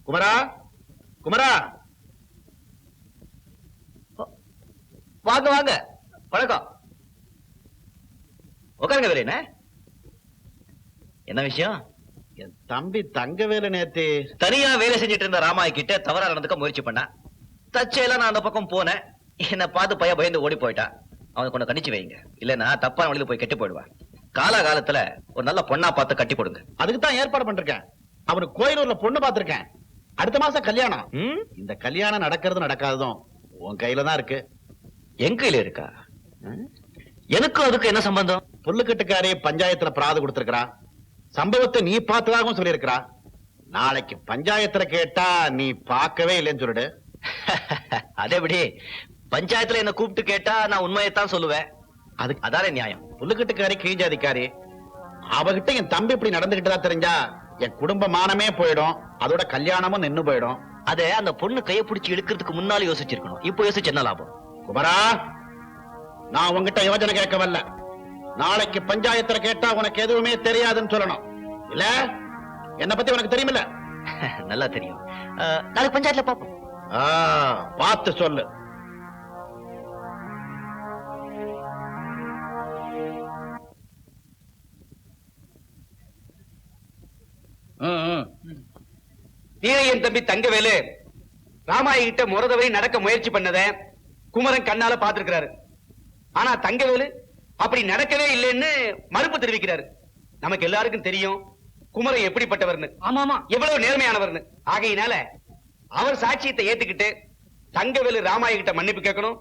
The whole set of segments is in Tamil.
குமரா, குமரா, வாங்க வாங்க. வணக்கம். உட்காருங்க வேலைன. என்ன விஷயம்? என் தம்பி தங்கவேலு நேத்து தனியா வேலை செஞ்சுட்டு இருந்த ராமாய் கிட்ட தவறா நடந்துக்க முயற்சி பண்ணா. தச்சையில நான் அந்த பக்கம் போனேன். என்ன பார்த்து பையன் பயந்து ஓடி போயிட்டான். அவனுக்கு கொண்டு கணிச்சு வைங்க, இல்லன்னா தப்பான வழியில போய் கெட்டு போயிடுவான். காலகாலத்துல ஒரு நல்ல பொண்ணா பார்த்து கட்டி போடுங்க. அதுக்கு தான் ஏற்பாடு பண்ணிருக்கேன். அவனுக்கு கோயிலூர்ல பொண்ணு பார்த்திருக்கேன். அடுத்த மாசம் கல்யாணம். இந்த கல்யாணம் நடக்கிறது நடக்காததும் உன் கையில தான் இருக்கு. என் கையில இருக்கா? எனக்கும் அதுக்கு என்ன சம்பந்தம்? புல்லுக்கட்டுக்காரி பஞ்சாயத்துல பிராது கொடுத்திருக்கிறா. சம்பவத்தை நீ பார்த்ததாகவும் சொல்லியிருக்கிறா. நாளைக்கு பஞ்சாயத்துல கேட்டா நீ பார்க்கவே இல்லைன்னு சொல்லிடு. அதே எப்படி? பஞ்சாயத்துல என்ன கூப்பிட்டு கேட்டா நான் உண்மையைத்தான் சொல்லுவேன். அதுக்கு அதானே நியாயம். புல்லுக்கட்டுக்காரி கீழ்ஜாதிக்காரி. அவகிட்ட என் தம்பி இப்படி நடந்துகிட்டதா தெரிஞ்சா என் குடும்ப மானமே போயிடும். அதோட கல்யாணமும் நின்னு போயிடும். அதே அந்த பொண்ணு கையை பிடிச்சி இழுக்கிறதுக்கு முன்னால யோசிச்சிருக்கணும். இப்போ யோசிச்சு என்ன லாபம்? குமரா, நான் உங்ககிட்ட யோஜனை கேட்க வரல. நாளைக்கு பஞ்சாயத்துல கேட்டா உனக்கு எதுவுமே தெரியாதுன்னு சொல்லணும். இல்ல என்ன பத்தி உனக்கு தெரியுமில்ல? நல்லா தெரியும். நாளைக்கு பஞ்சாயத்துல பாப்போம். பார்த்து சொல்லு. என் தம்பி தங்கவேலு ராமாயி கிட்ட முறதவரை நடக்க முயற்சி பண்ணத குமரன் கண்ணால பாத்துருக்கிறாரு. ஆனா தங்கவேலு அப்படி நடக்கவே இல்லைன்னு மறுப்பு தெரிவிக்கிறாரு. நமக்கு எல்லாருக்கும் தெரியும் குமரன் எப்படிப்பட்டவர்னு. ஆமாமா, எவ்வளவு நேர்மையானவர்னு. ஆகையினால அவர் சாட்சியத்தை ஏத்துக்கிட்டு தங்கவேலு ராமாயி கிட்ட மன்னிப்பு கேட்கணும்.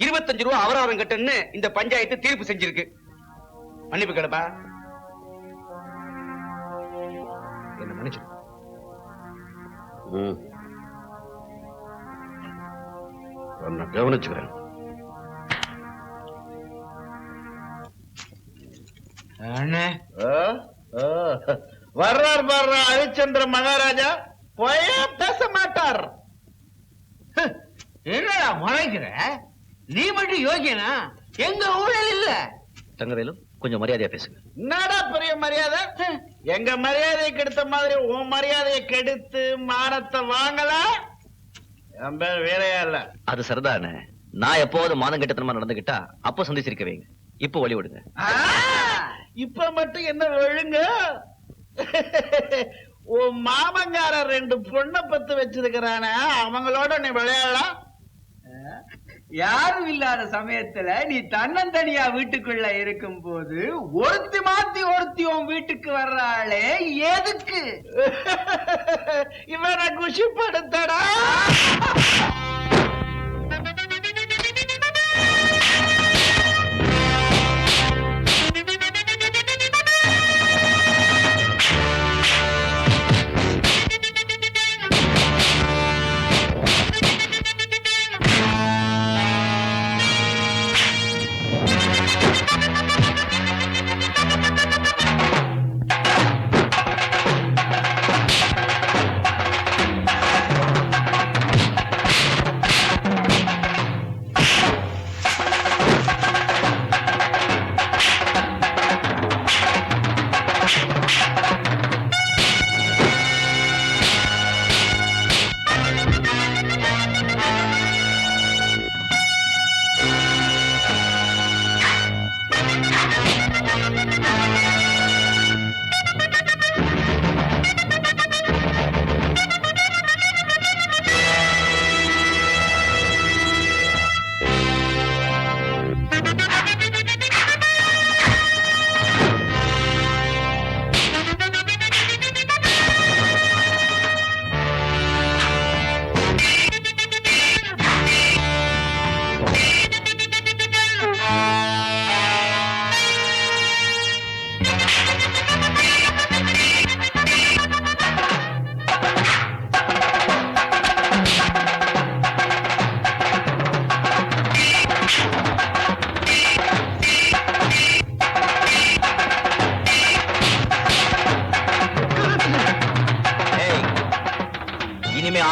25 ரூபாய் அபராதம் கட்டணும்னு இந்த பஞ்சாயத்து தீர்ப்பு செஞ்சிருக்கு. மன்னிப்பு கேடப்பா. என்ன மன்னிச்சு. கவனிச்சுக்கிறேன். வர்றார் வர்ற ஹரிச்சந்திர மகாராஜா போய பேச மாட்டார். என்னடா முறைக்கிற? நீ மட்டும் யோகியனா? எங்க ஊழல் இல்ல. தங்கவேலு, கொஞ்சம் மரியாதையா பேசுங்க. என்னடா பெரிய மரியாதை? எங்க மரியாதையை கெடுத்த மாதிரி உன் மரியாதையை கெடுத்து மானத்தை வாங்கல. என் பேர் வேலையா இல்ல. அது சரிதானே. நான் எப்போது மானம் கெட்டத்தனமா நடந்துகிட்டா அப்போ சந்திச்சிருக்க வைங்க. இப்போ வழி விடுங்க. இப்ப மட்டும் என்ன ஒழுங்க? உன் மாமங்கார 2 பொண்ணை பத்து வச்சிருக்கிறான, அவங்களோட நீ விளையாடலாம். யாரும் இல்லாத சமயத்துல நீ தன்னந்தனியா வீட்டுக்குள்ள இருக்கும் போது ஒருத்தி மாத்தி ஒருத்தி உன் வீட்டுக்கு வர்றாளே, எதுக்கு? இவனை குஷிப்படுத்தடா.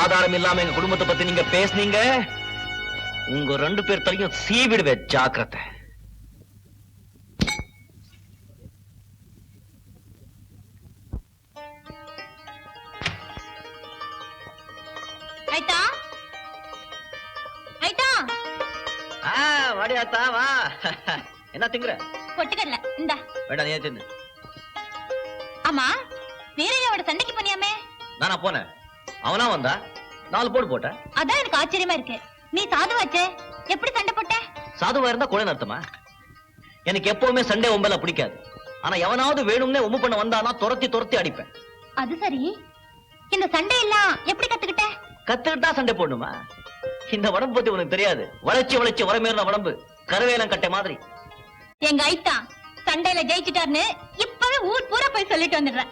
ஆதாரம் இல்லாம எங்க குடும்பத்தை பத்தி நீங்க பேசுனீங்க, உங்க 2 பேர் தலையும் சீவிடுவேன். ஜாக்கிரதை. ஐட்டா ஐட்டா வாடியாத்தா வா. என்ன திங்குற? பொட்டுக்கடல இந்தா. வேண்டாம், நீ தின்னு. ஆமா, வீரையாவோட சண்டைக்கு பண்ணியாமே? நானா போனேன்? அவனா வந்தா 4 போடு போட்ட. அதான் எனக்கு ஆச்சரியமா இருக்கு. நீ சாதுவாச்சே, எப்படி சண்டை போட்ட? சாதுவா இருந்தா கொலை நடத்துமா? எனக்கு எப்பவுமே சண்டை ஒம்பல பிடிக்காது. ஆனா எவனாவது வேணும்னே ஒம்பு பண்ண வந்தானா துரத்தி துரத்தி அடிப்பேன். அது சரி, இந்த சண்டை எல்லாம் எப்படி கத்துக்கிட்ட? கத்துக்கிட்டா சண்டை போடணுமா? இந்த உடம்பு பத்தி உனக்கு தெரியாது. வளைச்சு வளைச்சு வரமேறின உடம்பு, கருவேலம் கட்டை மாதிரி. எங்க ஐட்டா சண்டையில ஜெயிச்சிட்டாருன்னு இப்பவே ஊர் பூரா போய் சொல்லிட்டு வந்துடுறேன்.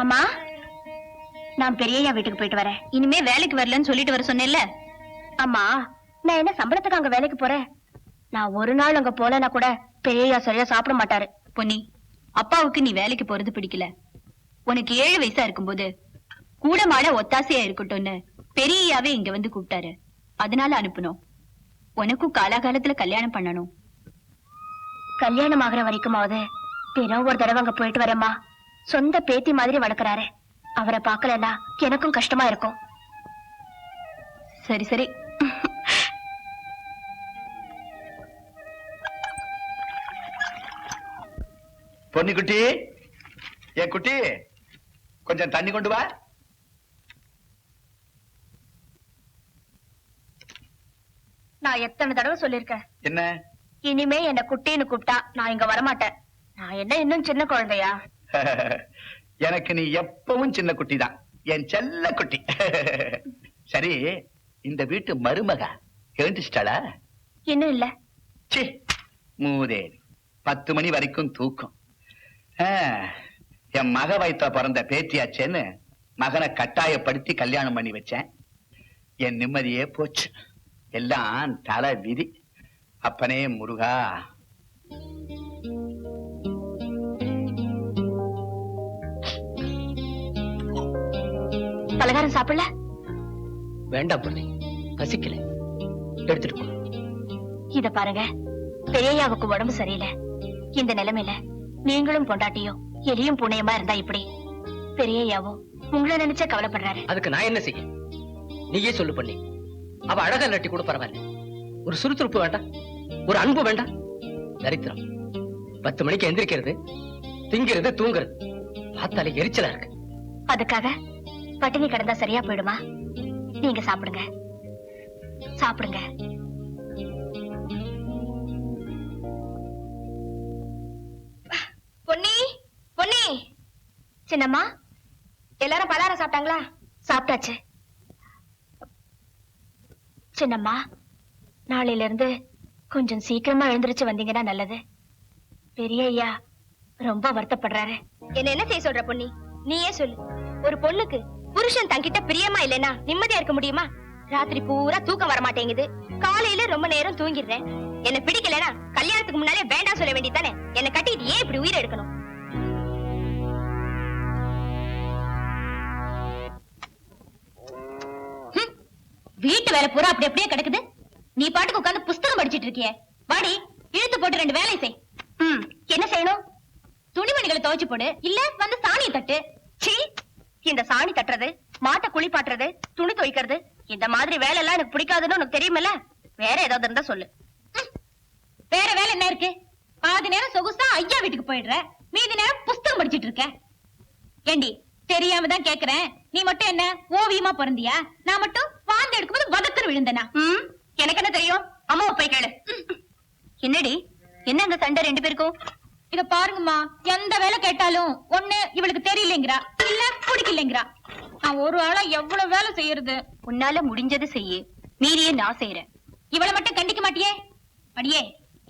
அம்மா, நான் பெரியய்யா வீட்டுக்கு போயிட்டு வரேன். இனிமே வேலைக்கு வரலன்னு சொல்லிட்டு வர சொன்னேன்ல. அம்மா, நான் என்ன சம்பளத்துக்கு அங்க வேலைக்கு போறேன்? நான் ஒரு நாள் அங்க போலனா கூட பெரியய்யா சரியா சாப்பிட மாட்டாரு. பொன்னி, அப்பாவுக்கு நீ வேலைக்கு போறது பிடிக்கல. உனக்கு 7 வயசா இருக்கும்போது கூட மாட ஒத்தாசையா இருக்கட்டும்னு பெரியயாவே இங்க வந்து கூப்பிட்டாரு. அதனால அனுப்பணும். உனக்கும் காலாகாலத்துல கல்யாணம் பண்ணணும். கல்யாணம் ஆகிற வரைக்குமாவது தினம் ஒரு தடவை அங்க போயிட்டு வரேம்மா. சொந்த பேத்தி மாதிரி வளர்க்கறாரு. அவரை பார்க்கலன்னா எனக்கும் கஷ்டமா இருக்கும். சரி சரி. பொன்னி குட்டி, என் குட்டி, கொஞ்சம் தண்ணி கொண்டு வா. நான் எத்தனை தடவை சொல்லிருக்கேன், என்ன? இனிமே என்ன குட்டின்னு கூப்பிட்டா நான் இங்க வரமாட்டேன். நான் என்ன இன்னும் சின்ன குழந்தையா? எனக்கு நீ எப்பவும் சின்ன குட்டி தான், என் செல்ல குட்டி. சரி, இந்த வீட்டு மருமக எழுந்துச்சிட்டாளா? இன்னும் இல்ல. சி, மூதேவி, 10 மணி வரைக்கும் தூக்கம். என் மக வயித்துல பிறந்த பேத்தியாச்சேன்னு மகனை கட்டாயப்படுத்தி கல்யாணம் பண்ணி வச்சேன். என் நிம்மதியே போச்சு. எல்லாம் தலை விதி. அப்பனே முருகா. பலகாரம் சாப்பிடல? வேண்டாம் பொண்ணு, பசிக்கல, எடுத்துட்டு போ. இத பாருங்க, பெரியயாவுக்கு உடம்பு சரியில்லை. இந்த நிலைமையில நீங்களும் பொண்டாட்டியும் எலியும் புனையமா இருந்தா இப்படி? பெரியயாவோ உங்களை நினைச்சா கவலைப்படுறாரு. அதுக்கு நான் என்ன செய்ய? நீயே சொல்லு பண்ணி. அவ அழகா நட்டி கூட பரவாயில்ல. ஒரு சுறுசுறுப்பு வேண்டாம், ஒரு அன்பு வேண்டாம். தரித்திரம். 10 மணிக்கு எந்திரிக்கிறது, திங்கிறது, தூங்குறது, பார்த்தாலே எரிச்சலா இருக்கு. அதுக்காக பட்டினி கிடந்தா சரியா போயிடுமா? நீங்க சாப்பிடுங்க, சாப்பிடுங்க. பொன்னி, பொன்னி. சின்னம்மா, எல்லாரும் பலகாரம் சாப்பிட்டாங்களா? சாப்பிட்டாச்சு. சின்னம்மா, நாளையில இருந்து கொஞ்சம் சீக்கிரமா எழுந்திருச்சு வந்தீங்கன்னா நல்லது. பெரிய ஐயா ரொம்ப வருத்தப்படுறாரு. என்ன செய்ய சொல்ற பொன்னி? நீயே சொல்லு. ஒரு பொண்ணுக்கு புருஷன் தங்கிட்ட பிரியமா இல்லைன்னா நிம்மதியா இருக்க முடியுமா? ராத்திரி பூரா தூக்கம் வர மாட்டேங்குது, காலையில ரொம்ப நேரம் தூங்கிடுறேன். என்ன பிடிக்கலனா கல்யாணத்துக்கு முன்னாலே வேண்டாம் சொல்ல வேண்டியதானே? என்ன கட்டிட்டு ஏன் இப்படி உயிரை எடுக்கணும்? வீட்டு வேலை பூரா அப்படி அப்படியே கிடக்குது. நீ பாட்டுக்கு உட்கார்ந்து புஸ்தகம் படிச்சிட்டு இருக்கியே. வாடி, இழுத்து போட்டு 2 வேலை செய். என்ன செய்யணும்? துணிமணிகளை துவைச்சு போடு, இல்ல வந்து சாணியை தட்டு. சீ, இந்த சாணி தட்டுறது, மாட்டை குளிப்பாட்டுறது, துணி துவைக்கிறது, இந்த மாதிரி வேலை எல்லாம் எனக்கு பிடிக்காதுன்னு உனக்கு தெரியுமில்ல. வேற ஏதாவது இருந்தா சொல்லு. வேற வேலை என்ன இருக்கு? பாதி நேரம் சொகுசா ஐயா வீட்டுக்கு போயிடுற, மீதி நேரம் புஸ்தகம் படிச்சிட்டு இருக்க. ஏண்டி, தெரியாம தான் கேக்குறேன். நீ மட்டும் என்ன ஓவியமா பிறந்தியா? நான் மட்டும் வாந்தி எடுக்கும்போது வதக்கர் விழுந்தனா? எனக்கு என்ன தெரியும்? அம்மாவை போய் கேளு. என்னடி, என்ன அங்க சண்டை 2 பேருக்கும்? இத பாருங்கம்மா, எந்த வேலை கேட்டாலும் ஒண்ணு இவளுக்கு தெரியலங்கிறா, இல்ல பிடிக்கலங்கிறா. நான் ஒரு ஆளா எவ்வளவு வேலை செய்யறது? உன்னால முடிஞ்சது செய்யு, மீறியே நான் செய்யறேன். இவளை மட்டும் கண்டிக்க மாட்டியே? அடியே,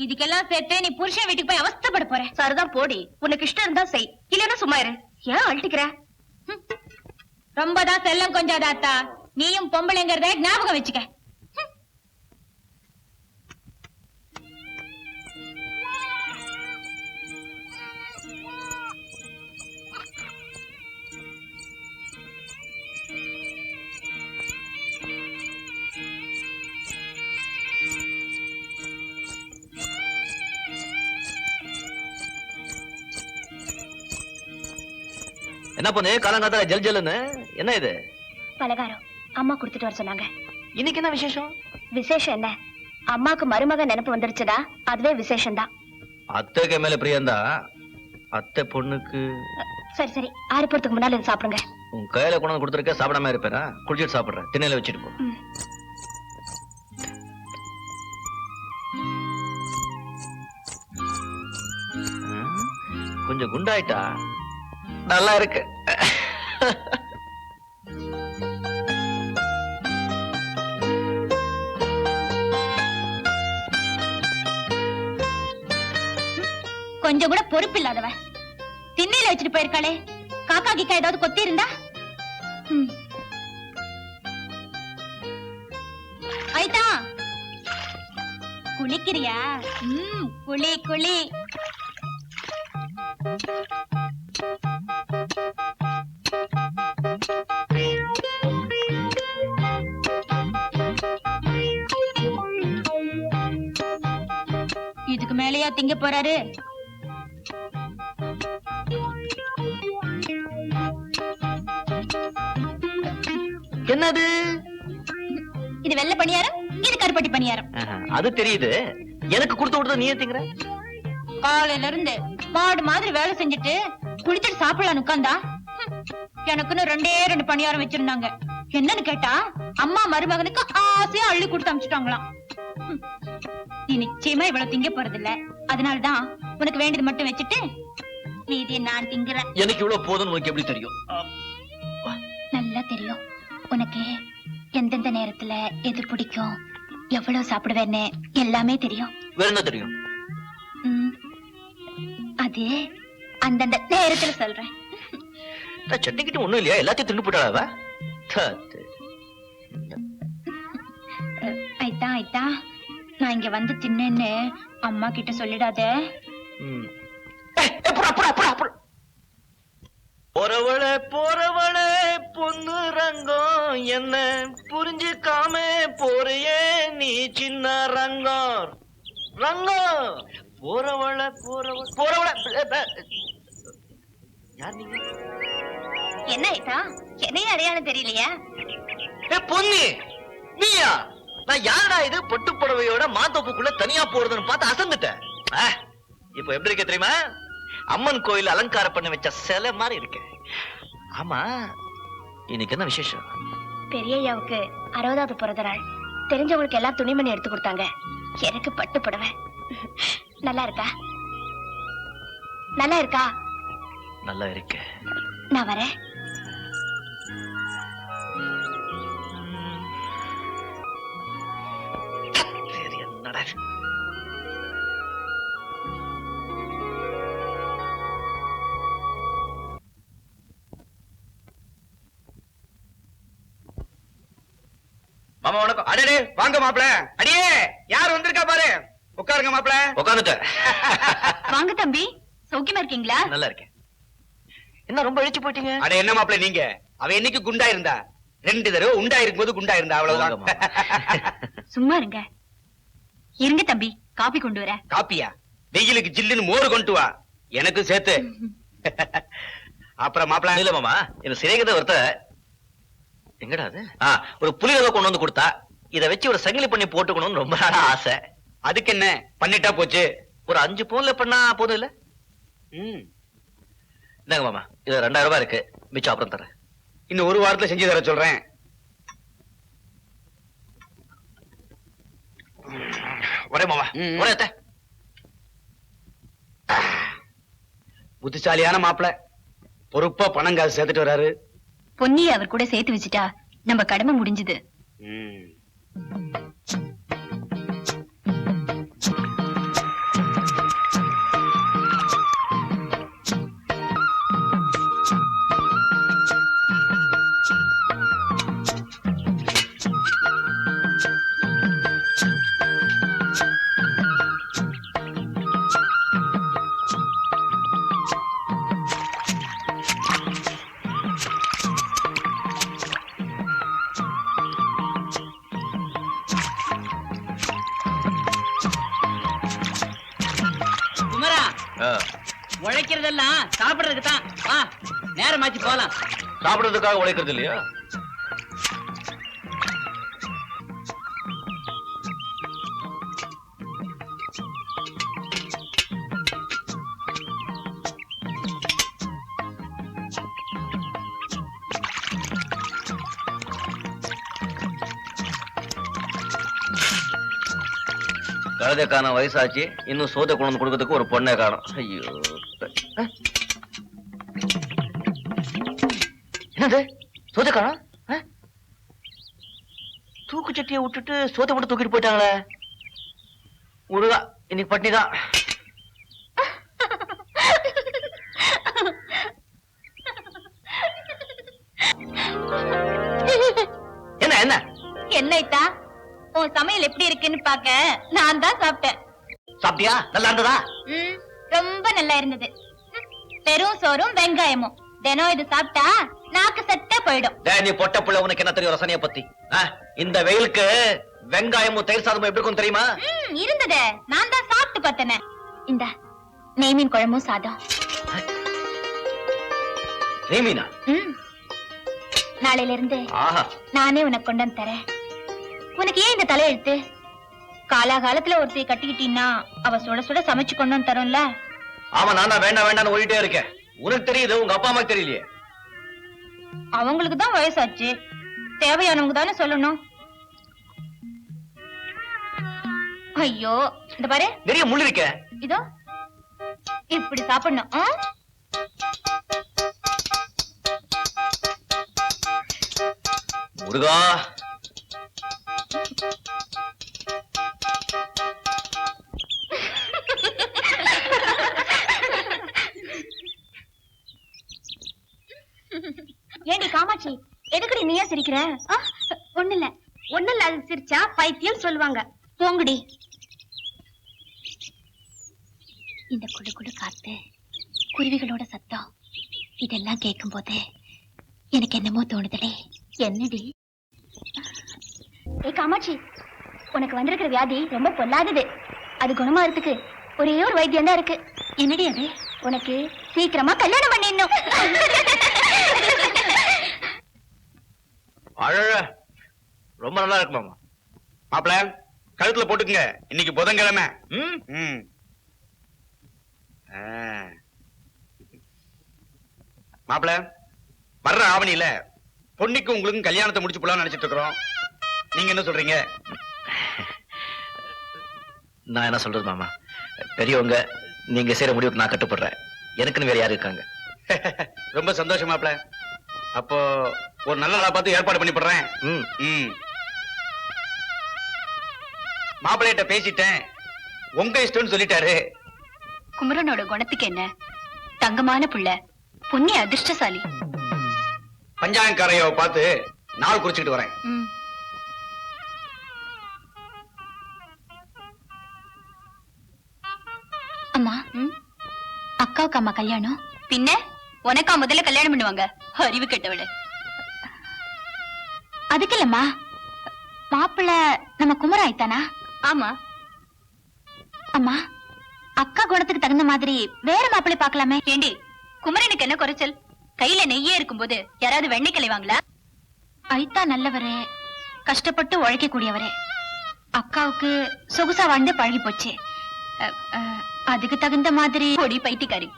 இதுக்கெல்லாம் சேர்த்து நீ புருஷன் வீட்டுக்கு போய் அவஸ்தைப்பட போற. சரிதான் போடி, உனக்கு இஷ்டம் இருந்தா செய், இல்லன்னா சும்மா இரு. ஏன் அழட்டிக்கிற? ரொம்பதான் செல்லம் கொஞ்சாதாத்தா. நீயும் பொம்பளைங்கிறத ஞாபகம் வச்சுக்க. என்ன பொண்ணு காலங்காத்தால ஜல் ஜல்லுன்னு என்ன இது? பலகாரம் அம்மா கொடுத்துட்டு வர சொன்னாங்க. இன்னைக்கு என்ன விசேஷம்? விசேஷம் என்ன, அம்மாக்கு மருமக நினைப்பு வந்துருச்சுடா, அதுவே விசேஷம் தான். அத்தைக்கு மேல பிரியந்தா அத்தை பொண்ணுக்கு. சரி சரி, ஆறு போறதுக்கு முன்னால இதை சாப்பிடுங்க. உன் கையில கொண்டு வந்து கொடுத்துருக்க சாப்பிடாம இருப்பேனா? குடிச்சிட்டு சாப்பிடுறேன், திண்ணையில வச்சுட்டு போ. ம். கொஞ்சம் குண்டாயிட்டா நல்லா இருக்கு. கொஞ்சம் கூட பொறுப்பு இல்லாதவ திண்ணையில வச்சுட்டு போயிருக்காளே, காக்கா கிக்கா ஏதாவது கொத்தி இருந்தா? ஐதா குளிக்கிறியா? குளி குளி. இதுக்கு மேலயா திங்க போறாரு? என்னது இது வெள்ளை பணியாரம், இது கருப்பட்டி பணியாரம். அது தெரியுது, எனக்கு கொடுத்து விடுறது நீ திங்கிற? காலையில இருந்து மாடு மாதிரி வேலை செஞ்சுட்டு குளிச்சுட்டு சாப்பிடலான்னு உட்கார்ந்தா எனக்குன்னு 2 பணியாரம் வச்சிருந்தாங்க. என்னன்னு கேட்டா அம்மா மருமகனுக்கு ஆசையா அள்ளி கொடுத்து அமிச்சிட்டாங்களாம். நீ நிச்சயமா இவ்வளவு திங்க போறது இல்ல, அதனாலதான் உனக்கு வேண்டியது மட்டும் வச்சுட்டு மீதியை நான் திங்குறேன். எனக்கு இவ்வளவு போதும் உனக்கு எப்படி தெரியும்? நல்லா தெரியும். உனக்கு எந்தெந்த நேரத்துல எது பிடிக்கும், எவ்வளவு சாப்பிடுவேன்னு எல்லாமே தெரியும். வேற என்ன தெரியும்? அது அந்தந்த நேரத்துல சொல்றேன். சட்னி கிட்ட ஒண்ணும் இல்லையா? எல்லாத்தையும் தின்னு போட்டாளா? ஐத்தா ஐத்தா, நான் இங்க வந்து தின்னேன்னு அம்மா கிட்ட சொல்லிடாத. போறவளே போறவளே பொண்ணு ரங்கம், என்ன புரிஞ்சுக்காம போறியே நீ சின்ன ரங்கம். ரங்கம் போறவள போறவள போறவள. யார் நீங்க? என்ன ஐத்தா, என்னைய அடையாளம் தெரியலையா? பொண்ணு நீயா? நான் யாரா இது பட்டு புடவையோட மாத்தோப்புக்குள்ள தனியா போறதுன்னு பார்த்து அசந்துட்டேன். இப்ப எப்படி இருக்க தெரியுமா? அம்மன் கோயில் அலங்காரம் பண்ணி வச்ச சிலை மாதிரி இருக்கு. ஆமா, இன்னைக்கு என்ன விசேஷம்? பெரியய்யாவுக்கு 60வது பிறந்த நாள். தெரிஞ்சவங்களுக்கு எல்லாம் துணிமணி எடுத்து கொடுத்தாங்க. எனக்கு பட்டு புடவை. நல்லா இருக்கா? நல்லா இருக்கா? நல்லா இருக்கு. நான் வரேன். என்னடா மாமா வணக்கம். அடடே வாங்க மாப்பிள. அடியே யார் வந்திருக்கா பாரு. உட்காருங்க மாப்பிள. உட்காந்துட்டேன். வாங்க தம்பி, சௌக்கியமா இருக்கீங்களா? நல்லா இருக்கேன். என்ன ரொம்ப இழிச்சு போயிட்டீங்க? அட என்ன மாப்பிள நீங்க, அவ என்னைக்கு குண்டா இருந்தா? 2 தடவை உண்டா இருக்கும்போது குண்டா இருந்தா, அவ்வளவுதான். சும்மா இருங்க. இருங்க தம்பி, காபி கொண்டு வர. காப்பியா? வெயிலுக்கு ஜில்லுன்னு மோர் கொண்டு வா, எனக்கு சேர்த்து. அப்புறம் மாப்பிள. இல்ல மாமா, இந்த சிறைகத ஒருத்த எங்கடா அது? ஒரு புலிகளை கொண்டு வந்து கொடுத்தா, இத வச்சு ஒரு சங்கிலி பண்ணி போட்டுக்கணும்னு ரொம்ப நாளா ஆசை. அதுக்கு என்ன, பண்ணிட்டா போச்சு. ஒரு 5 பவுன்ல பண்ணா போதும் இல்ல? இந்தாங்க மாமா, இது 2000 ரூபாய் இருக்கு, மிச்சம் அப்புறம் தரேன். இன்னும் 1 வாரத்துல செஞ்சு தர சொல்றேன். ஒரே மாமா, ஒரே அத்தை. புத்திசாலியான மாப்பிள, பொறுப்பா பணம் காசு சேர்த்துட்டு வராரு. பொன்னியை அவர் கூட சேர்த்து வச்சுட்டா நம்ம கடமை முடிஞ்சது. உழைக்கிறதெல்லாம் சாப்பிடுறதுக்கு தான். வா, நேரமாச்சு போலாம். சாப்பிடுறதுக்காக உழைக்கிறது இல்லையா? கழுதைக்கான வயசாச்சு, இன்னும் சோதை கொண்டு வந்து கொடுக்கறதுக்கு ஒரு பொண்ணை காணும். ஐயோ, என்னது சோதை காணும்? தூக்கு சட்டியை விட்டுட்டு சோதை மட்டும் தூக்கிட்டு போயிட்டாங்களே. முருகா, இன்னைக்கு பட்டினிதான். என்ன என்ன என்னைத்தா உன் சமையல் எப்படி இருக்குன்னு பாக்க நான் தான் சாப்பிட்டேன். சாப்பிட்டியா? நல்லா இருந்ததா? ரொம்ப நல்லா இருந்தது. பெரும் சோறும் வெங்காயமும். தினம் இது சாப்பிட்டா நாக்கு சட்டா போயிடும். நீ பொட்ட புள்ள, உனக்கு என்ன தெரியும் ரசனைய பத்தி? இந்த வெயிலுக்கு வெங்காயமும் தயிர் சாதமும் எப்படி இருக்கும் தெரியுமா? இருந்ததே, நான் தான் சாப்பிட்டு பார்த்தேனே. இந்த நெய்மீன் குழம்பும் சாதம். நெய்மீனா? நாளையில இருந்து ஆஹா, நானே உனக்கு கொண்டு வந்து தரேன். உனக்கு ஏன் இந்த தலையெழுத்து? காலாகாலத்துல ஒருத்தைய கட்டிக்கிட்டீன்னா அவ சுட சுட சமைச்சு கொண்டு வந்து தரும்ல. ஆமா, நான் தான் வேண்டாம் வேண்டாம்னு ஓடிட்டே இருக்கேன். உனக்கு தெரியுது, உங்க அப்பா அம்மாக்கு தெரியலையே. அவங்களுக்கு தான் வயசாச்சு, தேவையானவங்க தானே சொல்லணும். ஐயோ, இந்த பாரு, நிறைய முள் இருக்க. இதோ இப்படி சாப்பிடணும். முருகா, ஏண்டி காமாட்சி, எதுக்குடி நீயா சிரிக்கிற? ஒண்ணுல அது சிரிச்சா பைத்தியம் சொல்லுவாங்க. போங்கடி. இந்த குடு குடு காத்து, குருவிகளோட சத்தம், இதெல்லாம் கேட்கும் போது எனக்கு என்னமோ தோணுதலே. என்னடி? ஏ காமாட்சி, உனக்கு வந்திருக்கிற வியாதி ரொம்ப பொல்லாதது. அது குணமாறதுக்கு ஒரே ஒரு வைத்தியம் தான் இருக்கு. என்னடி அது? உனக்கு சீக்கிரமா கல்யாணம் பண்ணிடணும். அழக ரொம்ப நல்லா இருக்கு மாமா. மாப்பிள, கழுத்துல போட்டுக்குங்க, இன்னைக்கு புதன்கிழமை. மாப்பிள, வர்ற ஆவணியில பொன்னிக்கும் உங்களுக்கும் கல்யாணத்தை முடிச்சு போலாம்னு நினைச்சிட்டு இருக்கிறோம். நீங்க என்ன சொல்றீங்க? நான் என்ன சொல்றது மாமா, பெரியவங்க, நீங்க செய்யற முடிவுக்கு நான் கட்டுப்படுறேன். எனக்குன்னு வேற யாரு இருக்காங்க? ரொம்ப சந்தோஷம் மாப்பிள. அப்போ ஒரு நல்ல நாளா பார்த்து ஏற்பாடு பண்ணி போடுறேன். மாப்பிள்ளையிட்ட பேசிட்டேன், உங்க இஷ்டம்னு சொல்லிட்டாரு. குமரனோட குணத்துக்கு என்ன, தங்கமான புள்ள, புண்ணிய அதிர்ஷ்டசாலி. பஞ்சாயக்காரையாவை பார்த்து நாள் குறிச்சுட்டு வரேன். அம்மா, அக்காவுக்கு அம்மா கல்யாணம். பின்ன உனக்கா முதல்ல கல்யாணம் பண்ணுவாங்க? அறிவு கெட்டவள. அதுக்கு இல்லம்மா, மாப்பிள்ள நம்ம குமர ஆயிட்டானா? ஆமா. அம்மா, அக்கா குணத்துக்கு தகுந்த மாதிரி வேற மாப்பிள்ளை பார்க்கலாமே. ஏண்டி, குமரனுக்கு என்ன குறைச்சல்? கையில நெய்யே இருக்கும்போது யாராவது வெண்ணெய் கிளைவாங்களா? ஐத்தா நல்லவரே, கஷ்டப்பட்டு உழைக்க கூடியவரே. அக்காவுக்கு சொகுசா வாழ்ந்து பழகி போச்சு. அதுக்கு தகுந்த மாதிரி பொடி பைத்தியக்காரி.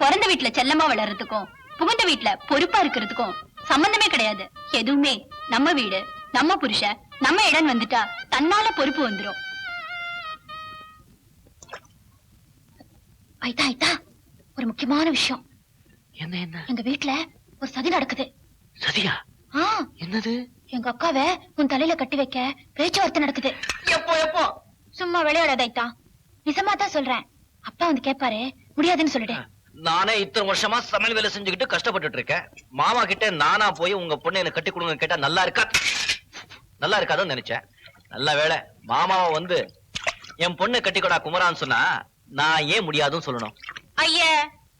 பிறந்த வீட்டுல செல்லமா வளர்றதுக்கும் புகுந்த வீட்டுல பொறுப்பா இருக்கிறதுக்கும் சம்பந்தமே கிடையாது. எதுவுமே நம்ம வீடு, நம்ம புருஷன், நம்ம இடம் வந்துட்டா தன்னால பொறுப்பு வந்துரும். ஐத்தா ஐத்தா, ஒரு முக்கியமான விஷயம். என்ன என்ன? எங்க வீட்டுல ஒரு சதி நடக்குது. சதியா? என்னது? எங்க அக்காவை உன் தலையில கட்டி வைக்க பேச்சுவார்த்தை நடக்குது. எப்போ எப்போ? சும்மா விளையாடாத ஐத்தா, நிஜமா தான் சொல்றேன். அப்பா வந்து கேட்பாரு, முடியாதுன்னு சொல்லிட்டு. நானே இத்தனை வருஷமா சமையல் வேலை செஞ்சுக்கிட்டு கஷ்டப்பட்டுட்டு இருக்கேன். மாமா கிட்ட நானா போய் உங்க பொண்ணை எனக்கு கட்டி கொடுங்க கேட்டா நல்லா இருக்காதுன்னு நினைச்சேன். நல்ல வேலை மாமாவை வந்து என் பொண்ணை கட்டிக்கொடா குமரான்னு சொன்னா நான் ஏன் முடியாதுன்னு சொல்லணும்? ஐயே,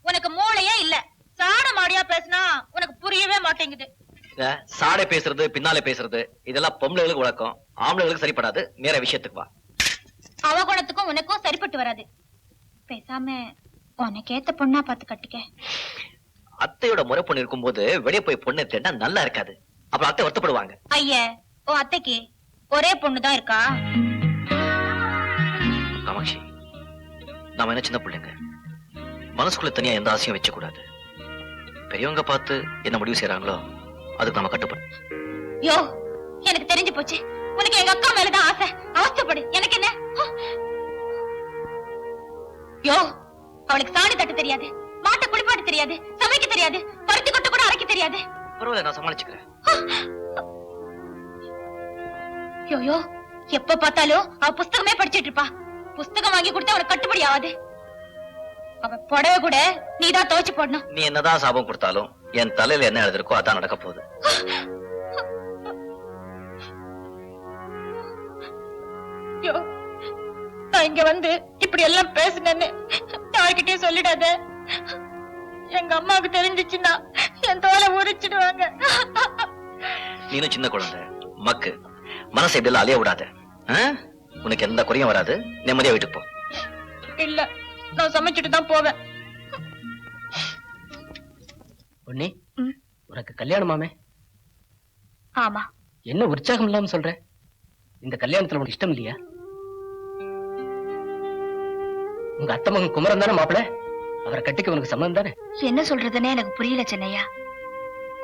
உனக்கு மூளையே இல்ல. சாட மாடியா பேசினா உனக்கு புரியவே மாட்டேங்குது. சாடை பேசுறது, பின்னாலே பேசுறது, இதெல்லாம் பொம்பளைகளுக்கு வழக்கம், ஆம்பளைகளுக்கு சரிப்படாது. நேர விஷயத்துக்கு வா. அவ குணத்துக்கும் உனக்கும் சரிப்பட்டு வராது. பேசாம உனக்கு ஏத்த பொண்ணா பார்த்து கட்டிக்க. அத்தையோட முறை பொண்ணு இருக்கும்போது வெளியே போய் பொண்ணு தேடினா நல்லா இருக்காது. அப்புறம் அத்தை வருத்தப்படுவாங்க. ஐயா, ஓ அத்தைக்கு ஒரே பொண்ணுதான் இருக்கா? காமாட்சி, நாம என்ன சின்ன பிள்ளைங்க, மனசுக்குள்ள தனியா எந்த ஆசையும் வச்ச கூடாது. பெரியவங்க பார்த்து என்ன முடிவு செய்யறாங்களோ அதுக்கு நாம கட்டுப்படும். யோ, எனக்கு தெரிஞ்சு போச்சு. உனக்கு எங்க அக்கா மேலதான் ஆசை. அவஸ்தைப்படு, எனக்கு என்ன? யோ, அவளுக்கு சாணி தட்ட தெரியாது, மாட்டை குளிப்பாட்ட தெரியாது, சமைக்க தெரியாது, பருத்தி கொட்ட கூட அரைக்க தெரியாது. பரவாயில்ல, நான் சமாளிச்சுக்கிறேன். யோ, எப்ப பார்த்தாலும் அவ புஸ்தகமே படிச்சிட்டு இருப்பா. புஸ்தகம் வாங்கி கொடுத்தா அவளுக்கு கட்டுப்படி ஆகாது. அவ புடவை கூட நீதான் துவைச்சு போடணும். நீ என்னதான் சாபம் கொடுத்தாலும் என் தலையில என்ன எழுதிருக்கோ அதான் நடக்க போகுது. யோ, நான் இங்க வந்து இப்படி எல்லாம் பேசினேன்னு யார்கிட்டயும் சொல்லிடாத. எங்க அம்மாவுக்கு தெரிஞ்சிச்சுன்னா என் தோலை உரிச்சிடுவாங்க. நீனும் சின்ன குழந்தை, மக்கு மனசை இப்படி எல்லாம் அலைய விடாத. உனக்கு எந்த குறையும் வராது. நிம்மதியா வீட்டுக்கு போ. இல்ல, நான் சமைச்சிட்டு தான் போவேன். பொன்னி, உனக்கு கல்யாணமாமே? ஆமா. என்ன உற்சாகம் இல்லாம சொல்ற? இந்த கல்யாணத்துல உனக்கு இஷ்டம் இல்லையா? உங்க அத்தை மகன் குமரன் தானே மாப்பிள்ள? அவரை கட்டிக்க உனக்கு சம்மதம் தானே? என்ன சொல்றதுன்னே எனக்கு புரியல சின்னையா.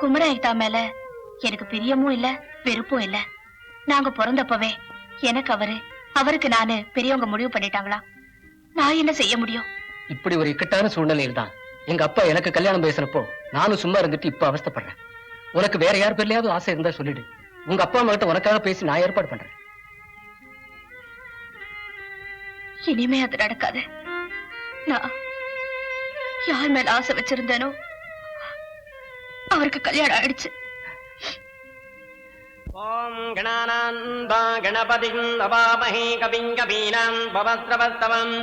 குமராயிட்டா மேல எனக்கு பிரியமும் இல்ல, வெறுப்பும் இல்ல. நாங்க பிறந்தப்பவே எனக்கு அவருக்கு நானு பெரியவங்க முடிவு பண்ணிட்டாங்களா? நான் என்ன செய்ய முடியும்? இப்படி ஒரு இக்கட்டான சூழ்நிலையில் தான் எங்க அப்பா எனக்கு கல்யாணம் பேசுறப்போ நானும் சும்மா இருந்துட்டு இப்ப அவஸ்தைப்படுறேன். உனக்கு வேற யார் பேர்லயாவது ஆசை இருந்தா சொல்லிடு. உங்க அப்பா அம்மா கிட்ட உனக்காக பேசி நான் ஏற்பாடு பண்றேன். இனிமே அது நடக்காது. நான் யார் மேல ஆசை வச்சிருந்தேனோ அவருக்கு கல்யாணம் ஆயிடுச்சு. ஓம் கணானாந்தா கணபதிம் நமாமஹே கவிம் கபீனாம் பவஸ்ரவஸ்தவம்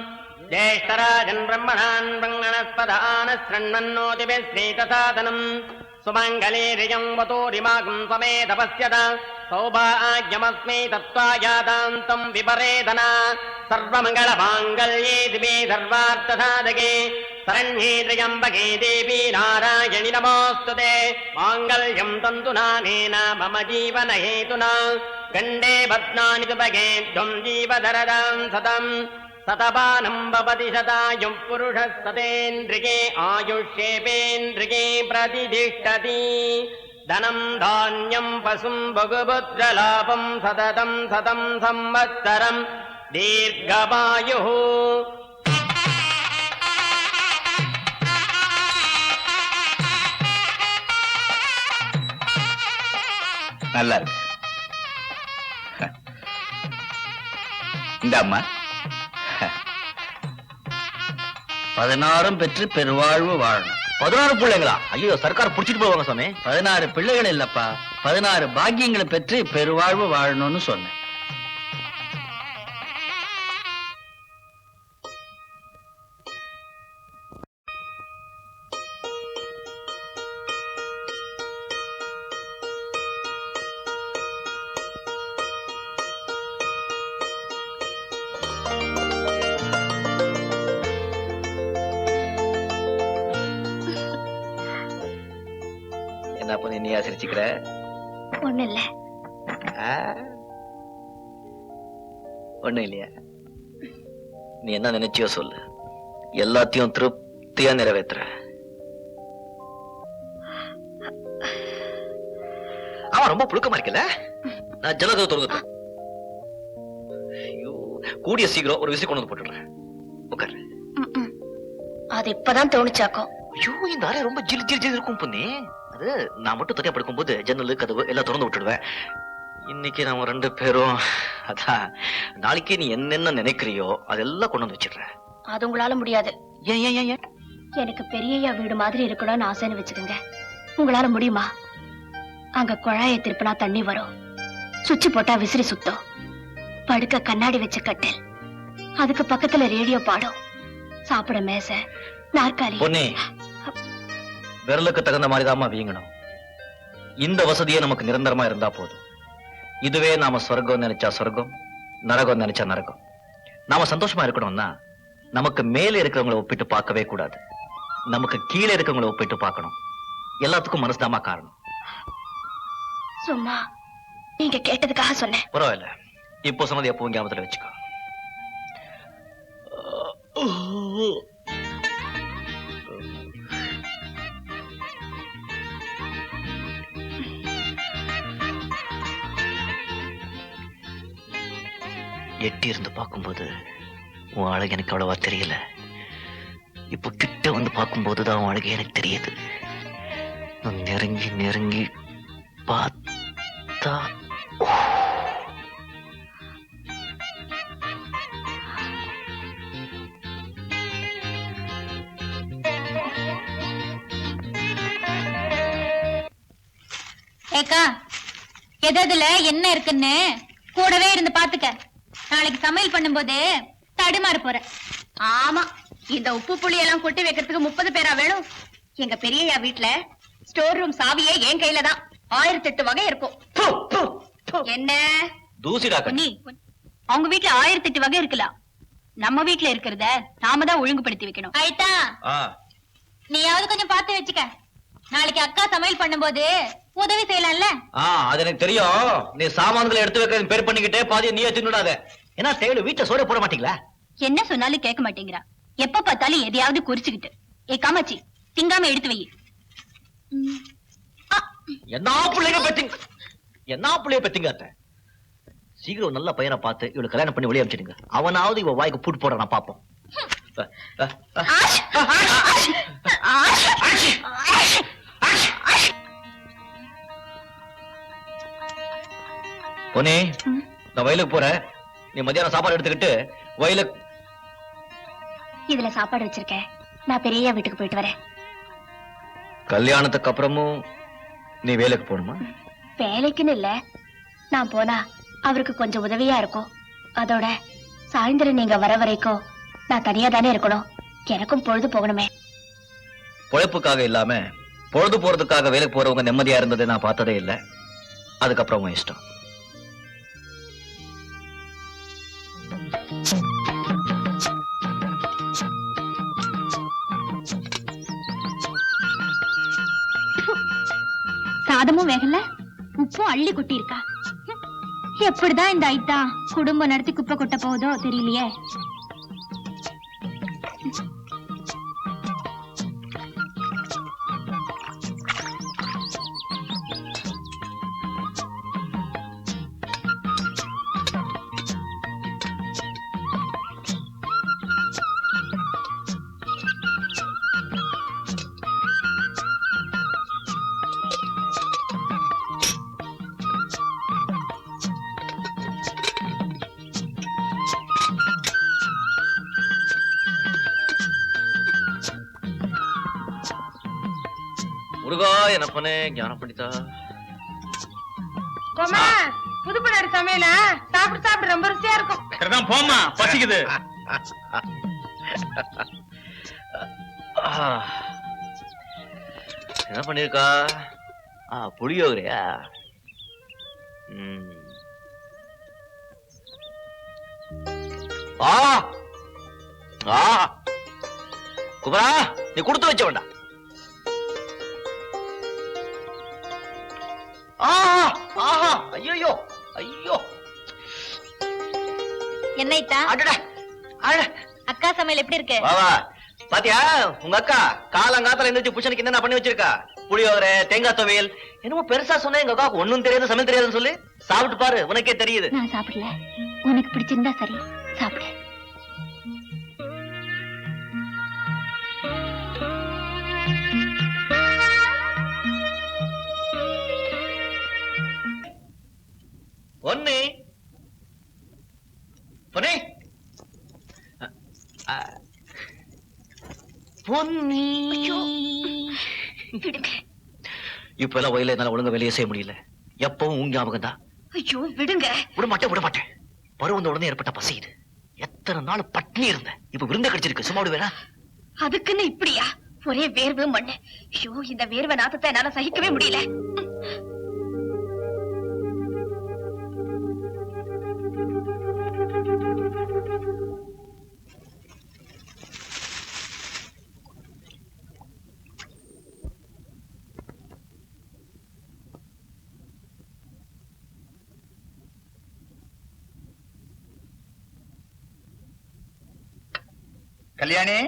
ஜேஷ்டராஜன் பிரம்மணான் பிரம்மணஸ்பதான ஸ்ரண்மன்னோதிபே ஸ்ரீதசாதனம் சுமங்கலேரியம் வதோரிமாகும் சமேதபஸ்யத சௌபாக்யமஸ்மை தத்வாயாதாந்தம் விபரேதனா சர்வமங்களமாங்கல்யே திவே சர்வார்த்தசாதகே சரண்யே த்ரியம்பகே தேவி நாராயணி நமோஸ்துதே மாங்கல்யம் தந்துநானேன மம ஜீவன ஹேதுனா கண்டே பத்னானி சுபகே த்வம் ஜீவதரதாம் சதம் சதபானம் பவதி சதாயுः புருஷः சதேந்திரியே ஆயுஷ்யேவேந்திரியே பிரதிதிஷ்டதி தனம் தான்யம் பசும் பகுபுத்திரலாபம் சததம் சதம் சம்வத்சரம் தீர்க்கமாயுः. நல்லா இருக்கு. இந்த அம்மா 16 பெற்று பெருவாழ்வு வாழணும். 16 பிள்ளைங்களா? ஐயோ, சர்க்கார் புடிச்சிட்டு போவாங்க சாமி. 16 பிள்ளைகள் இல்லப்பா, 16 பாக்கியங்களை பெற்று பெருவாழ்வு வாழணும்னு சொன்னேன். என்ன பண்ணி நீ ஆசிரிச்சுக்கிற? ஒண்ணு இல்ல. ஒண்ணும் இல்லையா? நீ என்ன நினைச்சியோ சொல்லு, எல்லாத்தையும் திருப்தியா நிறைவேற்றுற. அவன் ரொம்ப புழுக்கமா இருக்குல்ல? நான் ஜலதோ தொழுது. ஐயோ, கூடிய சீக்கிரம் ஒரு விசி கொண்டு வந்து போட்டுடுறேன். உட்காரு. அது இப்பதான் தோணுச்சாக்கும். ஐயோ, இந்த அறை ரொம்ப ஜில் ஜில் ஜில் இருக்கும் பொண்ணே. அது நான் மட்டும் தனியா படுக்கும்போது ஜன்னல் கதவு எல்லாம் திறந்து விட்டுடுவேன். இன்னைக்கு நாம 2 பேரும், அதான் நாளைக்கு நீ என்னென்ன நினைக்கிறியோ அதெல்லாம் கொண்டு வந்து வச்சிடுறேன். அது உங்களால முடியாது. ஏன் ஏன் ஏன்? எனக்கு பெரியய்யா வீடு மாதிரி இருக்கணும்னு ஆசைன்னு வச்சுக்கோங்க. உங்களால முடியுமா? அங்க குழாயை திருப்பினா தண்ணி வரும், சுவிட்ச் போட்டா விசிறி சுத்தம், படுக்க கண்ணாடி வச்ச கட்டில், அதுக்கு பக்கத்துல ரேடியோ பாடும், சாப்பிட மேசை, நாற்காலி. பொண்ணே, விரலுக்கு தகுந்த மாதிரிதாம்மா வீங்கணும். இந்த வசதியே நமக்கு நிரந்தரமா இருந்தா போதும். இதுவே நாம சொர்க்கம் நினைச்சா சொர்க்கம், நரகம் நினைச்சா நரகம். நாம சந்தோஷமா இருக்கணும்னா நமக்கு மேல இருக்கிறவங்களை ஒப்பிட்டு பார்க்கவே கூடாது. நமக்கு கீழே இருக்கிறவங்களை ஒப்பிட்டு பார்க்கணும். எல்லாத்துக்கும் மனசுதாமா காரணம். சும்மா நீங்க கேட்டதுக்காக சொன்னேன். பரவாயில்ல, இப்போ சொன்னது எப்போ ஞாபகத்துல வச்சுக்கோ. எட்டி இருந்து பார்க்கும்போது உன் அழகு எனக்கு அவ்வளவா தெரியல. இப்ப கிட்ட வந்து பார்க்கும்போதுதான் உன் அழகு எனக்கு தெரியுது. நான் நெருங்கி நெருங்கி பார்த்தா ஏக்கா, எதுல என்ன இருக்குன்னு கூடவே இருந்து பாத்துக்க. நாளைக்கு சமையல் பண்ணும்போது தடுமாறு போற. ஆமா, இந்த உப்பு புளி எல்லாம் கொட்டி வைக்கிறதுக்கு 30 பேரா வேணும். எங்க பெரியய்யா வீட்டுல ஸ்டோர் ரூம் சாவியே என் கையில தான். 1008 வகை இருக்கும். என்ன தூசிடா நீ அவங்க வீட்டுல 1008 வகை இருக்கலாம். நம்ம வீட்டுல இருக்கிறத நாம தான் ஒழுங்குபடுத்தி வைக்கணும். ஆயிட்டா, நீயாவது கொஞ்சம் பார்த்து வச்சுக்க. நாளைக்கு அக்கா சமையல் பண்ணும்போது உதவி செய்யலாம்ல. அது எனக்கு தெரியும். நீ சாமான்களை எடுத்து வைக்கிறது பேர் பண்ணிக்கிட்டே பாதியை நீயே தின்னுடாத. ஏன்னா தேடு வீட்டுல சோற போட மாட்டீங்களா? என்ன சொன்னாலும் கேட்க மாட்டேங்கிறா. எப்ப பார்த்தாலும் எதையாவது குறிச்சுக்கிட்டு. ஏ காமாச்சி, திங்காம எடுத்து வை. என்ன பிள்ளைய பெத்திங்க அத்தை. சீக்கிரம் ஒரு நல்ல பையனை பார்த்து இவளை கல்யாணம் பண்ணி வெளியே அனுப்பிச்சிடுங்க. அவனாவது இவ வாய்க்கு பூட்டு போட நான் பாப்போம். பொன்னே, நான் வயலுக்கு போறேன். நீ மத்தியானம் சாப்பாடு எடுத்துக்கிட்டு வயலுக்கு. இதுல சாப்பாடு வச்சிருக்கேன். நான் பெரிய வீட்டுக்கு போயிட்டு வரேன். கல்யாணத்துக்கு அப்புறமும் நீ வேலைக்கு போகணுமா? வேலைக்குன்னு இல்ல, நான் போனா அவருக்கு கொஞ்சம் உதவியா இருக்கும். அதோட சாயந்தரம் நீங்க வர வரைக்கும் நான் தனியா தானே இருக்கணும். எனக்கும் பொழுது போகணுமே. பொழைப்புக்காக இல்லாம பொழுது போறதுக்காக வேலைக்கு போறவங்க நிம்மதியா இருந்ததை நான் பார்த்ததே இல்லை. அதுக்கப்புறம் உன் இஷ்டம். சாதமும் வேகல, உப்பும் அள்ளி கொட்டி இருக்கா. எப்படிதான் இந்த ஐட்டா குடும்பம் நடத்தி குப்பை கொட்ட போகுதோ தெரியலையே. முருகா, என்ன பண்ணே ஞானம் பண்ணிட்டா. புதுப்படாரு சமையல சாப்பிட்டு சாப்பிட்டு ரொம்ப ருசியா இருக்கும். போமா, பசிக்குது. என்ன பண்ணிருக்கா? புளியோகரையா? குமரா, நீ கொடுத்து வச்ச வேண்டாம். ஐயோ ஐயோ, என்ன ஐட்டா? அக்கா சமையல் எப்படி இருக்கு? வாவா, பாத்தியா உங்க அக்கா காலங்காத்தால எந்திரிச்சு புருஷனுக்கு என்ன பண்ணி வச்சிருக்கா? புளியோகரை, தேங்காய் துவையல். என்னமோ பெருசா சொன்னா எங்க அக்காவுக்கு ஒண்ணும் தெரியாது, சமையல் தெரியாதுன்னு சொல்லி. சாப்பிட்டு பாரு, உனக்கே தெரியுது. நான் சாப்பிடல. உனக்கு பிடிச்சிருந்தா சரி, சாப்பிடு. பொன்னி, பொன்னி, பொன்னி. இப்ப எல்லாம் வயல என்னால ஒழுங்கா வேலையை செய்ய முடியல. எப்பவும் உங்க ஞாபகம் தான். ஐயோ விடுங்க. விட மாட்டேன். பருவம் வந்த உடனே ஏற்பட்ட பசி இது. எத்தனை நாள் பட்னி இருந்தேன். இப்ப விருந்த கிடைச்சிருக்கு. சும்மா விடுவேனா? அதுக்குன்னு இப்படியா? ஒரே வேர்வு மண்ணு. ஐயோ, இந்த வேர்வை நாத்தத்தை என்னால சகிக்கவே முடியல. கல்யாணி,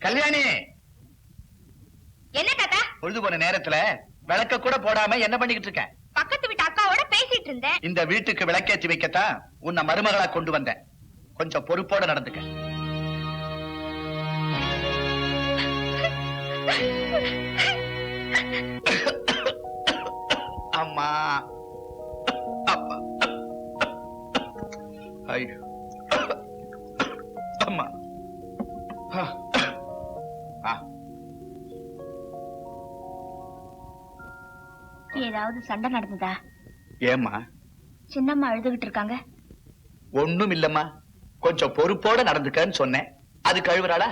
கல்யாணி, என்ன தாத்தா? பொழுது போன நேரத்துல விளக்க கூட போடாம என்ன பண்ணிக்கிட்டு இருக்க? பக்கத்து வீட்டு அக்காவோட பேசிட்டு இருந்தேன். இந்த வீட்டுக்கு விளக்கேற்றி வைக்கத்தான் உன்னை மருமகளா கொண்டு வந்தேன். கொஞ்சம் பொறுப்போட நடந்துக்க. அம்மா, அப்பா, ஐயோ, அம்மா, ஏதாவது சண்டை நடந்ததா? ஏம்மா? சின்னம்மா அழுதுகிட்டு இருக்காங்க. ஒண்ணும் இல்லம்மா, கொஞ்சம் பொறுப்போட நடந்துக்கன்னு சொன்னேன். அது கழுவுறாளா?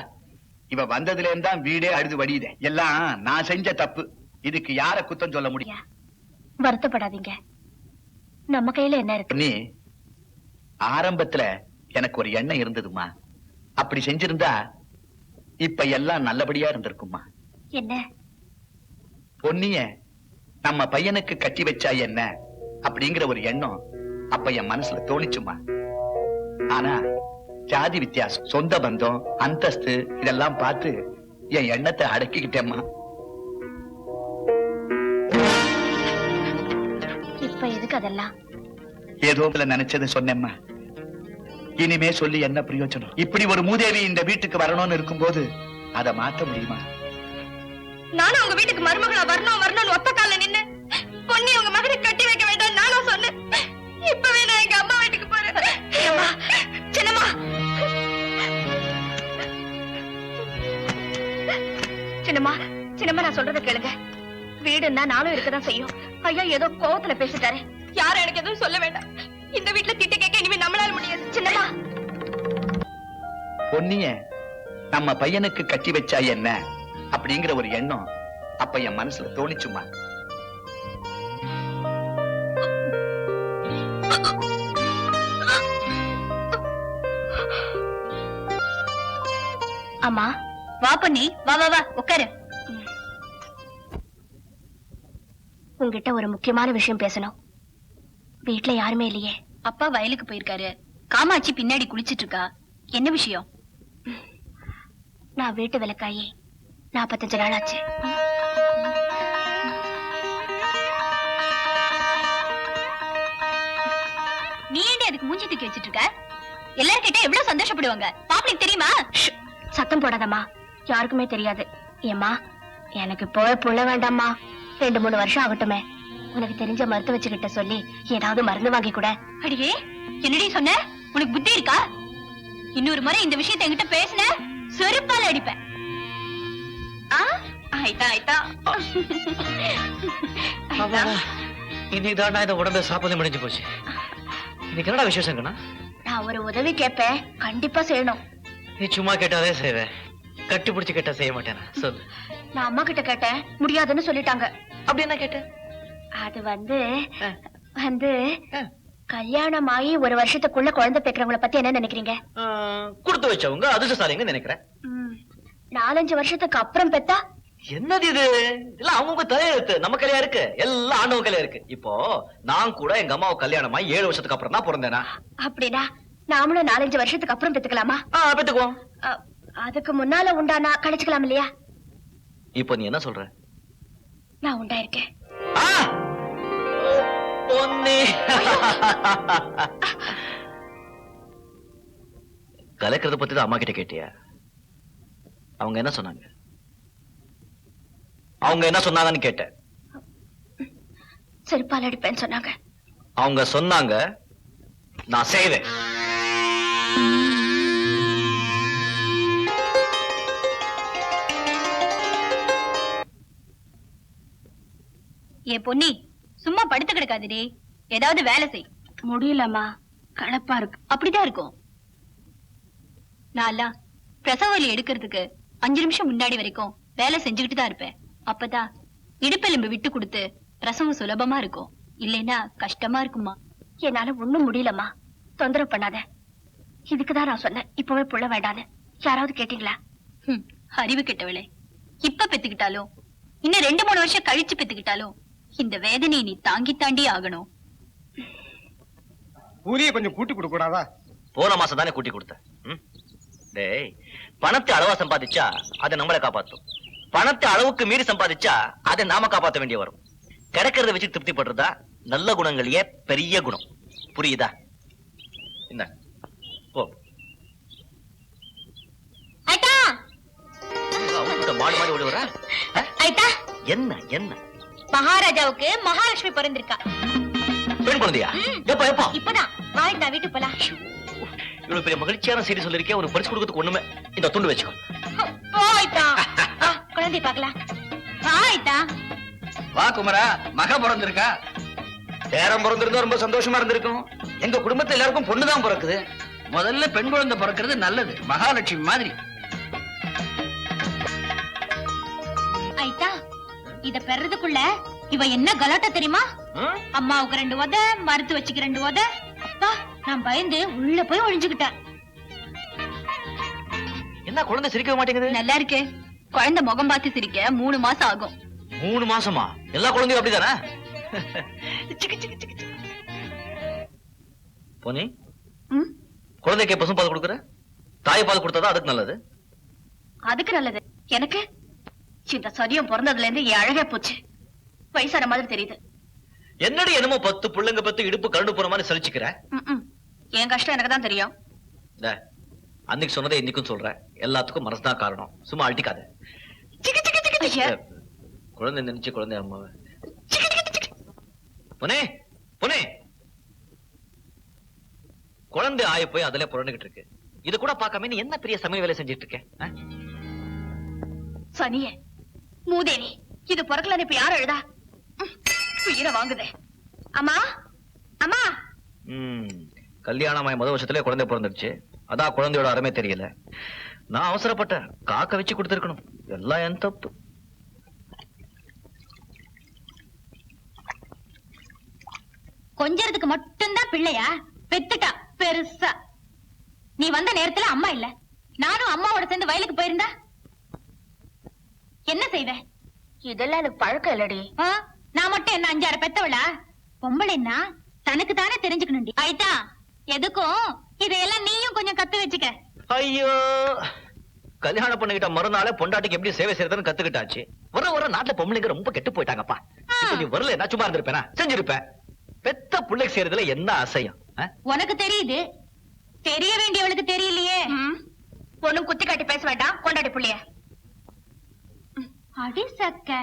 இவ வந்ததுல இருந்தா வீடே அழுது வடியுதே. எல்லாம் நான் செஞ்ச தப்பு. இதுக்கு யார குத்தம் சொல்ல முடியும்? வருத்தப்படாதீங்க, நம்ம கையில என்ன இருக்கு? நீ ஆரம்பத்துல எனக்கு ஒரு எண்ணம் இருந்ததுமா. அப்படி செஞ்சிருந்தா இப்ப எல்லாம் நல்லபடியா இருந்திருக்குமா. என்ன? பொன்னிய நம்ம பையனுக்கு கட்டி வச்சா என்ன அப்படிங்கிற ஒரு எண்ணம் அப்ப என் மனசுல தோணிச்சுமா. ஆனா ஜாதி வித்தியாசம், சொந்த பந்தம், அந்தஸ்து இதெல்லாம் பார்த்து என் எண்ணத்தை அடக்கிக்கிட்டேம்மா. இப்ப எதுக்கு அதெல்லாம்? ஏதோ நினைச்சதை சொன்னேம்மா. இனிமே சொல்லி என்ன பிரயோஜனம்? இப்படி ஒரு மூதேவி இந்த வீட்டுக்கு வரணும்னு இருக்கும்போது அதை மாத்த முடியுமா? நானும் உங்க வீட்டுக்கு மருமகளா வரணும்னு ஒத்த கால நின்னு பொண்ணி உங்க மகனை கட்டி வைக்க வேண்டாம் நானும் சொன்னேன். இப்பவே நான் எங்க அம்மா வீட்டுக்கு போறேன். சின்னம்மா, சின்னம்மா, சின்னம்மா, நான் சொல்றத கேளுங்க. வீடுன்னா நானும் இருக்கதான் செய்யும். ஐயா ஏதோ கோவத்துல பேசிட்டாரு. யாரும் எனக்கு எதுவும் சொல்ல வேண்டாம். இந்த வீட்டுல திட்டு கேட்க இனிமே நம்மளால முடியாது. சின்னம்மா, பொன்னிய நம்ம பையனுக்கு கட்டி வச்சா என்ன அப்படிங்கிற ஒரு எண்ணம் அப்ப என் மனசுல தோணிச்சுமா. அம்மா, வா பொன்னி, வா வா வா, உட்காரு. உங்ககிட்ட ஒரு முக்கியமான விஷயம் பேசணும். வீட்டுல யாருமே இல்லையே. அப்பா வயலுக்கு போயிருக்காரு. காமாட்சி பின்னாடி குளிச்சிட்டு இருக்கா. என்ன விஷயம்? நான் வீட்டு விளக்காயி 45 நாள் ஆச்சு. நீ ஏண்டி அதுக்கு மூஞ்சி தூக்கி வச்சிட்டு இருக்க? எல்லாரும் கிட்ட எவ்வளவு சந்தோஷப்படுவாங்க. பாப்ளிக் தெரியுமா? சத்தம் போடாதம்மா, யாருக்குமே தெரியாது. ஏம்மா, எனக்கு போய் புள்ள வேண்டாம்மா. 2-3 வருஷம் ஆகட்டுமே. உனக்கு தெரிஞ்ச மருத்துவ வச்சுக்கிட்ட சொல்லி ஏதாவது மருந்து வாங்கி கூட. அடியே, என்னடி சொன்ன? உனக்கு புத்தி இருக்கா? இன்னொரு முறை இந்த விஷயத்தை என்கிட்ட பேசின செருப்பால அடிப்பேன். ஆயிட்டா ஆயிட்டா. இன்னைக்கு தான் இந்த உடம்பு சாப்பிட முடிஞ்சு போச்சு. இன்னைக்கு என்னடா விசேஷங்கண்ணா? நான் ஒரு உதவி கேட்பேன், கண்டிப்பா செய்யணும். நீ சும்மா கேட்டாதே செய்வேன், கட்டி பிடிச்சு கேட்டா செய்ய மாட்டேனா? சொல்லு. நான் அம்மா கிட்ட கேட்டேன், முடியாதுன்னு சொல்லிட்டாங்க. அப்படி என்ன கேட்ட? அது வந்து கல்யாணம் ஆகி 1 வருஷத்துக்குள்ள குழந்தை பெக்கிறவங்கள பத்தி என்ன நினைக்கிறீங்க? கொடுத்து வச்சவங்க அதிர்ஷ்டசாலிங்க நினைக்கிறேன். 4-5 வருஷத்துக்கு அப்புறம் பெத்தா? என்னது இது? இல்ல அவங்க தலையெழுத்து, நம்ம கையில இருக்கு. எல்லாம் ஆண்டவன் கையில இருக்கு. இப்போ நான் கூட எங்க அம்மாவை கல்யாணமா 7 வருஷத்துக்கு அப்புறம் தான் பிறந்தேனா. அப்படின்னா நாமளும் 4-5 வருஷத்துக்கு அப்புறம் பெத்துக்கலாமா? பெத்துக்குவோம். அதுக்கு முன்னால உண்டானா கழிச்சுக்கலாம் இல்லையா? இப்போ நீ என்ன சொல்ற? நான் உண்டாயிருக்கேன். கலக்கிறத பத்தி தான் அம்மா கிட்ட கேட்டியா? அவங்க என்ன சொன்னாங்க? அவங்க என்ன சொன்னாங்கன்னு கேட்டேன். செருப்பால் அடிப்பேன்னு சொன்னாங்க. அவங்க சொன்னாங்க, நான் செய்வேன். ஏ பொன்னி, சும்மா படுத்து கிடக்காதே, ஏதாவது வேலை செய். முடியலம்மா, களைப்பா இருக்கு. அப்படிதான் இருக்கும். நான் பிரசவ வலி எடுக்கிறதுக்கு 5 நிமிஷம் முன்னாடி வரைக்கும் வேலை செஞ்சுக்கிட்டு தான் இருப்பேன். அப்பதான் இடுப்பெலும்பு விட்டு கொடுத்து பிரசவம் சுலபமா இருக்கும். இல்லைன்னா கஷ்டமா இருக்குமா. என்னால ஒண்ணும் முடியலம்மா, தொந்தரவு பண்ணாத. இதுக்குதான் நான் சொன்னேன் இப்பவே புள்ள வேண்டான்னு. யாராவது கேட்டீங்களா? அறிவு கெட்டவளே, இப்ப பெத்துக்கிட்டாலும் இன்னும் 2-3 வருஷம் கழிச்சு பெத்துக்கிட்டாலும் இந்த வேதனையை நீ தாங்கி தாண்டி ஆகணும். ஊதிய கொஞ்சம் கூட்டி கொடுக்க கூடாதா? போன மாசம் தானே கூட்டி கொடுத்த. டேய், பணத்தை அளவா சம்பாதிச்சா அதை நம்மளை காப்பாத்தும். பணத்தை அளவுக்கு மீறி சம்பாதிச்சா அதை நாம காப்பாத்த வேண்டிய வரும். கிடைக்கிறத வச்சு திருப்தி பண்றதா நல்ல குணங்களையே பெரிய குணம். புரியுதா? என்ன போ. ஐட்டா மாடு மாடி ஓடி வர. ஐட்டா, என்ன என்ன மகாராஜாவுக்கு மகாலட்சுமி பிறந்திருக்கா. பெண் குழந்தையா? எப்ப எப்ப? இப்பதான் வாய்ட்டா வீட்டுக்கு போலாம். இவ்வளவு பெரிய மகிழ்ச்சியான செய்தி சொல்லிருக்கேன். ஒரு பரிசு கொடுக்கறதுக்கு ஒண்ணுமே. இந்த துண்டு வச்சுக்கோ. போய்ட்டா குழந்தை பார்க்கலாம். ஆயிட்டா வா குமரா, மக பிறந்திருக்கா. பேரம் பிறந்திருந்தா ரொம்ப சந்தோஷமா இருந்திருக்கும். எங்க குடும்பத்துல எல்லாருக்கும் பொண்ணுதான் பிறக்குது. முதல்ல பெண் குழந்தை பிறக்கிறது நல்லது, மகாலட்சுமி மாதிரி. ஐட்டா, இத பெறதுக்குள்ள இவ என்ன கலாட்டா தெரியுமா? அம்மாவுக்கு 2 உத, மறுத்து வச்சுக்க 2 உத. அப்பா, நான் பயந்து உள்ள போய் ஒளிஞ்சுக்கிட்டேன். என்ன குழந்தை சிரிக்கவே மாட்டேங்குது? நல்லா இருக்கு. குழந்தை முகம் பார்த்து சிரிக்க 3 மாசம் ஆகும். 3 மாசமா? எல்லா குழந்தையும் அப்படிதானே? போனி, குழந்தைக்கு பசும்பால் கொடுக்குற? தாய்ப்பால் கொடுத்தாதான் அதுக்கு நல்லது. அதுக்கு நல்லது. எனக்கு இந்த சதியம் பிறந்ததுல இருந்து என் அழகே போச்சு. வயசான மாதிரி தெரியுது. என்னடி என்னமோ 10 புள்ளைங்க 10 இடுப்பு கரண்டு போற மாதிரி சலிச்சுக்கிற. என் கஷ்டம் எனக்கு தான் தெரியும். அன்னைக்கு சொன்னதை இன்னைக்கும் சொல்றேன். எல்லாத்துக்கும் மனசுதான் காரணம். சும்மா அழட்டிக்காத. குழந்தை நினைச்சு குழந்தை அம்மாவை. புனே புனே, குழந்தை ஆய போய் அதுல புரண்டுகிட்டு இருக்கு. இது கூட பார்க்காம நீ என்ன பெரிய சமையல் வேலை செஞ்சிட்டு இருக்க? சனியே மூதேவி, இது பிறக்கலன்னு இப்ப யாரும் எழுதா? உயிரை வாங்குதே. அம்மா அம்மா. கல்யாணமாய் முதல் வருஷத்துல குழந்தை பிறந்துடுச்சு. அதான் குழந்தையோட அருமை தெரியல. நான் அவசரப்பட்டேன். காக்க வச்சு கொடுத்திருக்கணும். எல்லாம் என் தப்பு. கொஞ்சறதுக்கு மட்டும்தான் பிள்ளையா பெத்துட்டா பெருசா. நீ வந்த நேரத்துல அம்மா இல்ல. நானும் அம்மாவோட சேர்ந்து வயலுக்கு போயிருந்தா என்ன செய்வேன்? இதெல்லாம் எனக்கு பழக்கம் இல்லடி. நான் மட்டும் என்ன 5-6 பெத்தவளா? பொம்பளைன்னா தனக்கு தானே தெரிஞ்சுக்கணும்டி. ஆயிட்டா, எதுக்கும் இதையெல்லாம் நீயும் கொஞ்சம் கத்து வச்சுக்க. ஐயோ, கல்யாணம் பண்ணிக்கிட்ட மறுநாளே பொண்டாட்டிக்கு எப்படி சேவை செய்யறதுன்னு கத்துக்கிட்டாச்சு. வர நாட்டுல பொம்பளைங்க ரொம்ப கெட்டு போயிட்டாங்கப்பா. நீ வரல, நான் சும்மா இருந்திருப்பேனா? செஞ்சிருப்பேன். பெத்த பிள்ளைக்கு செய்யறதுல என்ன அசையம்? உனக்கு தெரியுது, தெரிய வேண்டியவளுக்கு தெரியலையே. ஒண்ணும் குத்தி காட்டி பேச வேண்டாம். கொண்டாடி புள்ளைய. அடி சக்க,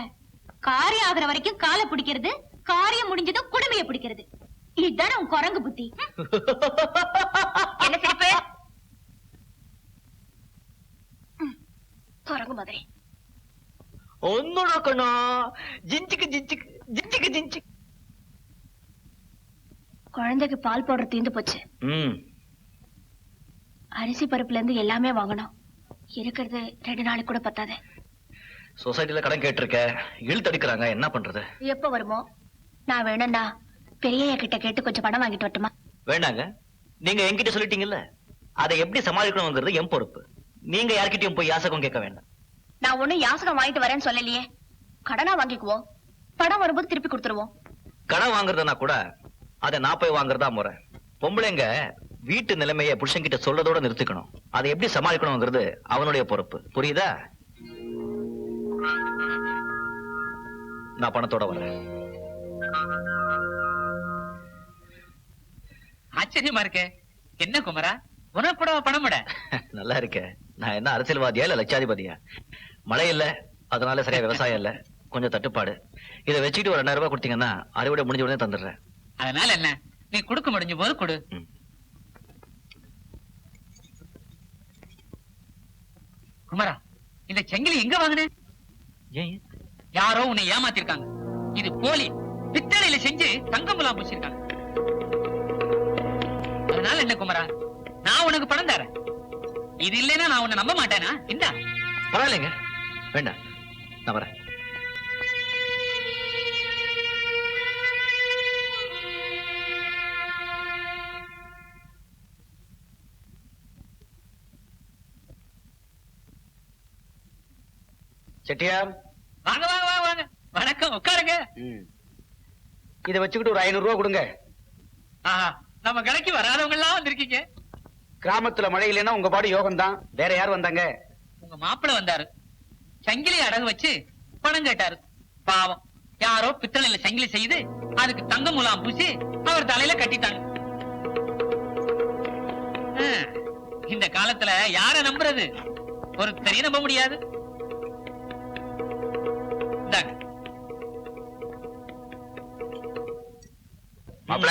காரியம் ஆகுற வரைக்கும் காலை பிடிக்கிறது, காரியம் முடிஞ்சதும் குடுமையை பிடிக்கிறது. இதுதான் உன் குரங்கு புத்தி. என்ன சிரிப்பு? குரங்கு மாதிரி. ஒன்னோட கண்ணா, ஜிஞ்சிக்கு ஜிஞ்சிக்கு ஜிஞ்சிக்கு ஜிஞ்சிக்கு. குழந்தைக்கு பால் பவுடர் தீர்ந்து போச்சு. அரிசி பருப்புல இருந்து எல்லாமே வாங்கணும். இருக்கிறது 2 நாளைக்கு கூட பத்தாது. சொசைட்டில கடன் கேட்டிருக்க, இழுத்தடிக்கிறாங்க. என்ன பண்றது? எப்ப வருமோ? நான் வேணும்னா பெரிய கிட்ட கேட்டு கொஞ்சம் பணம் வாங்கிட்டு வரட்டுமா? வேண்டாங்க, நீங்க என்கிட்ட சொல்லிட்டீங்கல்ல. அதை எப்படி சமாளிக்கணும்ங்கிறது என் பொறுப்பு. நீங்க யார்கிட்டயும் போய் யாசகம் கேட்க வேண்டாம். நான் ஒண்ணும் யாசகம் வாங்கிட்டு வரேன்னு சொல்லலையே. கடனா வாங்கிக்குவோம், பணம் வரும்போது திருப்பி கொடுத்துருவோம். கடன் வாங்குறதுனா கூட அதை நான் போய் வாங்குறதா முறை. பொம்பளைங்க வீட்டு நிலைமையை புருஷன்கிட்ட சொல்றதோட நிறுத்திக்கணும். அதை எப்படி சமாளிக்கணும்ங்கிறது அவனுடைய பொறுப்பு. புரியுதா? நான் பணத்தோட வரேன். ஆச்சரியமா இருக்கே. என்ன குமரா, உனக்கு கூட பணம் விட நல்லா இருக்க. நான் என்ன அரசியல்வாதியா இல்ல லட்சாதிபதியா? மழை இல்ல, அதனால சரியா விவசாயம் இல்ல, கொஞ்சம் தட்டுப்பாடு. இதை வச்சுக்கிட்டு ஒரு 2000 ரூபாய் கொடுத்தீங்கன்னா அறுவடை முடிஞ்ச உடனே தந்துடுறேன். அதனால என்ன, நீ கொடுக்க முடிஞ்ச போது கொடு. குமரா, இந்த செங்கிலி எங்க வாங்கின? யாரோ உன்னை ஏமாத்திருக்காங்க. இது போலி, பித்தளையில செஞ்சு தங்கம் முலாம் பூசிருக்காங்க. அதனால என்ன குமரா, நான் உனக்கு பணம் தரேன். இது இல்லைன்னா நான் உன்னை நம்ப மாட்டேனா? இந்த பரவாயில்லைங்க, வேண்டாம், நான் வரேன். செட்டியார், வாங்க வாங்க வாங்க வாங்க. வணக்கம், உட்காருங்க. இதை வச்சுக்கிட்டு ஒரு 500 ரூபாய் கொடுங்க. ஆஹா, நம்ம கடைக்கு வராதவங்க எல்லாம் வந்திருக்கீங்க. கிராமத்துல மழை இல்லைன்னா உங்க பாடு யோகம் தான். வேற யார் வந்தாங்க? உங்க மாப்பிள்ள வந்தாரு. சங்கிலி அடகு வச்சு பணம் கேட்டாரு. பாவம், யாரோ பித்தளையில சங்கிலி செய்து அதுக்கு தங்க முலாம் பூசி அவர் தலையில கட்டிட்டாங்க. இந்த காலத்துல யார நம்புறது? ஒரு தெரிய நம்ப முடியாது. மாப்பிள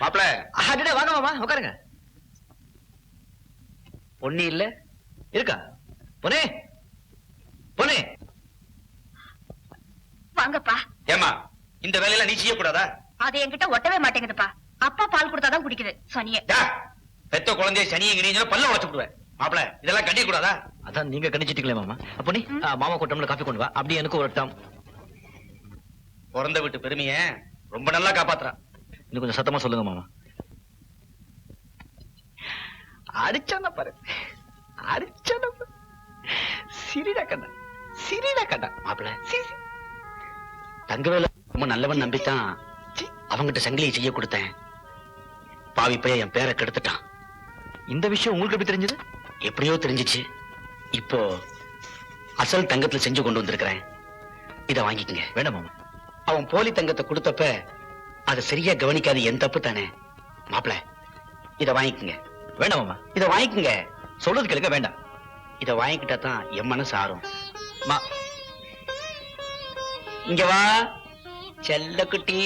மாப்பிள, அடடே, வாங்க மாமா, உட்காருங்க. பொன்னி இல்ல இருக்கா? பொன்னே, பொன்னே. வாங்கப்பா. ஏமா இந்த வேலையில நீ செய்யக்கூடாதா? அது என்கிட்ட ஒட்டவே மாட்டேங்குதுப்பா. அப்பா பால் கொடுத்தாதான் குடிக்குது சனியே. பெத்த குழந்தைய சனியை கிணிஞ்சா பல்ல உடைச்சு விடுவேன். மாப்பிள, இதெல்லாம் கண்டிக்க கூடாதா? அதான் நீங்க கணிச்சிட்டீங்களே மாமா. அப்போ நீ மாமா கூட்டம்ல காஃபி கொண்டு வா. அப்படி எனக்கு ஒரு டம். பிறந்த வீட்டு பெருமைய ரொம்ப நல்லா காப்பாத்துறா. இன்னும் கொஞ்சம் சத்தமா சொல்லுங்க மாமா. அடிச்சான பாரு, அடிச்சான பாரு. சிரிடா கண்ணா, சிரிடா கண்ணா. மாப்பிள, தங்கவேல ரொம்ப நல்லவன் நம்பித்தான் அவங்கிட்ட சங்கிலியை செய்ய கொடுத்தேன். பாவி பையன் என் பேரை கெடுத்துட்டான். இந்த விஷயம் உங்களுக்கு எப்படி தெரிஞ்சது? எப்படியோ தெரிஞ்சிச்சு. இப்போ அசல் தங்கத்துல செஞ்சு கொண்டு வந்திருக்கிறேன். இத வாங்கிக்கங்க. வேண்டாம் மாமா. அவன் போலி தங்கத்தை கொடுத்தப்ப அதை சரியா கவனிக்காது என் தப்பு தானே. மாப்பிள, இத வாங்கிக்கங்க. வேண்டாம் மாமா. இத வாங்கிக்கங்க. சொல்றது கேளுங்க. வேண்டாம். இத வாங்கிக்கிட்டா தான் என் மனசு ஆறும். இங்க வா செல்ல குட்டி.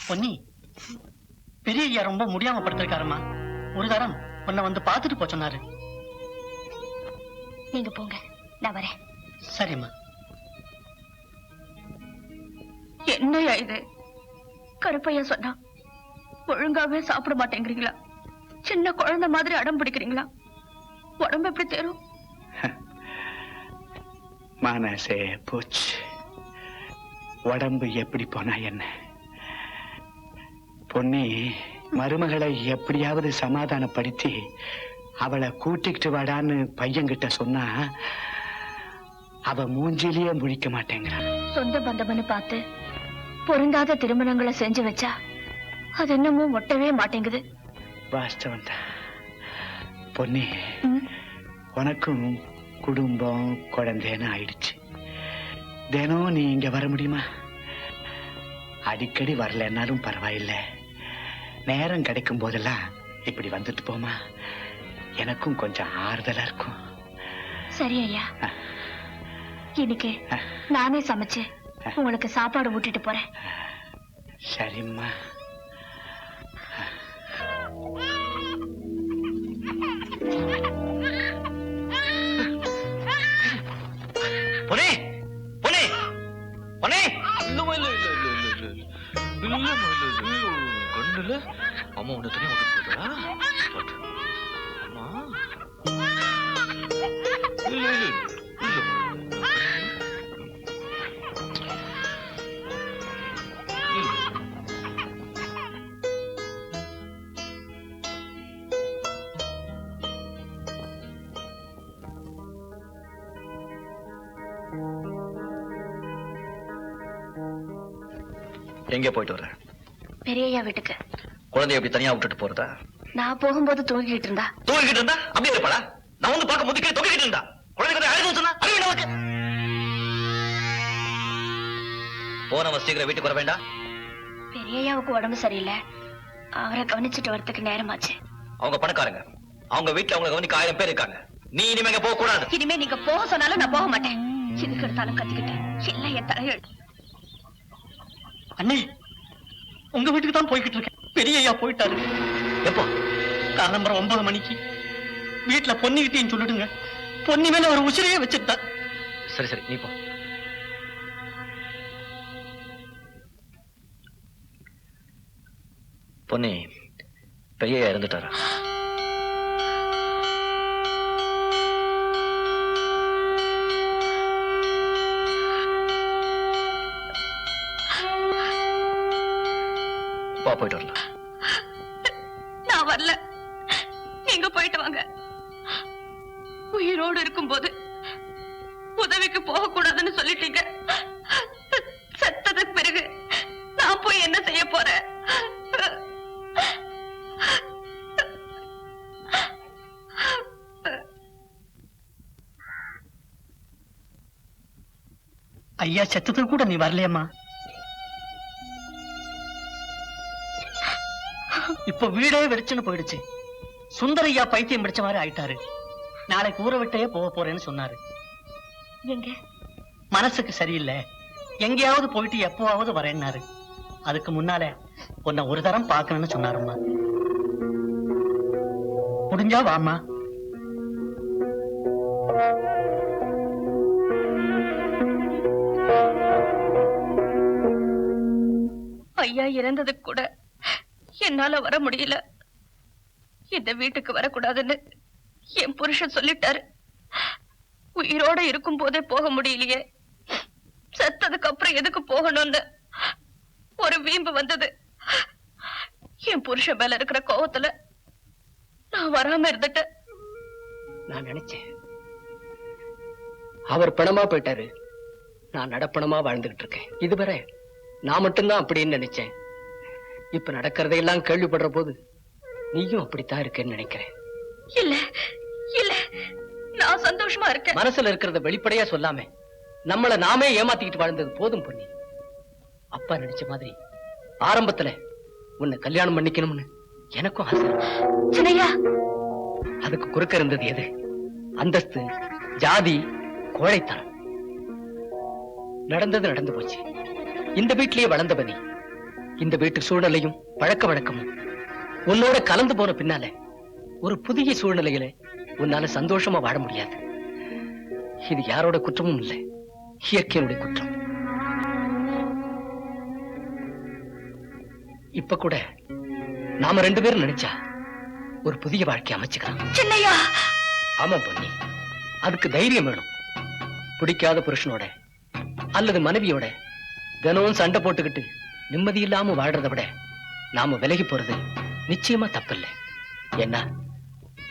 பொன்னி, பெரிய ஐயா ரொம்ப முடியாம படுத்திருக்காருமா. ஒரு தரம் உன்னை வந்து பாத்துட்டு போ சொன்னாரு. நீங்க போங்க, நான் வரேன். சரிம்மா. என்னையா இது? கருப்பையா சொன்னா ஒழுங்காவே சாப்பிட மாட்டேங்கிறீங்களா? சின்ன குழந்தை மாதிரி அடம் பிடிக்கிறீங்களா? உடம்பு எப்படி தேரும்? மனசே போச்சு. உடம்பு எப்படி போனா என்ன? பொன்னி மருமகளை எப்படியாவது சமாதானப்படுத்தி அவளை கூட்டிக்கிட்டு வாடான்னு பையன்கிட்ட சொன்னா அவ மூஞ்சிலேயே முழிக்க மாட்டேங்கிறான். சொந்த பந்தம்னு பார்த்து பொருந்தாத திருமணங்களை செஞ்சு வச்சா அது என்னமோ ஒட்டவே மாட்டேங்குது. வாஸ்தவம் தான் பொன்னி. உனக்கும் குடும்பம் குழந்தைன்னு ஆயிடுச்சு. தினம் நீ இங்க வர முடியுமா? அடிக்கடி வரலன்னாலும் பரவாயில்லை. நேரம் கிடைக்கும் போதெல்லாம் இப்படி வந்துட்டு போமா. எனக்கும் கொஞ்சம் ஆறுதலா இருக்கும். சரி ஐயா, இன்னைக்கு நானே சமைச்சு உங்களுக்கு சாப்பாடு ஊட்டிட்டு போறேன். சரிம்மா. பொன்னே, பொன்னே, பொன்னே. கண்ணுல அம்மா உன்னை துணி விட்டு போட்டா? அம்மா எங்க போயிட்டு வர? பெரியய்யா வீட்டுக்கு. குழந்தைய எப்படி தனியா விட்டுட்டு போறதா? நான் போகும்போது தூங்கிட்டு இருந்தா. தூங்கிட்டு இருந்தா அப்படியே இருப்பாளா? நான் வந்து பார்க்க முதுக்கே தொங்கிட்டு இருந்தா குழந்தை அழுது சொன்னா அறிவு நமக்கு. போன சீக்கிரம் வீட்டுக்கு வர வேண்டாம். பெரியய்யாவுக்கு உடம்பு சரியில்லை. அவரை கவனிச்சுட்டு வரதுக்கு நேரமாச்சு. அவங்க பணக்காரங்க. அவங்க வீட்டுல அவங்க கவனிக்க 1000 பேர் இருக்காங்க. நீ இனிமே போக கூடாது. இனிமே நீங்க போக சொன்னாலும் நான் போக மாட்டேன். எதுக்கு எடுத்தாலும் கத்துக்கிட்டேன். இல்ல என் தலையெழு. அண்ணே, உங்க வீட்டுக்கு தான் போய்கிட்டு இருக்கேன். பெரிய ஐயா போயிட்டாரு. எப்போ? காலம்பரம் 9 மணிக்கு. வீட்டுல பொன்னிக்கிட்டேன்னு சொல்லிடுங்க. பொன்னி மேல ஒரு உசிரையே வச்சுட்டா. சரி சரி, நீ போ. பொன்னி பெரிய இறந்துட்டாரா? வா போயிட்டு வரலாம். நான் வரல, நீங்க போயிட்டு வாங்க. உயிரோடு இருக்கும்போது உதவிக்கு போக கூடாதுன்னு சொல்லிட்டீங்க. செத்ததுக்கு பிறகு நான் போய் என்ன செய்ய போறேன்? ஐயா செத்தது கூட நீ வரலையம்மா. இப்ப வீடே வெடிச்சுன்னு போயிடுச்சு. சுந்தரையா பைத்தியம் பிடிச்ச மாதிரி ஆயிட்டாரு. நாளைக்கு ஊரை விட்டே போக போறேன்னு சொன்னாரு. எங்க மனசுக்கு சரியில்லை, எங்கேயாவது போயிட்டு எப்பவாவது வரேன்னாரு. அதுக்கு முன்னாலே உன்னை ஒரு தரம் பார்க்கணும்னு சொன்னாரும்மா. முடிஞ்சா வாம்மா. ஐயா இறந்ததுக்கு கூட என்னால வர முடியல. இந்த வீட்டுக்கு வரக்கூடாதுன்னு என் புருஷன் சொல்லிட்டாரு. உயிரோட இருக்கும் போதே போக முடியலையே, செத்ததுக்கு அப்புறம் எதுக்கு போகணும்னு ஒரு வீம்பு வந்தது. என் புருஷன் மேல இருக்கிற கோவத்துல நான் வராம இருந்துட்டேன். நான் நினைச்சேன் அவர் பணமா போயிட்டாரு, நான் நடப்பணமா வாழ்ந்துகிட்டு இருக்கேன். இதுவரை நான் மட்டும்தான் அப்படின்னு நினைச்சேன். இப்ப நடக்கிறதையெல்லாம் கேள்விப்படுற போது நீயும் அப்படித்தான் இருக்கேன்னு நினைக்கிறேன். இல்ல இல்ல, நான் சந்தோஷமா இருக்கேன். மனசுல இருக்கிறத வெளிப்படையா சொல்லாம நம்மள நாமே ஏமாத்திக்கிட்டு வாழ்ந்தது போதும் பொன்னி. அப்பா நினைச்ச மாதிரி ஆரம்பத்துல உன்னை கல்யாணம் பண்ணிக்கணும்னு எனக்கும் ஆசை. சின்னையா, அதுக்கு குறுக்க இருந்தது எது? அந்தஸ்து, ஜாதி, கோழைத்தனம். நடந்தது நடந்து போச்சு. இந்த வீட்டிலேயே வளர்ந்தவனி, இந்த வீட்டு சூழ்நிலையும் பழக்க வழக்கமும் உன்னோட கலந்து போன பின்னால ஒரு புதிய சூழ்நிலையில உன்னால சந்தோஷமா வாழ முடியாது. இது யாரோட குற்றமும் இல்லை, இயற்கையினுடைய குற்றம். இப்ப கூட நாம 2 பேரும் நினைச்சா ஒரு புதிய வாழ்க்கை அமைச்சுக்கலாம். சின்னையா. ஆமா பொன்னி, அதுக்கு தைரியம் வேணும். பிடிக்காத புருஷனோட அல்லது மனைவியோட தினமும் சண்டை போட்டுக்கிட்டு நிம்மதி இல்லாம வாழ்றதை விட நாம விலகி போறது நிச்சயமா தப்பில்லை. என்ன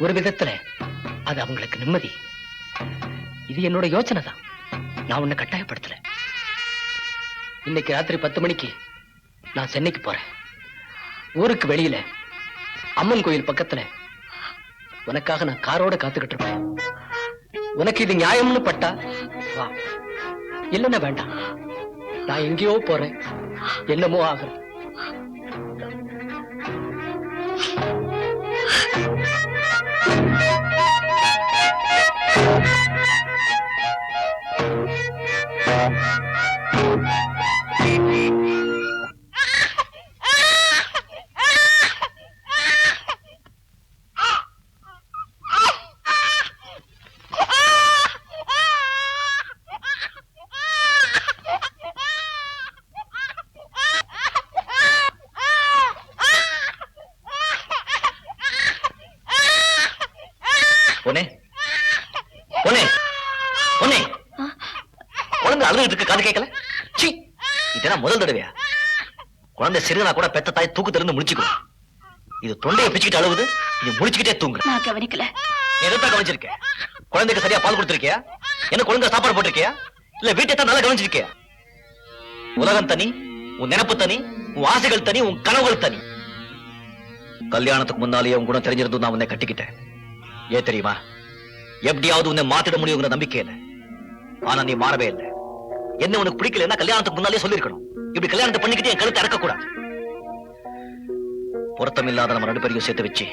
ஒரு விதத்துல அது அவங்களுக்கு நிம்மதி. இது என்னோட யோசனை தான், நான் உன்னை கட்டாயப்படுத்தல. இன்னைக்கு ராத்திரி 10 மணிக்கு நான் சென்னைக்கு போறேன். ஊருக்கு வெளியில அம்மன் கோயில் பக்கத்துல உனக்காக நான் காரோட காத்துக்கிட்டு இருப்பேன். உனக்கு இது நியாயம்னு பட்டா வா, இல்லைன்னா வேண்டாம். நான் எங்கேயோ போறேன், என்னமோ ஆகுறேன். பொன்னே, பொன்னே, பொன்னே, குழந்தை அழுதுட்டு இருக்கு, காது கேட்கல? சீ, இதெல்லாம் முதல் தடவையா? குழந்தை சிறுனா கூட பெத்த தாய் தூக்கத்திலிருந்து முடிச்சுக்கணும். இது தொண்டையை பிச்சுக்கிட்டு அழுவுது, இது முடிச்சுக்கிட்டே தூங்குற. நான் கவனிக்கல. எதான் கவனிச்சிருக்கேன்? குழந்தைக்கு சரியா பால் கொடுத்திருக்கியா? என்ன குழந்தை சாப்பாடு போட்டிருக்கியா? இல்ல வீட்டை தான் நல்லா கவனிச்சிருக்கியா? உலகம் தனி, உன் நினைப்பு தனி, உன் ஆசைகள் தனி, உன் கனவுகள் தனி. கல்யாணத்துக்கு முன்னாலேயே உன் குணம் தெரிஞ்சிருந்தும் நான் உன்னை கட்டிக்கிட்டேன். ஏன் தெரியுமா? எப்படியாவது உன்னை மாத்திட முடியுங்கிற நம்பிக்கை இல்லை. ஆனா நீ மாறவே இல்லை. என்ன உனக்கு பிடிக்கலன்னா கல்யாணத்துக்கு முன்னாலே சொல்லிருக்கணும். இப்படி கல்யாணத்தை பண்ணிக்கிட்டு என் கழுத்தை இறக்க கூடாது. பொருத்தம் இல்லாத நம்ம 2 பேரையும் சேர்த்து வச்சு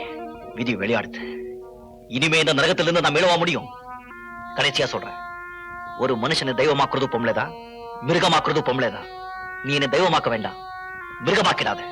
விதி விளையாடுது. இனிமே இந்த நரகத்திலிருந்து நான் மீளவா முடியும்? கடைசியா சொல்றேன், ஒரு மனுஷனை தெய்வமாக்குறது பொம்பளைதான், மிருகமாக்குறது பொம்பளைதான். நீ என்னை தெய்வமாக்க வேண்டாம், மிருகமாக்கிடாத.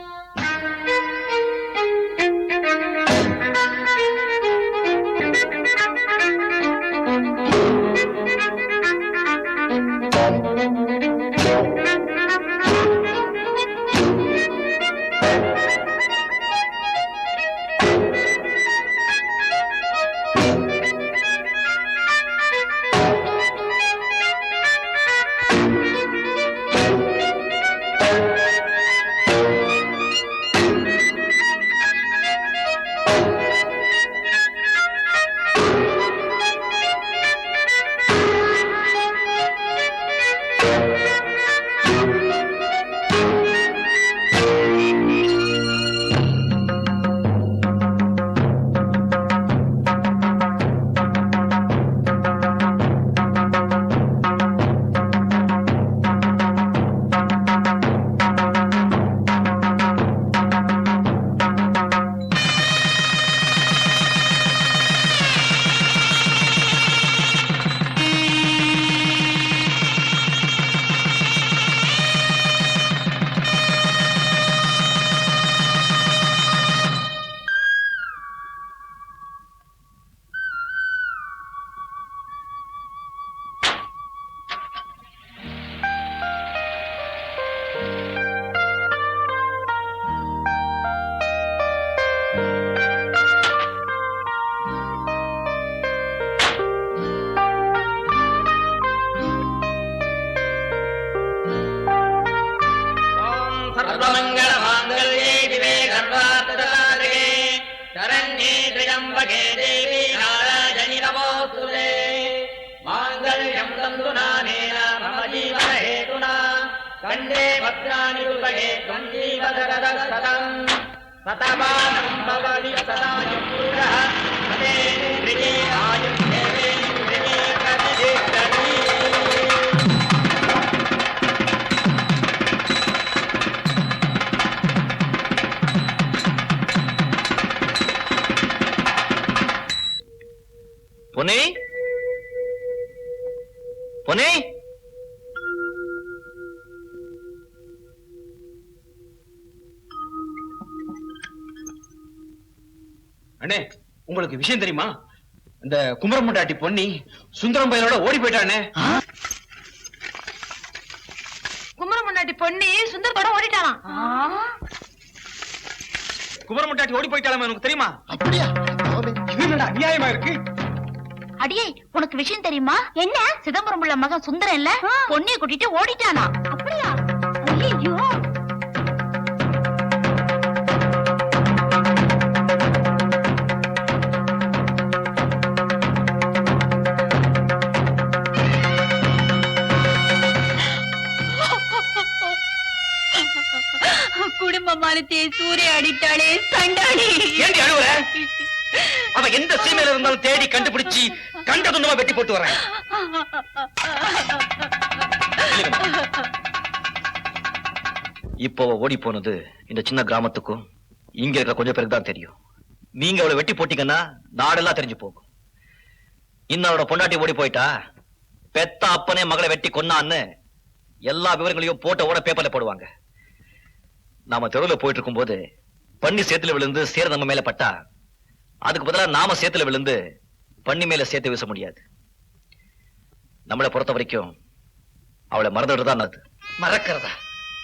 त्र्यम्बके देवी नारायणि नमोस्तुते माङ्गल्यं तन्तुनानेन मम जीवनहेतुना कण्ठे भद्राणि सुभगे त्वं जीवशरदः शतम् शतमानं भवति शतायुः पुरुषः शतेन्द्रिये आयुर्देवेन्द्रिये प्रतिष्ठति பொன்னி பொன்னி அண்ணே உங்களுக்கு விஷயம் தெரியுமா? இந்த குமரமுண்டாட்டி பொன்னி சுந்தரம் பையனோட ஓடி போயிட்டானே. குமரம் முன்னாடி பொண்ணி சுந்தரத்தோட ஓடிட்டானாம். குமரமுண்டாட்டி ஓடி போயிட்டாலும் எனக்கு தெரியுமா? அப்படியா? இது என்னடா அநியாயமா இருக்கு? அடியே உனக்கு விஷயம் தெரியுமா? என்ன? சிதம்பரம் உள்ள மகன் சுந்தரம் இல்ல பொண்ணிய கூட்டிட்டு ஓடிட்டானா. அப்படியா? ஐயோ குடும்ப மாலத்தை சூறையாடிட்டாளே சண்டாடி. ஏண்டி அழுவுற? அவ எந்த சீமையில இருந்தாலும் தேடி கண்டுபிடிச்சு கண்ட துண்டமா வெட்டி போட்டு வரேன். இப்போ அவ ஓடி போனது இந்த சின்ன கிராமத்துக்கும் இங்க இருக்கிற கொஞ்சம் பேருக்கு தான் தெரியும். நீங்க அவளை வெட்டி போட்டீங்கன்னா நாடெல்லாம் தெரிஞ்சு போகும். இன்னும் அவளோட பொண்டாட்டி ஓடி போயிட்டா பெத்த அப்பனே மகளை வெட்டி கொன்னான்னு எல்லா விவரங்களையும் போட்டோட பேப்பர்ல போடுவாங்க. நாம தெருவில் போயிட்டு இருக்கும் போது பண்ணி சேத்துல விழுந்து சேர நம்ம மேல பட்டா அதுக்கு பதிலா நாம சேத்துல விழுந்து பண்ணி மேல சேர்த்து வீச முடியாது. நம்மளை பொறுத்த வரைக்கும் அவளை மறந்துடுறதா அது. மறக்கிறதா?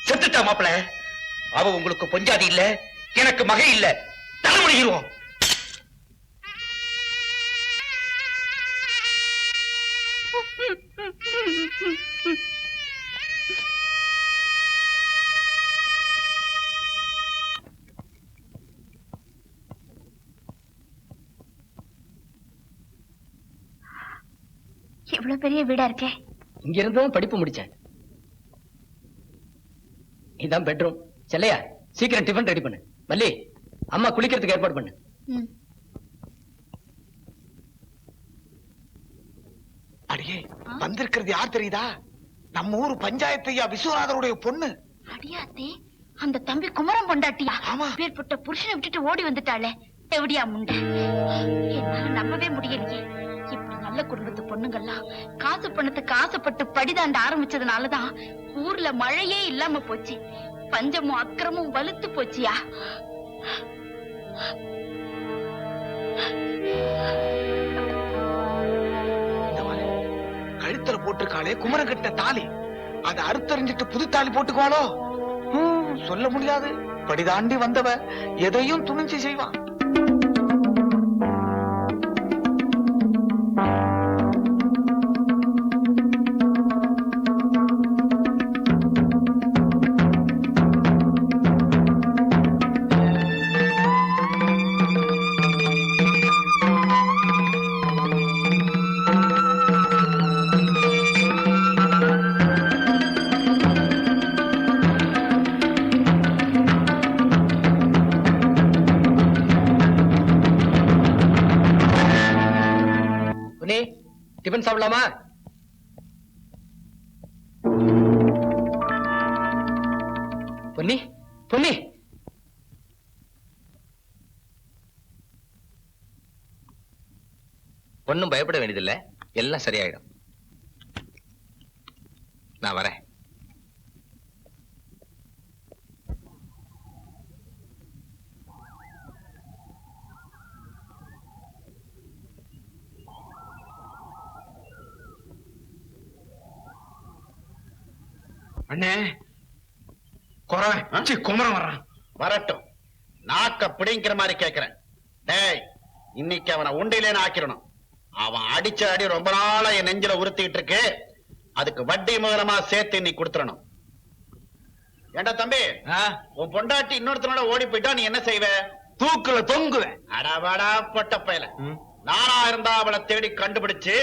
செத்துட்டா மாப்பிள. அவ உங்களுக்கு பொஞ்சாதி இல்ல, எனக்கு மகை இல்ல. தலைமுடிகிறோம். எவ்வளவு பெரிய வீடா இருக்கே. இங்க இருந்தும் படிப்பு முடிச்சேன். இதான் பெட்ரூம். செல்லையா சீக்கிரம் டிஃபன் ரெடி பண்ணு. மல்லி அம்மா குளிக்கிறதுக்கு ஏற்பாடு பண்ணு. அடியே வந்திருக்கிறது யார் தெரியுதா? நம்ம ஊரு பஞ்சாயத்து ஐயா விஸ்வநாதருடைய பொண்ணு. அடியாத்தே அந்த தம்பி குமரம் பொண்டாட்டியா? ஆமா. பேர்பட்ட புருஷனை விட்டுட்டு ஓடி வந்துட்டாளே எவடியா முண்டை. என்னால நம்பவே முடியலையே. இப்படி நல்ல குடும்பத்து பொண்ணுங்கள்லாம் காசு பணத்துக்கு ஆசைப்பட்டு படிதாண்ட ஆரம்பிச்சதுனாலதான் ஊர்ல மழையே இல்லாம போச்சு. பஞ்சமும் அக்கிரமும் வலுத்து போச்சியா. கழுத்துல போட்டிருக்காளே குமரன் கட்ட தாலி, அதை அறுத்தறிஞ்சிட்டு புது தாலி போட்டுக்குவாளோ? சொல்ல முடியாது. படிதாண்டி வந்தவ எதையும் துணிஞ்சு செய்வான். டிபன் சாப்பிடலாமா? பொன்னி பொன்னி ஒன்னும் பயப்பட வேண்டியதில்லை. எல்லாம் சரியாயிடும். நான் வரேன். அண்ணே குமரன் வர்றான். வரட்டும். நாக்க பிடிங்கிற மாதிரி கேக்குறேன். டேய், இன்னைக்கு அவனை உண்டையிலே ஆக்கிரணும். அவன் அடிச்ச அடி ரொம்ப நாளா என் நெஞ்சில உறுத்திட்டு இருக்கு. அதுக்கு வட்டி மூலமா சேர்த்து இன்னைக்கு கொடுத்துடணும். ஏண்டா தம்பி, உன் பொண்டாட்டி இன்னொருத்தனோட ஓடி போயிட்டா நீ என்ன செய்வ? தூக்குல தொங்குவேன். அடவாடா பொட்ட பயல, நானா இருந்தா அவளை தேடி கண்டுபிடிச்சு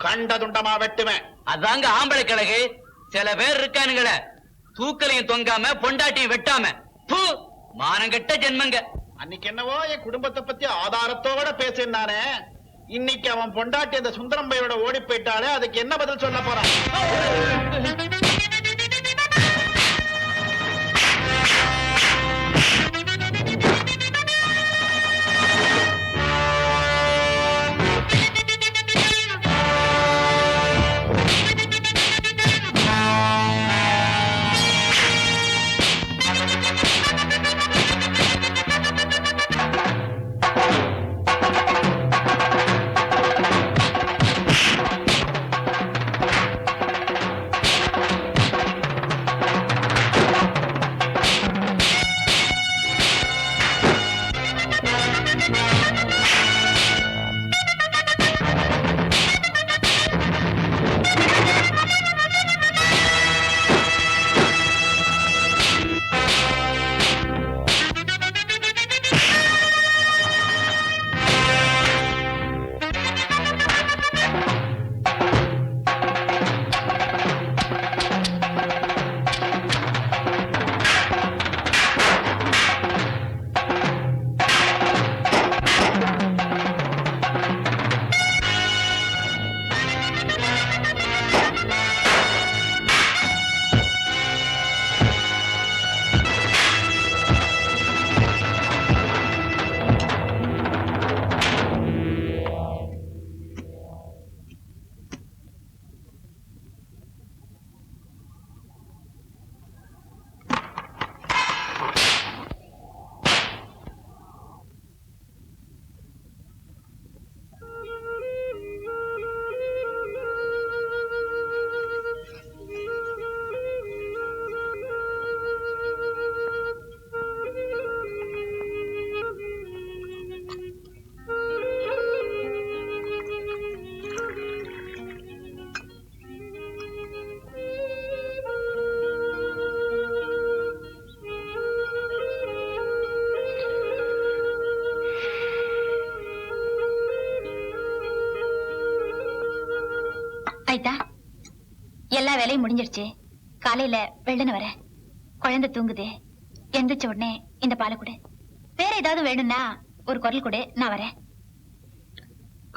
கண்ட துண்டமா வெட்டுவேன். அதாங்க ஆம்பளை கிழகு. சில பேர் இருக்கானுங்களே, தூக்கலையும் தொங்காம பொண்டாட்டியும் வெட்டாம, மானங்கெட்ட ஜென்மங்க. அன்னைக்கு என்னவோ என் குடும்பத்தை பத்தி ஆதாரத்தோட பேசினானே, இன்னைக்கு அவன் பொண்டாட்டி அந்த சுந்தரம் பையோட ஓடி போயிட்டாலே, அதுக்கு என்ன பதில் சொல்ல போறான்? ஐதா, எல்லா வேலையும் முடிஞ்சிருச்சு. காலையில வெள்ளன வர, குழந்தை தூங்குது. எந்திரிச்ச உடனே இந்த பாலை கொடு. வேற ஏதாவது வேணும்னா ஒரு குரல் கொடு, நான் வரேன்.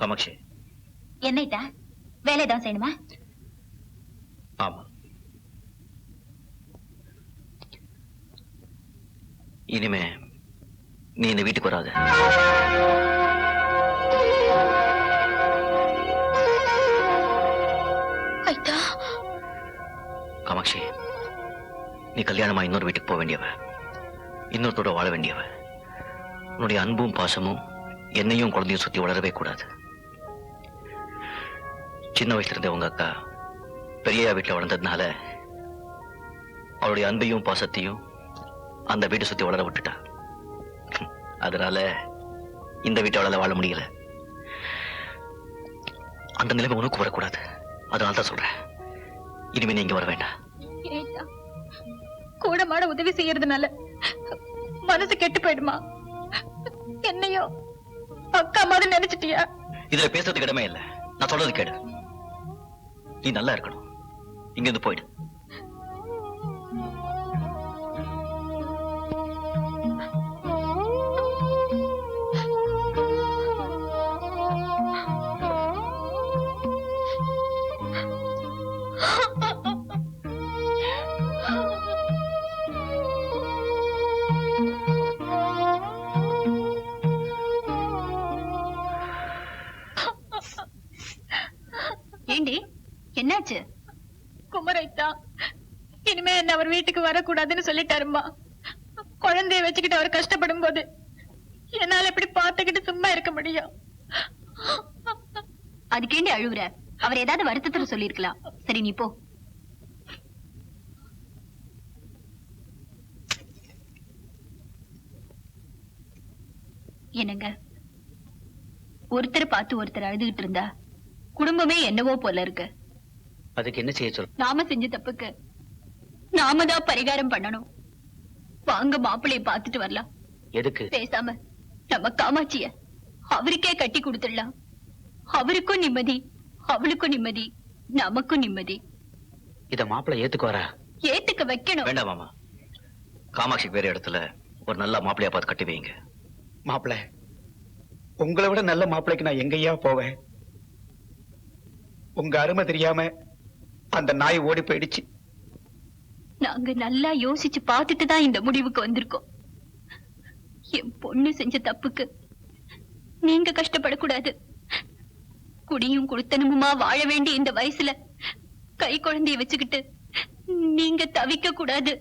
காமாட்சி, என்ன ஐதா, வேலை ஏதாவது செய்யணுமா? ஆமா. இனிமே நீ இந்த வீட்டுக்கு வராத. ஐதா, காமாட்சி, நீ கல்யாணமா இன்னொரு வீட்டுக்கு போக வேண்டியவ, இன்னொருத்தோட வாழ வேண்டியவ. உன்னுடைய அன்பும் பாசமும் என்னையும் குழந்தையும் சுத்தி வளரவே கூடாது. சின்ன வயசுல இருந்த உங்க அக்கா பெரியா வீட்டுல வளர்ந்ததுனால அவளுடைய அன்பையும் பாசத்தையும் அந்த வீட்டை சுத்தி வளர விட்டுட்டா. அதனால இந்த வீட்டை வாழ முடியல. அந்த நிலைமை உனக்கு வரக்கூடாது. அதனால தான் சொல்றேன், இனிமே நீங்க வர வேண்டாம். கூட மாட உதவி செய்யறதுனால மனசு கெட்டு போயிடுமா? என்னையும் அக்கா மாதிரி நினைச்சிட்டியா? இதுல பேசுறதுக்கு இடமே இல்ல. நான் சொல்றது கேடு. நீ நல்லா இருக்கணும். இங்க இருந்து போயிடு. ஏண்டி, என்னாச்சு? குமரைத்தா இனிமே என்ன அவர் வீட்டுக்கு வரக்கூடாதுன்னு சொல்லிட்டாருமா. குழந்தைய வச்சுக்கிட்டு அவர் கஷ்டப்படும் போது என்னால எப்படி பார்த்துக்கிட்டு சும்மா இருக்க முடியும்? அதுக்கேண்டி அழுகுற? அவர் ஏதாவது வருத்தத்துல சொல்லிருக்கலாம். சரி, நீ போ. என்னங்க, ஒருத்தர் பார்த்து ஒருத்தர் அழுதுகிட்டு இருந்தா குடும்பமே என்னவோ போல இருக்கு. அதுக்கு என்ன செய்ய சொல்ற? நாம செஞ்ச தப்புக்கு நாம தான் பரிகாரம் பண்ணணும். வாங்க மாப்பிள்ளைய பார்த்துட்டு வரலாம். எதுக்கு? பேசாம நம்ம காமாட்சிய அவருக்கே கட்டி கொடுத்துடலாம். அவருக்கும் நிம்மதி, அவளுக்கும் நிம்மதி, நமக்கும் நிம்மதி. இத மாப்பிள்ளை ஏத்துக்குவாரா? ஏத்துக்க வைக்கணும். வேண்டாம் மாமா, காமாட்சிக்கு வேற இடத்துல ஒரு நல்ல மாப்பிள்ளையா பார்த்து கட்டி வைங்க. மாப்பிள்ளை, உங்களை விட நல்ல மாப்பிள்ளைக்கு நான் எங்கய்யா போவேன்? உங்க அருமை தெரியாம அந்த நாய் ஓடி போயிடுச்சு. நாங்க நல்லா யோசிச்சு பார்த்துட்டு தான் இந்த முடிவுக்கு வந்திருக்கோம். என் பொண்ணு செஞ்ச தப்புக்கு நீங்க கஷ்டப்படக்கூடாது. குடியும் குடுத்தனமுமா வாழ வேண்டிய இந்த வயசுல கை குழந்தைய வச்சுக்கிட்டு நீங்க தவிக்க கூடாது.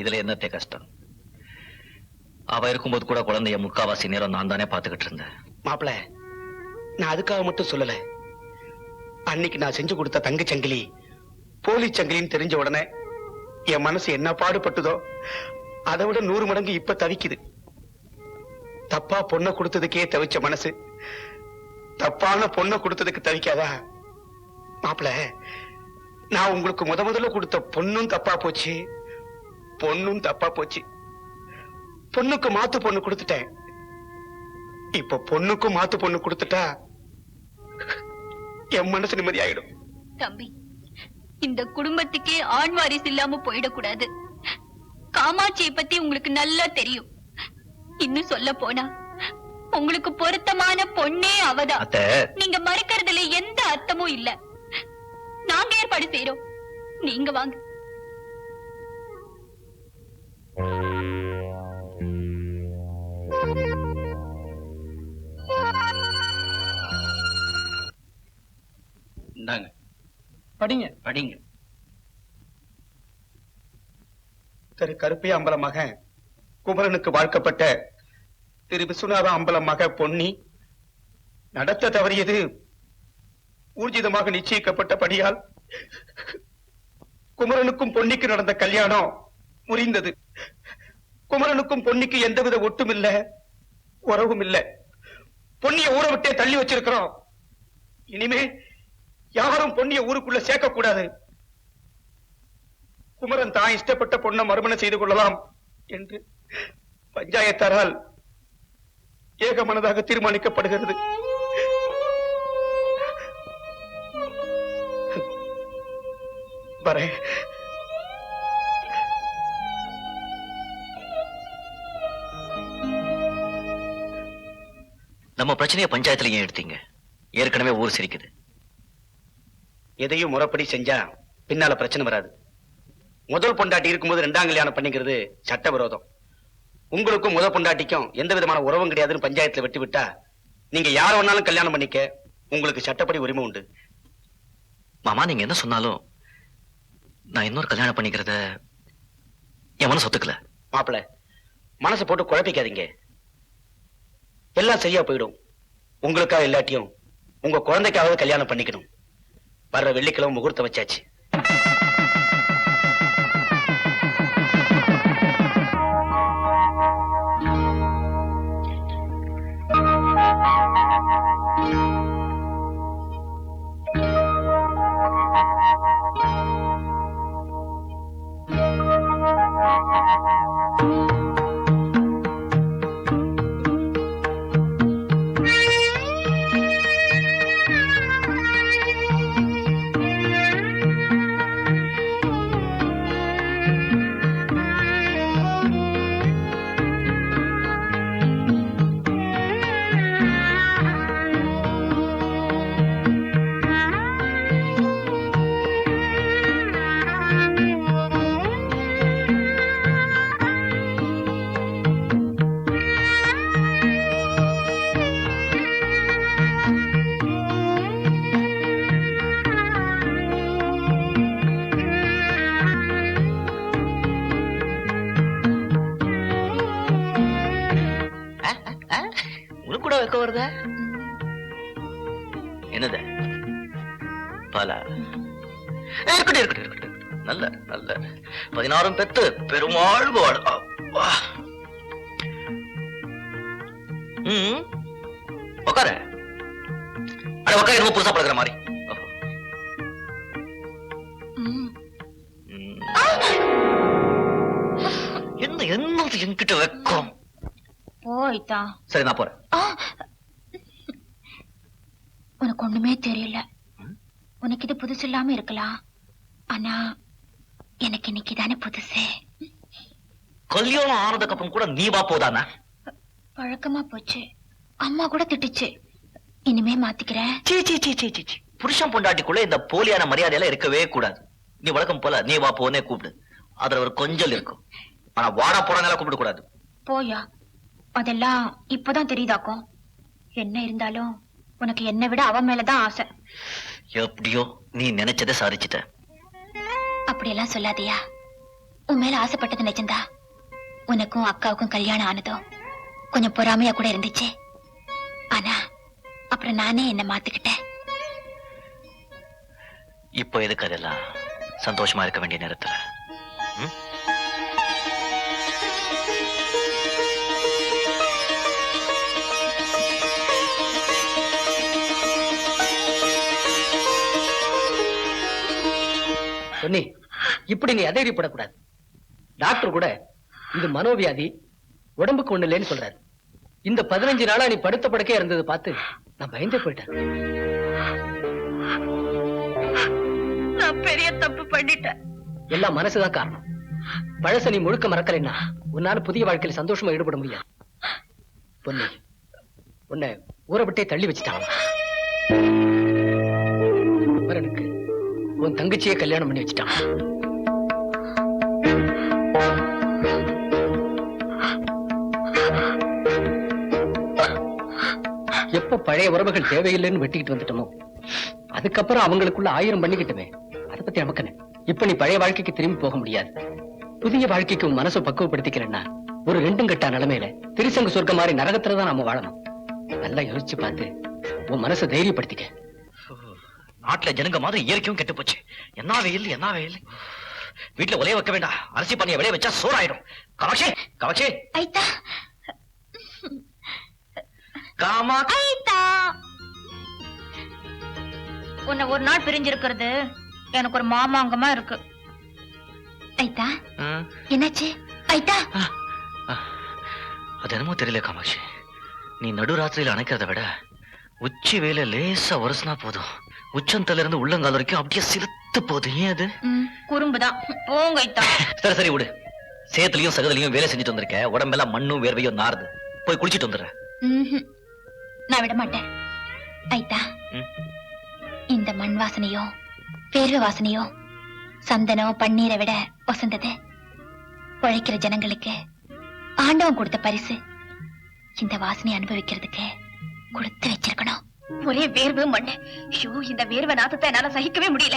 இதுல என்னத்தே கஷ்டம்? அவ இருக்கும்போது கூட குழந்தைய முக்காவாசி நேரம் நான் தானே பாத்துக்கிட்டு இருந்தேன். மாப்பிள்ளை, நான் அதுக்காக மட்டும் சொல்லல. அன்னைக்கு நான் செஞ்சு கொடுத்த தங்க சங்கிலி போலி சங்கிலின்னு தெரிஞ்ச உடனே என் மனசு என்ன பாடுபட்டுதோ அதை விட 100 மடங்கு இப்ப தவிக்குது. தப்பா பொண்ணை கொடுத்ததுக்கே தவிச்ச மனசு தப்பான பொண்ணை கொடுத்ததுக்கு தவிக்காதா? மாப்பிள்ள, நான் உங்களுக்கு முதல்ல கொடுத்த பொண்ணும் தப்பா போச்சு, பொண்ணும் தப்பா போச்சு. பொண்ணுக்கு மாத்து பொண்ணு கொடுத்துட்டேன். இப்ப பொண்ணுக்கும் மாத்து பொண்ணு கொடுத்துட்டா என் மனசு நிம்மதி ஆயிடும். தம்பி, இந்த குடும்பத்துக்கே ஆண் வாரிசு இல்லாம போயிடக்கூடாது. காமாட்சியை பத்தி உங்களுக்கு நல்லா தெரியும். இன்னும் சொல்ல போனா உங்களுக்கு பொருத்தமான பொண்ணே அவதான். அத்தை, நீங்க மறுக்கறதுல எந்த அர்த்தமும் இல்ல. நாங்க ஏற்பாடு செய்யறோம், நீங்க வாங்க. இந்தாங்க, படிங்க. படிங்க. திரு கருப்பையா அம்பலம் மகன் குமரனுக்கு வாழ்க்கப்பட்ட திரு விஸ்வநாத அம்பலம் மக பொன்னி நடத்த தவறியது ஊர்ஜிதமாக நிச்சயிக்கப்பட்டபடியால் குமரனுக்கும் பொன்னிக்கு நடந்த கல்யாணம் முறிந்தது. குமரனுக்கும் பொன்னிக்கு எந்தவித ஒட்டும் இல்ல, உறவும் இல்ல. பொன்னிய ஊரை விட்டே தள்ளி வச்சிருக்கிறோம். இனிமே யாரும் பொன்னிய ஊருக்குள்ள சேர்க்க கூடாது. குமரன் தான் இஷ்டப்பட்ட பொண்ணை மறுமணம் செய்து கொள்ளலாம் என்று பஞ்சாயத்தாரால் ஏகமனதாக தீர்மானிக்கப்படுகிறது. வரேன். நம்ம பிரச்சனையை பஞ்சாயத்துல ஏன் எடுத்தீங்க? ஏற்கனவே ஊர் சிரிக்குது. எதையும் முறைப்படி செஞ்சா பின்னால பிரச்சனை வராது. முதல் பொண்டாட்டி இருக்கும்போது 2ஆம் கல்யாணம் பண்ணிக்கிறது சட்டவிரோதம். உங்களுக்கும் முதல் பொண்டாட்டிக்கும் எந்த விதமான உறவும் கிடையாதுன்னு பஞ்சாயத்துல வெட்டி விட்டா நீங்க யார வேணாலும் கல்யாணம் பண்ணிக்க உங்களுக்கு சட்டப்படி உரிமை உண்டு. மாமா, நீங்க என்ன சொன்னாலும் நான் இன்னொரு கல்யாணம் பண்ணிக்கிறத என் மனசு ஒத்துக்கல. மாப்பிள்ள, மனசை போட்டு குழப்பிக்காதீங்க. எல்லாம் சரியா போயிடும். உங்களுக்காக இல்லாட்டியும் உங்க குழந்தைக்காவது கல்யாணம் பண்ணிக்கணும். வர்ற வெள்ளிக்கிழமை முகூர்த்தம் வச்சாச்சு. கூட வைக்க வருத என்னது? பாலா? இருக்கட்டும் இருக்கட்டும் இருக்கட்டும். நல்ல நல்ல 16 பெத்து பெருமாள் வாடு. உக்கார. அட உக்கார, என்னமோ புதுசா பழகிற மாதிரி. என்ன என்னது என்கிட்ட வைக்கும்? போய்தா. சரி நான் போறேன். உனக்கு ஒண்ணுமே தெரியல. உனக்கு இது புதுசு இல்லாம இருக்கலாம், ஆனா எனக்கு இன்னைக்கு தானே புதுசு. கல்யாணம் ஆனதுக்கு அப்புறம் கூட நீ வா போதானா? பழக்கமா போச்சு. அம்மா கூட திட்டுச்சு. இனிமே மாத்திக்கிறேன். புருஷன் பொண்டாட்டிக்குள்ள இந்த போலியான மரியாதையெல்லாம் இருக்கவே கூடாது. நீ வழக்கம் போல நீ வா போனே கூப்பிடு. அதுல ஒரு கொஞ்சல் இருக்கும். ஆனா வாடா போறாங்க கூப்பிட கூடாது. போயா, அதெல்லாம் இப்பதான் தெரியுதாக்கும். என்ன இருந்தாலும் உனக்கு என்னை விட அவன் மேலதான் ஆசை. எப்படியோ நீ நினைச்சதை சாதிச்சுட்ட. அப்படியெல்லாம் சொல்லாதியா. உன் மேல ஆசைப்பட்டது நிஜந்தா. உனக்கும் அக்காவுக்கும் கல்யாணம் ஆனதும் கொஞ்சம் பொறாமையா கூட இருந்துச்சு. ஆனா அப்புறம் நானே என்ன மாத்திக்கிட்டேன். இப்போ எதுக்கு அதெல்லாம்? சந்தோஷமா இருக்க வேண்டிய நேரத்துல பொன்னி, இப்படி நீ அதைரியப்படக்கூடாது. டாக்டர் கூட இது மனோவியாதி, உடம்புக்கு ஒண்ணு இல்லைன்னு சொல்றாரு. இந்த 15 நாளா நீ படுத்த படுக்கையா இருந்தது பார்த்து நான் பயந்தே போயிட்டேன். நான் பெரிய தப்பு பண்ணிட்டேன். எல்லாம் மனசுதான் காரணம். பழச நீ முழுக்க மறக்கலைன்னா உன்னால புதிய வாழ்க்கையில சந்தோஷமா ஈடுபட முடியாது. பொன்னி, உன்னை ஊரை விட்டே தள்ளி வச்சுட்டான். குமரனுக்கு உன் தங்கச்சியே கல்யாணம் பண்ணி வச்சுட்டான். எப்ப பழைய உறவுகள் தேவையில்லைன்னு வெட்டிக்கிட்டு வந்துட்டோமோ, அதுக்கப்புறம் அவங்களுக்குள்ள 1000 பண்ணிக்கிட்டுமே. அதை பத்தி நமக்கு இப்ப நீ பழைய வாழ்க்கைக்கு திரும்பி போக முடியாது. புதிய வாழ்க்கைக்கு உன் மனசை பக்குவப்படுத்திக்கிறேன்னா ஒரு 2 கட்டா நிலைமையில திருசங்கு சொர்க்கம் மாதிரி நரகத்துலதான் நாம வாழணும். நல்லா யோசிச்சு பார்த்து உன் மனசை தைரியப்படுத்திக்க. நாட்டுல ஜனங்க மாதிரி இயற்கையும் கெட்டு போச்சு. என்ன வெயில், என்ன வெயில். வீட்டுல ஒலைய வைக்க வேண்டாம், அரிசி பண்ணிய விளைய வச்சா சோறாயிடும். காமாட்சி, காமாட்சி, ஐத்தா, காமா, ஐத்தா. உன்னை ஒரு நாள் பிரிஞ்சிருக்கிறது எனக்கு ஒரு மாமாங்கமா இருக்கு. ஐத்தா, என்னாச்சு? ஐத்தா, அது என்னமோ தெரியல காமாட்சி. நீ நடுராத்திரியில அணைக்கிறத விட உச்சி வேலை லேசா வருஷனா போதும், உச்சந்தல இருந்து உள்ளங்கால் வரைக்கும் அப்படியே சிலுத்து போகுது. ஏன் அது? குறும்புதான். போங்க ஐத்தா. சரி சரி விடு. சேத்துலயும் சகதுலயும் வேலை செஞ்சுட்டு வந்திருக்க, உடம்பெல்லாம் மண்ணும் வேர்வையும் நாறுது. போய் குளிச்சிட்டு வந்துடுற. நான் விட மாட்டேன் ஐத்தா. இந்த மண் வாசனையோ வேர்வை வாசனையோ சந்தனம் பன்னீரை விட வசந்தது. உழைக்கிற ஜனங்களுக்கு ஆண்டவன் கொடுத்த பரிசு. இந்த வாசனை அனுபவிக்கிறதுக்கு கொடுத்து வச்சிருக்கணும். ஒரே வேர்வு மண்ணு. ஐயோ, இந்த வேர்வை நாத்தத்தை என்னால சகிக்கவே முடியல.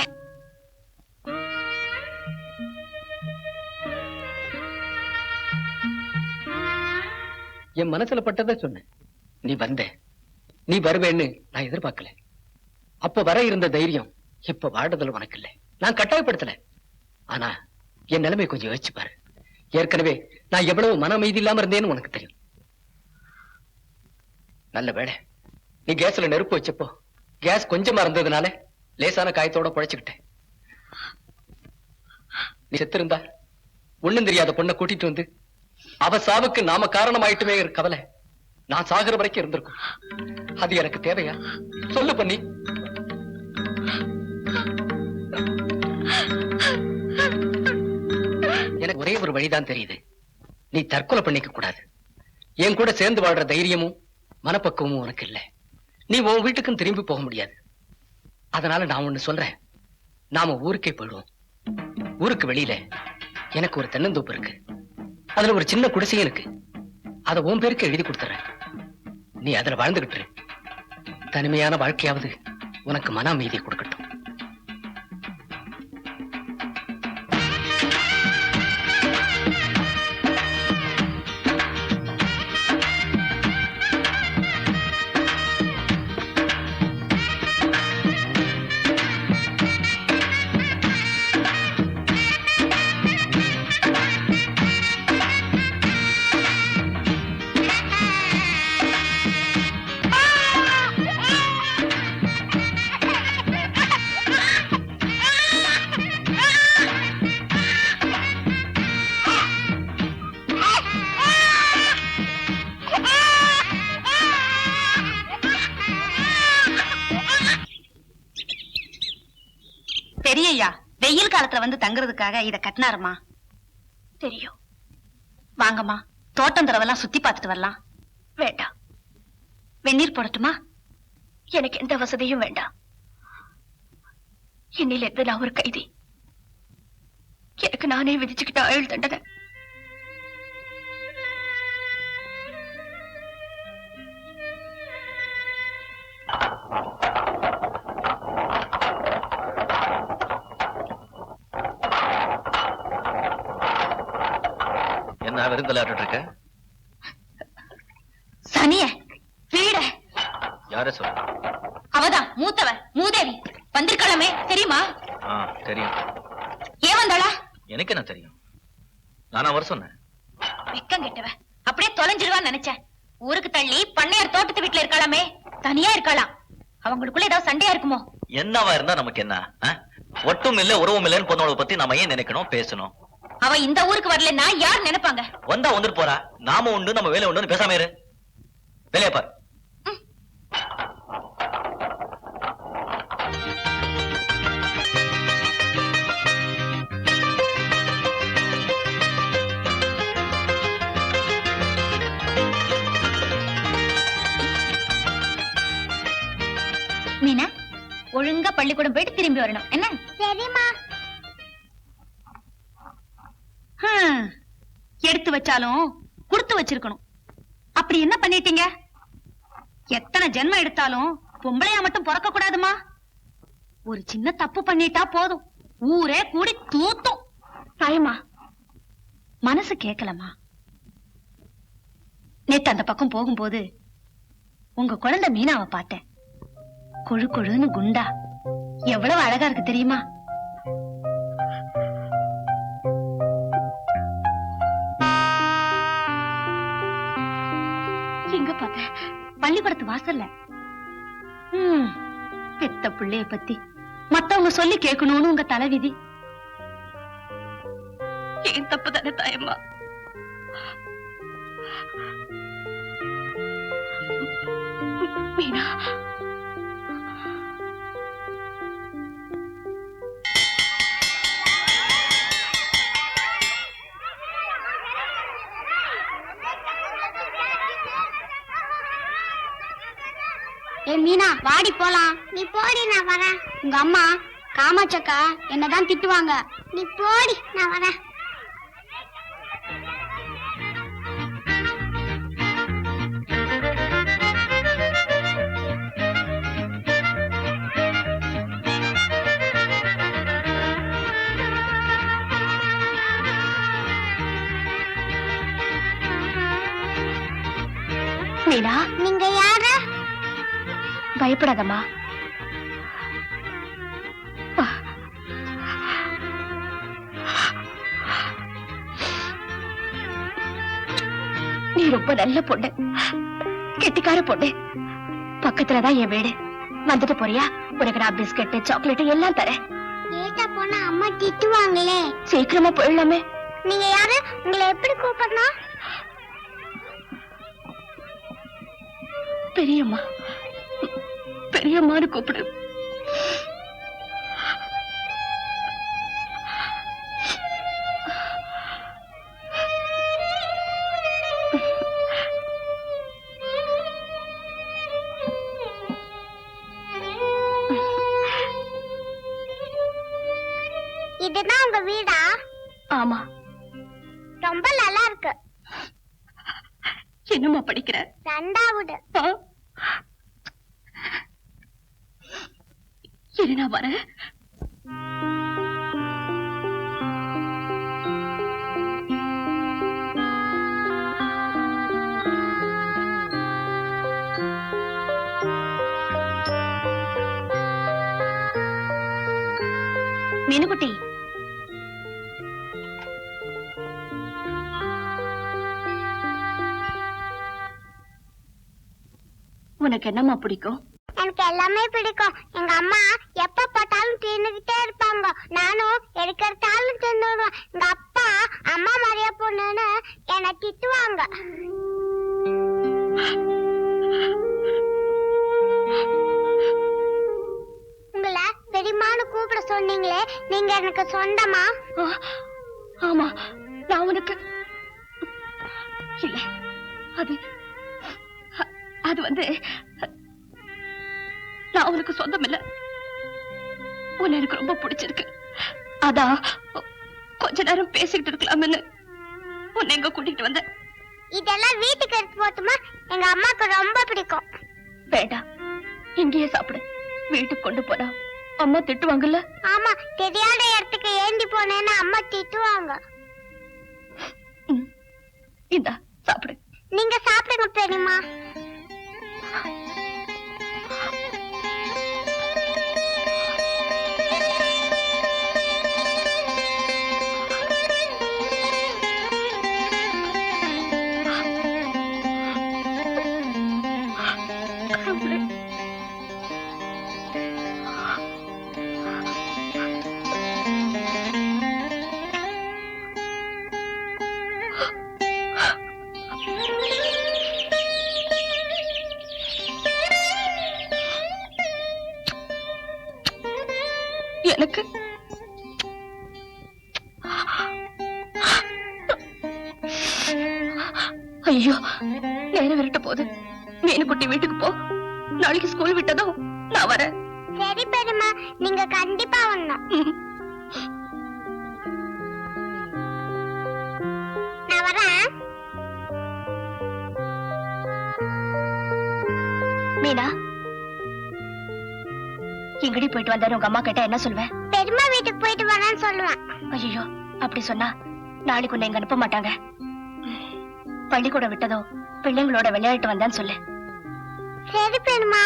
என் மனசுல பட்டதை சொன்னேன். நீ வந்த, நீ வருவேன்னு நான் எதிர்பார்க்கல. அப்ப வர இருந்த தைரியம் இப்ப வாழ்றதுல உனக்கு இல்ல. நான் கட்டாயப்படுத்தல. ஆனா என் நிலைமை கொஞ்சம் யோசிச்சு பாரு. ஏற்கனவே நான் எவ்வளவு மன அமைதி இல்லாம இருந்தேன்னு உனக்கு தெரியும். நல்ல வேளை நீ கேஸ்ல நெருப்பு வச்சப்போ கேஸ் கொஞ்சமா இருந்ததுனால லேசான காயத்தோட பொழைச்சுக்கிட்டேன். நீ செத்திருந்தா ஒண்ணும் தெரியாத பொண்ணை கூட்டிட்டு வந்து அவ சாவுக்கு நாம காரணமாயிட்டுமே கவலை நான் சாகுற வரைக்கும் இருந்திருக்கும். அது எனக்கு தேவையா? சொல்லு பண்ணி. எனக்கு ஒரே ஒரு வழிதான் தெரியுது. நீ தற்கொலை பண்ணிக்க கூடாது. என் கூட சேர்ந்து வாழ்ற தைரியமும் மனப்பக்குவமும் உனக்கு இல்ல. நீ உன் வீட்டுக்கும் திரும்பி போக முடியாது. அதனால நான் ஒண்ணு சொல்றேன். நாம ஊருக்கே போயிடுவோம். ஊருக்கு வெளியில எனக்கு ஒரு தென்னந்தோப்பு இருக்கு. அதுல ஒரு சின்ன குடிசையும் இருக்கு. அதை உன் பேருக்கு எழுதி கொடுத்துறேன். நீ அதுல வாழ்ந்துகிட்டு இரு. தனிமையான வாழ்க்கையாவது உனக்கு மன அமைதியை கொடுக்கட்டும். பெரியய்யா வெயில் காலத்துல வந்து தங்குறதுக்காக இத கட்டினாருமா. தெரியும். வாங்கம்மா, தோட்டம் தரவெல்லாம் சுத்தி பார்த்துட்டு வரலாம். வேண்டாம். வெந்நீர் போடட்டுமா? எனக்கு எந்த வசதியும் வேண்டாம். இன்னில இருந்து நான் ஒரு கைதி. எனக்கு நானே விதிச்சுக்கிட்ட ஆயுள் தண்டனை. என்ன விருந்தலாட்டு இருக்க? சனிய வீட யார சொல்ற? அவதான் மூத்தவ மூதேவி வந்திருக்கலாமே, தெரியுமா? தெரியும். ஏன் வந்தாளா? எனக்கு என்ன தெரியும்? நானா வர சொன்னேன்? வெக்கம் கெட்டவ, அப்படியே தொலைஞ்சிருவான்னு நினைச்சேன். ஊருக்கு தள்ளி பண்ணையார் தோட்டத்து வீட்டுல இருக்காளாமே, தனியா இருக்கலாம். அவங்களுக்குள்ள ஏதாவது சண்டையா இருக்குமோ? என்னவா இருந்தா நமக்கு என்ன? ஒட்டும் இல்ல உறவும் இல்லன்னு பொண்ணோட பத்தி நாம ஏன் நினைக்கணும் பேசணும்? அவ இந்த ஊருக்கு வரலன்னா யார் நினைப்பாங்க? வந்தா வந்துட்டு போறா. நாம உண்டு நம்ம வேலை உண்டுன்னு பேசாம இரு. வேலையா பார். மீனா, ஒழுங்கா பள்ளிக்கூடம் போயிட்டு திரும்பி வரணும். என்ன? சரிம்மா. எடுத்து வச்சாலும் கொடுத்து வச்சிருக்கணும். அப்படி என்ன பண்ணிட்டீங்க? எத்தனை ஜென்மம் எடுத்தாலும் பொம்பளையா மட்டும் பிறக்க கூடாதுமா. ஒரு சின்ன தப்பு பண்ணிட்டா போதும், ஊரே கூடி தூத்தும். தாயம்மா, மனசு கேட்கலமா. நேத்து அந்த பக்கம் போகும்போது உங்க குழந்தை மீனாவை பார்த்தேன். கொழு கொழுன்னு குண்டா, எவ்வளவு அழகா இருக்கு தெரியுமா? எங்க பார்த்த? பள்ளிக்கூடத்து வாசல்ல. பெத்த பிள்ளைய பத்தி மத்தவங்க சொல்லி கேட்கணும்னு உங்க தலைவிதி. ஏன் தப்பு தானே தாயம்மா? மீனா, மீனா வாடி போலாம். நீ போடி, நான் வரேன். உங்க அம்மா காமாட்சக்கா என்னதான் திட்டுவாங்க. நீ போடி, நான் வரேன். மீனா, நீங்க யாரு? பயப்படாதம்மா. நீ ரொம்ப நல்ல பொண்ணு, கெட்டிக்கார பொண்ணு. பக்கத்துலதான் என் வீடு. வந்துட்டு போறியா? உனக்கு நான் பிஸ்கட் சாக்லேட் எல்லாம் தரேன். லேட்டா போனா அம்மா திட்டுவாங்களே. சீக்கிரமா போயிடலாமே. நீங்க யாரு? உங்களை எப்படி கூப்பிடணும்? பெரியம்மா. பெரியம்மான்னு கூப்பிடு. இதுதான் உங்க வீடா? ஆமா. ரொம்ப நல்லா இருக்கு. என்னம்மா படிக்கிற? 2வது. இரு, நான் வரேன். மீனுக்குட்டி, உனக்கு என்னம்மா பிடிக்கும்? எனக்கு எல்லாமே பிடிக்கும். எங்க அம்மா எப்ப பார்த்தாலும் தின்னுகிட்டே இருப்பாங்க. நானும் எடுக்கிறதாலும் தின்னுடுவேன். எங்க அப்பா அம்மா மாதிரியா பொண்ணுன்னு என்னை திட்டுவாங்க. உங்களை பெரிய பெரியமான்னு கூப்பிட சொன்னீங்களே, நீங்க எனக்கு சொந்தமா? ஆமா, நான் உனக்கு இல்ல, அது வந்து நான் உனக்கு சொந்தம் இல்ல. உன்னை எனக்கு ரொம்ப பிடிச்சிருக்கு. அதான் கொஞ்ச நேரம் பேசிக்கிட்டு இருக்கலாம்னு உன்னை எங்க கூட்டிட்டு வந்தேன். இதெல்லாம் வீட்டுக்கு எடுத்து போட்டுமா? எங்க அம்மாக்கு ரொம்ப பிடிக்கும். வேண்டாம், இங்கேயே சாப்பிடு. வீட்டுக்கு கொண்டு போனா அம்மா திட்டுவாங்கல்ல. ஆமா, தெரியாத இடத்துக்கு ஏந்தி போனேன்னு அம்மா திட்டுவாங்க. இந்தா சாப்பிடு. நீங்க சாப்பிடுங்க பெரியம்மா. எனக்கு ஐயோ, நேரம் விரட்ட போகுது. மீனுக்குட்டி வீட்டுக்கு போ. நாளைக்கு ஸ்கூல் விட்டதும் நான் வரேன். சரி பெரியம்மா, நீங்க கண்டிப்பா வரணும். நான் வரேன். மீனா, எங்கடி போயிட்டு வந்தாரு உங்க அம்மா கிட்ட என்ன சொல்வேன்? பெரியம்மா வீட்டுக்கு போயிட்டு வரேன்னு சொல்லுவேன். ஐயோ, அப்படி சொன்னா நாளைக்கு உன்னை எங்க அனுப்ப மாட்டாங்க. பள்ளிக்கூடம் விட்டதோ பிள்ளைங்களோட விளையாட்டு வந்தான்னு சொல்லு. சரி பெரியம்மா.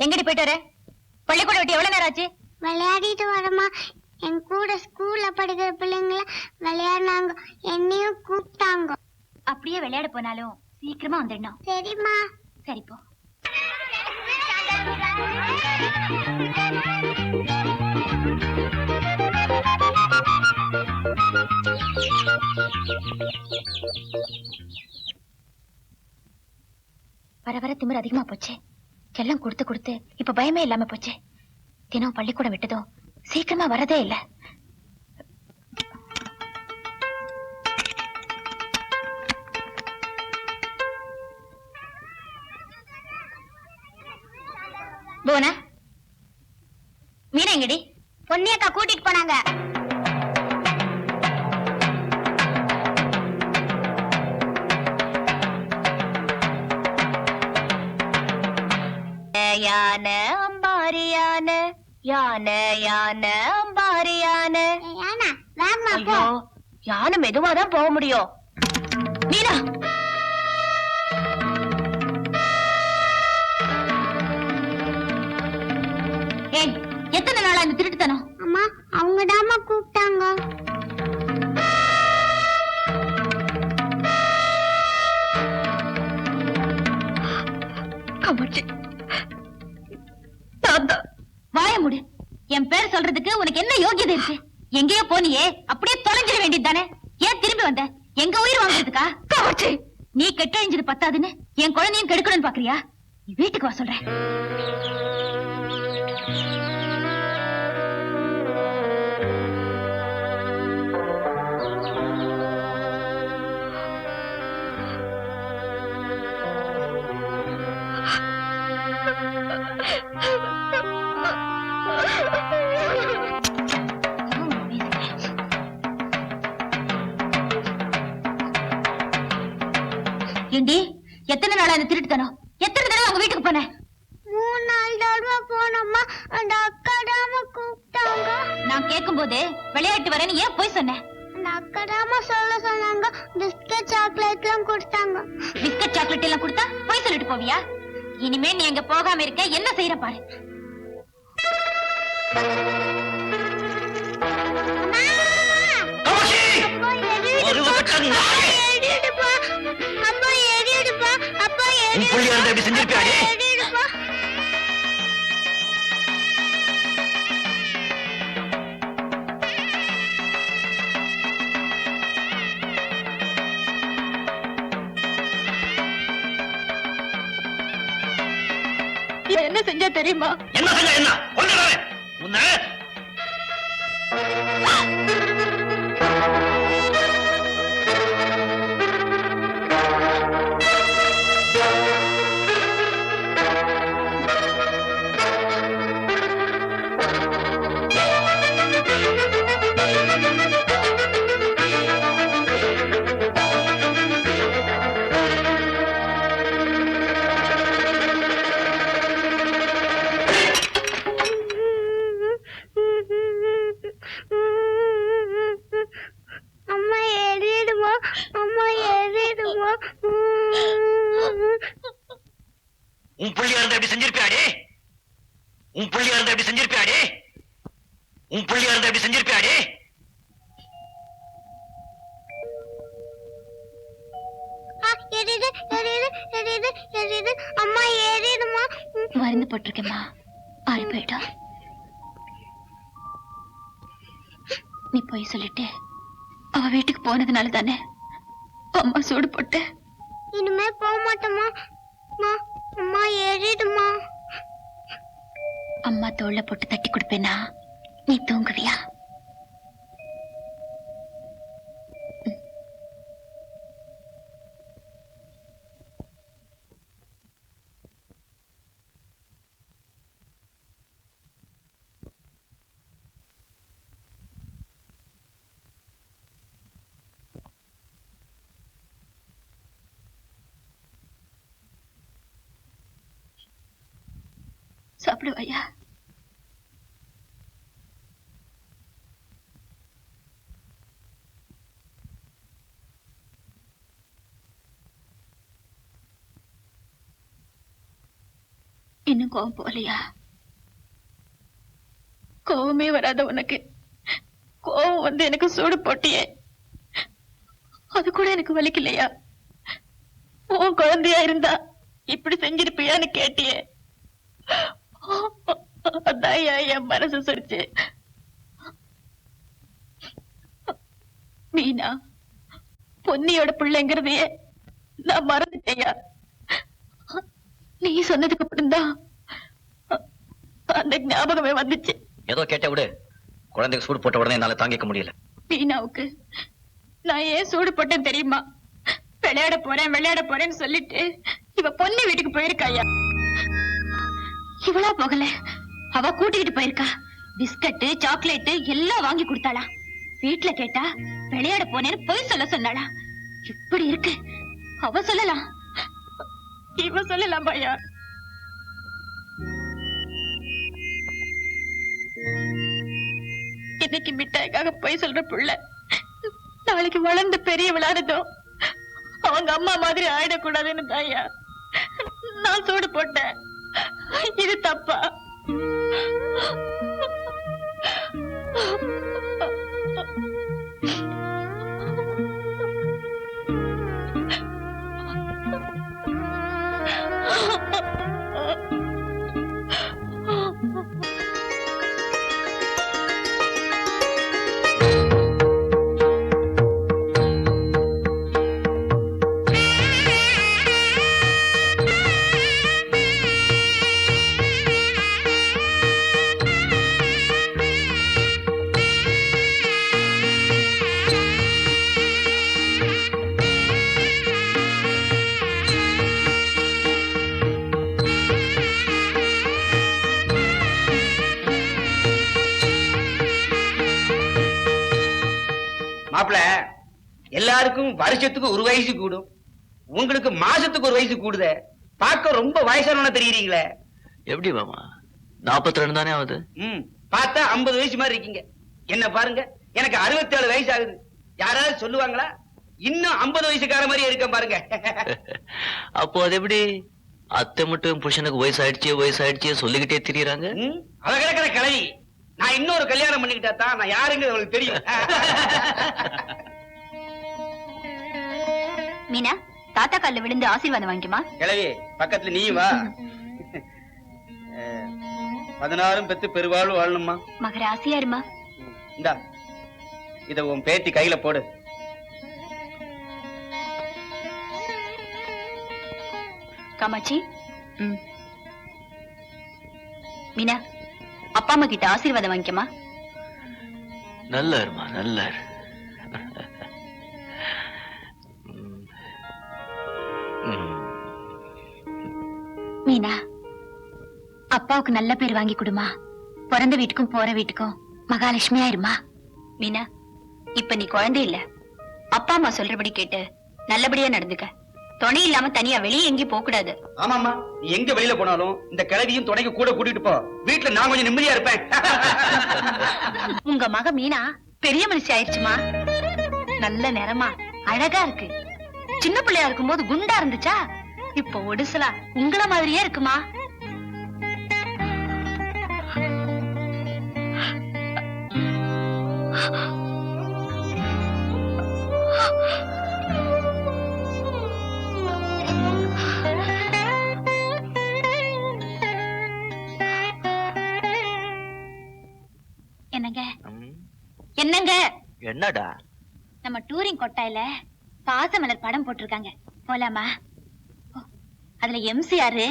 எங்கடி போயிட்டு வர? பள்ளிக்கூடம் விட்டு எவ்வளவு நேரம் ஆச்சு? விளையாடிட்டு வரமா. என் கூட ஸ்கூல்ல படிக்கிற பிள்ளைங்கள விளையாடினாங்க, என்னையும் கூப்பிட்டாங்க. அப்படியே விளையாட போனாலும் சீக்கிரமா வந்துடணும். சரிம்மா. சரி போ. வர வர திமிர் அதிகமா போச்சு. எல்லாம் கொடுத்து கொடுத்து இப்ப பயமே இல்லாம போச்சு. தினம் பள்ளிக்கூடம் விட்டதும் சீக்கிரமா வரதே இல்ல. போனா மீனா எங்கடி? பொன்னியக்கா கூட்டிட்டு போனாங்க. யானை அம்பாரி யானை, யானை யானை அம்பாரி யானை. யானை வேகமா போ. ஐயோ, யானை மெதுவாதான் போக முடியும். மீனா, ஏய், எத்தனை நாளா இந்த திருட்டுத்தனம்? அம்மா, அவங்க தாமா கூப்பிட்டாங்க. வாய மூடு. என் பேர் சொல்றதுக்கு உனக்கு என்ன யோகியதை இருக்கு? எங்கேயோ போனியே, அப்படியே தொலைஞ்சிட வேண்டியது தானே. ஏன் திரும்பி வந்த? எங்க உயிர் வாங்குறதுக்கா? நீ கெட்டழிஞ்சது பத்தாதுன்னு என் குழந்தையும் கெடுக்கணும்னு பாக்குறியா? நீ வீட்டுக்கு வா சொல்றேன். ஏண்டி, எத்தனை நாளா இந்த திருட்டுத்தனம்? எத்தனை தடவை அவங்க வீட்டுக்கு போன? 3-4 தடவை போனோம்மா. அந்த அக்கா தாமா கூப்பிட்டாங்க. நான் கேட்கும் போது விளையாட்டு வரேன்னு ஏன் போய் சொன்ன? அந்த அக்கா தாமா சொல்ல சொன்னாங்க. பிஸ்கட் சாக்லேட் எல்லாம் கொடுத்தாங்க. பிஸ்கட் சாக்லேட் எல்லாம் கொடுத்தா போய் சொல்லிட்டு போவியா? இனிமே நீ அங்க போகாம இருக்க என்ன செய்யற பாரு. செஞ்சிருப்பியாடி? என்ன செஞ்சா தெரியுமா? என்ன செஞ்சா என்ன? கொன்னுடுறேன் உன்னை. அம்மா எரியுதுமா, அம்மா எரியுதுமா. உன் புள்ளியா இருந்தா எப்படி செஞ்சிருப்பியாடி? உன் புள்ளியா இருந்தா எப்படி செஞ்சிருப்பியாடி? உன் புள்ளியா இருந்தா எப்படி செஞ்சிருப்பியாடி? எரியுது எரியுது எரியுது எரியுது அம்மா எரியுதுமா. மருந்து போட்டிருக்கேம்மா, ஆறி போயிடும். நீ போய் சொல்லிட்டு அவ வீட்டுக்கு போனதுனால தானே அம்மா சூடு போட்டு. இனிமே போக மாட்டோமா? அம்மா எரியுதுமா. அம்மா தோல்ல போட்டு தட்டி கொடுப்பேனா நீ தூங்குவியா? சாப்பிடுவாயா? இன்னும் கோவம் போகலையா? கோவமே வராத உனக்கு கோவம் வந்து எனக்கு சூடு போட்டியே, அது கூட எனக்கு வலிக்கலையா? உன் குழந்தையா இருந்தா இப்படி செஞ்சிருப்பியான்னு கேட்டியே, அதான் என் மனசு சொல்லிச்சு. மீனா பொன்னியோட பிள்ளைங்கிறதையே நான் மறந்துட்டேயா. நீ சொன்னதுக்கு அப்புறம்தான் அந்த ஞாபகமே வந்துச்சு. ஏதோ கேட்ட விடு. குழந்தைக்கு சூடு போட்ட உடனே என்னால தாங்கிக்க முடியல. மீனாவுக்கு நான் ஏன் சூடு போட்டேன் தெரியுமா? விளையாட போறேன்னு சொல்லிட்டு இவ பொண்ணு வீட்டுக்கு போயிருக்காயா. இவளா போகல, அவ கூட்டிக்கிட்டு போயிருக்கா. பிஸ்கட் சாக்லேட் எல்லாம் வாங்கி கொடுத்தாளா. வீட்டுல கேட்டா விளையாட போனேன்னு பொய் சொல்ல சொன்னாளா. இப்படி இருக்கு. அவ சொல்லலாம், இவ சொல்லலாம் பையா. இன்னைக்கு மிட்டாய்க்காக பொய் சொல்ற புள்ள நாளைக்கு வளர்ந்து பெரிய விளையாடுதோ அவங்க அம்மா மாதிரி ஆயிடக்கூடாதுன்னு தாயா நான் சூடு போட்டேன். இது தப்பா? மாப்பிள, எல்லாருக்கும் வருஷத்துக்கு ஒரு வயசு கூடும், உங்களுக்கு மாசத்துக்கு ஒரு வயசு கூடுதே. பார்க்க ரொம்ப வயசானவன தெரியுறீங்களே. எப்படி மாமா? 42 தானே ஆகுது. பார்த்தா 50 வயசு மாதிரி இருக்கீங்க. என்ன பாருங்க, எனக்கு 67 வயசு ஆகுது. யாராவது சொல்லுவாங்களா? இன்னும் 50 வயசுக்கார மாதிரி இருக்க பாருங்க. அப்போ அது எப்படி அத்தை மட்டும் புருஷனுக்கு வயசாயிடுச்சு சொல்லிக்கிட்டே திரியறாங்க. அவ கிடக்கிற கிளவி. நான் இன்னொரு கல்யாணம் பண்ணிக்கிட்டா தான் நான் யாருங்க அவளுக்கு தெரியும். மீனா, தாத்தா கால்ல விழுந்து ஆசீர்வாதம் வாங்கிக்குமா. கிளவி பக்கத்துல நீயும் வா. 16 பெத்து பெருவாழ்வு வாழணுமா. மகராசியா இருமா. இந்தா இத உன் பேத்தி கையில போடு. காமாட்சி. மீனா, அப்பா அம்மா கிட்ட ஆசீர்வாதம் வாங்கிக்கமா. நல்லா இருமா, நல்லா இரு. மீனா, அப்பாவுக்கு நல்ல பேர் வாங்கி கொடுமா. பிறந்த வீட்டுக்கும் போற வீட்டுக்கும் மகாலட்சுமியா இருமா. மீனா, இப்ப நீ குழந்தை இல்ல. அப்பா அம்மா சொல்றபடி கேட்டு நல்லபடியா நடந்துக்க. துணை இல்லாம தனியா வெளியே எங்கேயும் போக கூடாது. ஆமாமா, நீ எங்க வெளியில போனாலும் இந்த கிழவியும் துணைக்கு கூட கூட்டிட்டு போ. வீட்டுல நான் கொஞ்சம் நிம்மதியா இருப்பேன். உங்க மக மீனா பெரிய மனுஷி ஆயிடுச்சுமா. நல்ல நிறமா அழகா இருக்கு. சின்ன பிள்ளையா இருக்கும் போது குண்டா இருந்துச்சா, இப்ப ஒடுசலா உங்கள மாதிரியே இருக்குமா. என்னங்க என்னங்க? என்னடா? நம்ம டூரிங் கொட்டாயில பாசமலர் படம் போட்டிருக்காங்க, போலாமா? அதுல எம்சிஆர்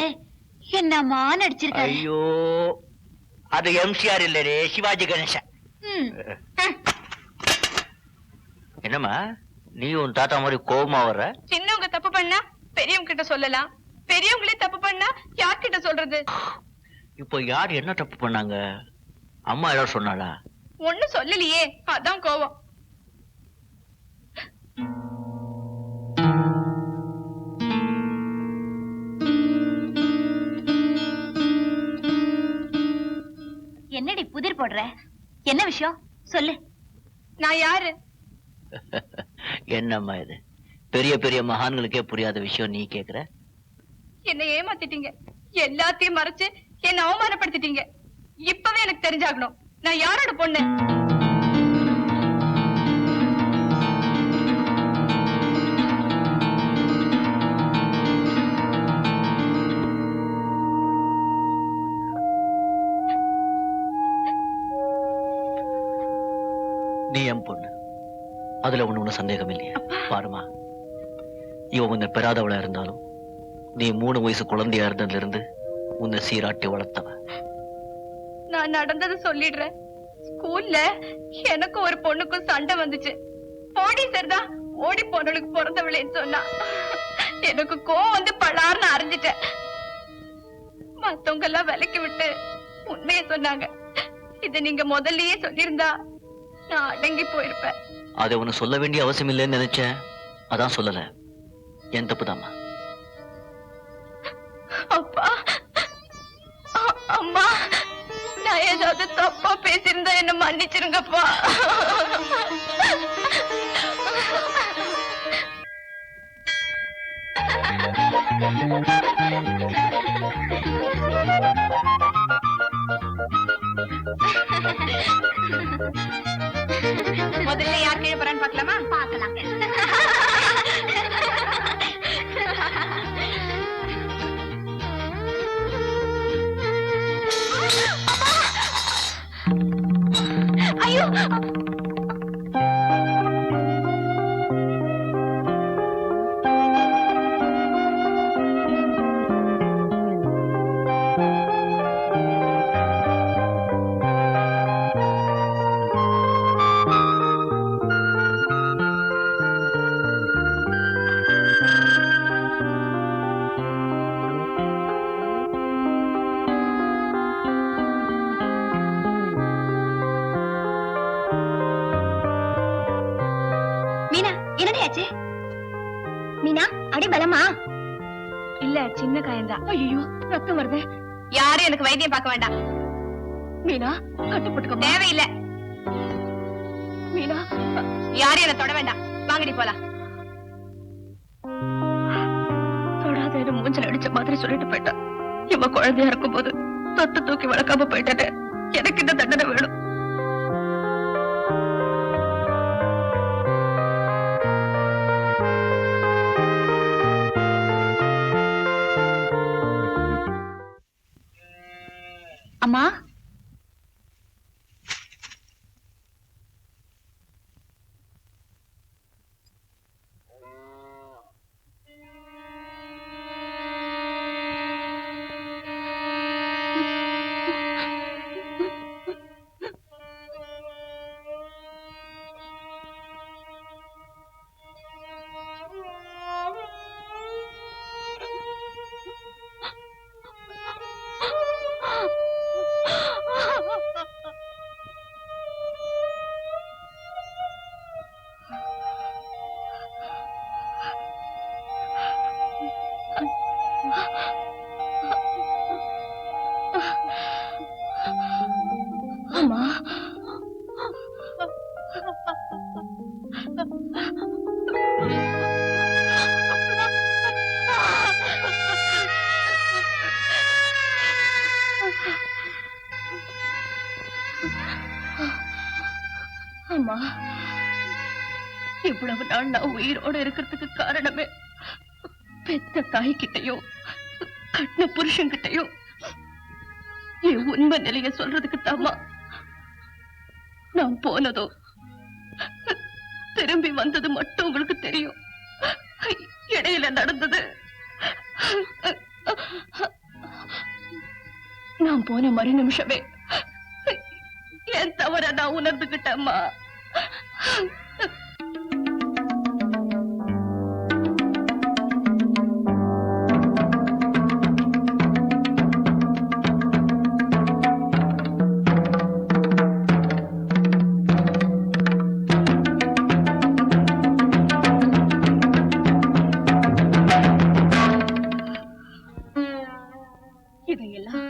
என்னமா நடிச்சிருக்காரு. ஐயோ, அது எம்சிஆர் இல்லரே, சிவாஜி கணேசன். என்னம்மா நீ உன் தாத்தா மாதிரி கோபமா வர்ற? சின்னவங்க தப்பு பண்ணா பெரியவங்க கிட்ட சொல்லலாம், பெரியவங்களே தப்பு பண்ணா யார்கிட்ட சொல்றது? இப்போ யார் என்ன தப்பு பண்ணாங்க? அம்மா ஏதாவது சொன்னாளா? ஒண்ணு சொல்லலையே, அதான் கோவம். என்னடி புதிர் போடுற? என்ன விஷயம் சொல்லு. நான் யாரு? என்னம்மா இது பெரிய பெரிய மகான்களுக்கே புரியாத விஷயம் நீ கேக்குற? என்னை ஏமாத்திட்டீங்க, எல்லாத்தையும் மறைச்சு என்ன அவமானப்படுத்திட்டீங்க. இப்பவே எனக்கு தெரிஞ்சாகணும் நான் யாரோட பொண்ணு. நீ என் பொண்ணு, அதுல ஒண்ணு சந்தேகம் இல்லையா? பாருமா, இவ உன்னை பெறாதவளா இருந்தாலும் நீ 3 வயசு குழந்தையா இருந்ததுல இருந்து உன்னை சீராட்டி வளர்த்தவ. நான் நடந்தது சொல்லிடுறேன். ஸ்கூல்ல எனக்கு ஒரு பொண்ணுக்கும் சண்டை வந்துச்சு. போலீசர் தான் ஓடி போனவளுக்கு பிறந்தவளேன்னு சொன்னா. எனக்கு கோவம் வந்து பலார்னு அரைஞ்சிட்டேன். மத்தவங்க எல்லாம் விலக்கி விட்டு உண்மையை சொன்னாங்க. இத நீங்க முதல்லயே சொல்லியிருந்தா நான் அடங்கி போயிருப்பேன். அதை உனக்கு சொல்ல வேண்டிய அவசியம் இல்லைன்னு நினைச்சேன், அதான் சொல்லல. என் தப்புதாம்மா. அப்பா, அம்மா, நான் ஏதாவது தப்பா பேசியிருந்தா என்ன மன்னிச்சிருங்கப்பா. முதல்ல யார் கீழே போறான்னு பார்க்கலாமா? பார்க்கலாம். ஐயோ, மீனா, அடி பலமா? இல்ல, சின்ன காயம்தான். ஐயோ, ரத்தம் வருது. யாரும் எனக்கு வைத்தியம் பார்க்க வேண்டாம். மீனா, கட்டுப்பட்டுக்க. தேவையில்லை. மீனா, யாரும் என்ன தொட வேண்டாம். வாங்கடி போலாம். தொடாத. என்ன மூஞ்சல் அடிச்ச மாதிரி சொல்லிட்டு போயிட்டான். இவ குழந்தையா இருக்கும் போது தொட்டு தூக்கி வளர்க்காம போயிட்டே. எனக்கு இந்த தண்டனை வேணும். அம்மா, அம்மா, அம்மா, இவ்வளவு நாள் நான் உயிரோட இருக்கிறதுக்கு காரணமே பெத்த தாய்கிட்டயோ கட்டின புருஷன்கிட்டயோ என் உண்மை நிலைய சொல்றதுக்கு தாமா. நான் போனதோ திரும்பி வந்தது மட்டும் உங்களுக்கு தெரியும். இடையில நடந்தது நான் போன மறு நிமிஷமே என் தவற நான் உணர்ந்துகிட்டேம்மா. இதையெல்லாம்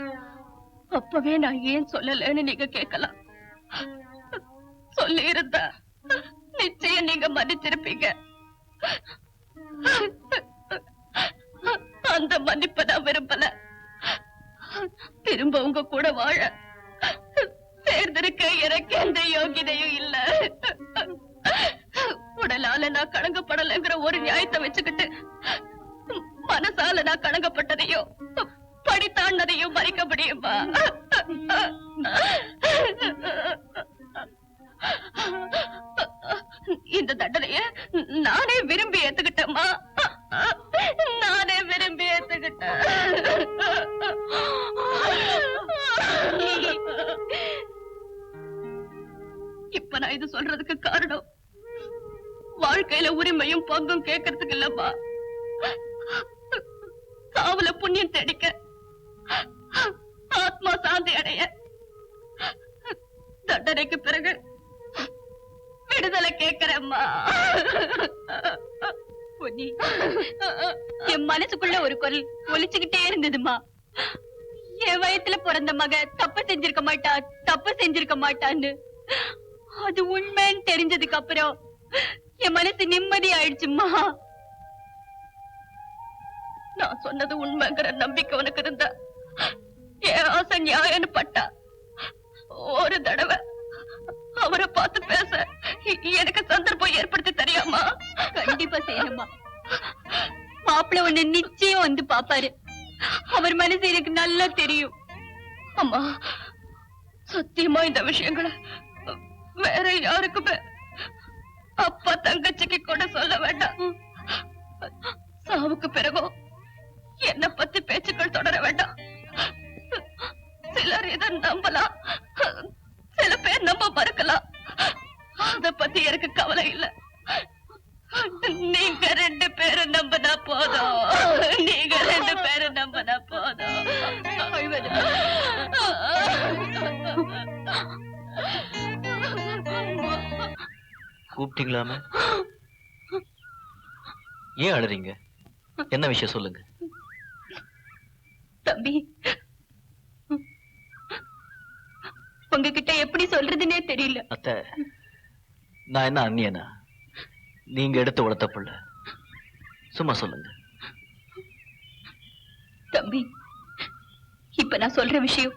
அப்பவே நான் ஏன் சொல்லலன்னு நீங்க கேட்கலாம். சொல்லி இருந்தா நிச்சயம் நீங்க மன்னிச்சிருப்பீங்க. அந்த மன்னிப்பை நான் விரும்பல. திரும்ப உங்க கூட வாழ சேர்ந்திருக்க எனக்கு எந்த யோகிதையும் இல்ல. உடலால நான் கலங்கப்படலைங்கிற ஒரு நியாயத்தை வச்சுக்கிட்டு மனசால நான் கலங்கப்பட்டதையும் படித்தாண்டதையும் மறைக்க முடியுமா? இந்த தண்டனைய நானே விரும்பி ஏத்துக்கிட்டேம்மா. நானே விரும்பி ஏத்துக்கிட்டேன். இப்ப நான் இது சொல்றதுக்கு காரணம் வாழ்க்கையில உரிமையும் பங்கும் கேட்கறதுக்கு இல்லம்மா, காவல புண்ணியம் தேடிக்க, ஆத்மா சாந்தி அடைய, தண்டனைக்கு பிறகு விடுதலை கேட்கிறேம்மா. பொன்னி, என் மனசுக்குள்ள ஒரு குரல் ஒலிச்சுக்கிட்டே இருந்ததுமா. என் வயசுல பிறந்த மக தப்பு செஞ்சிருக்க மாட்டான்னு. அது உண்மைன்னு தெரிஞ்சதுக்கு அப்புறம் என் மனசு நிம்மதி ஆயிடுச்சுமா. நான் சொன்னது உண்மைங்கிற நம்பிக்கை உனக்கு இருந்தா என் ஆசை நியாயம்னு பட்டா ஒரு தடவை அவரை பார்த்து பேச எனக்கு சந்தர்ப்பம் ஏற்படுத்தி தெரியாமா? கண்டிப்பா செய்யணுமா. மாப்பிள்ள உன்னை நிச்சயம் வந்து பாப்பாரு. அவர் மனசு எனக்கு நல்லா தெரியும். அம்மா, சத்தியமா இந்த விஷயங்களை வேற யாருக்குமே அப்பா தங்கச்சிக்கு கூட சொல்ல வேண்டாம். சாவுக்கு பிறகும் என்ன பத்தி பேச்சுக்கள் தொடர வேண்டாம். சிலர் இதை நம்பலாம், சில பேர் நம்ப மறுக்கலாம். அத பத்தி எனக்கு கவலை இல்ல. நீங்க 2 பேரும் நம்பினா போதும். நீங்க 2 பேரும் நம்பினா போதும். கூப்பிட்டீங்களாமே? ஏன் அழறீங்க? என்ன விஷயம் சொல்லுங்க. தம்பி, உங்ககிட்ட எப்படி சொல்றதுன்னே தெரியல. அத்தை, நான் என்ன அந்நியனா? நீங்க எடுத்து வளர்த்த புள்ள. சும்மா சொல்லுங்க. தம்பி, இப்ப நான் சொல்ற விஷயம்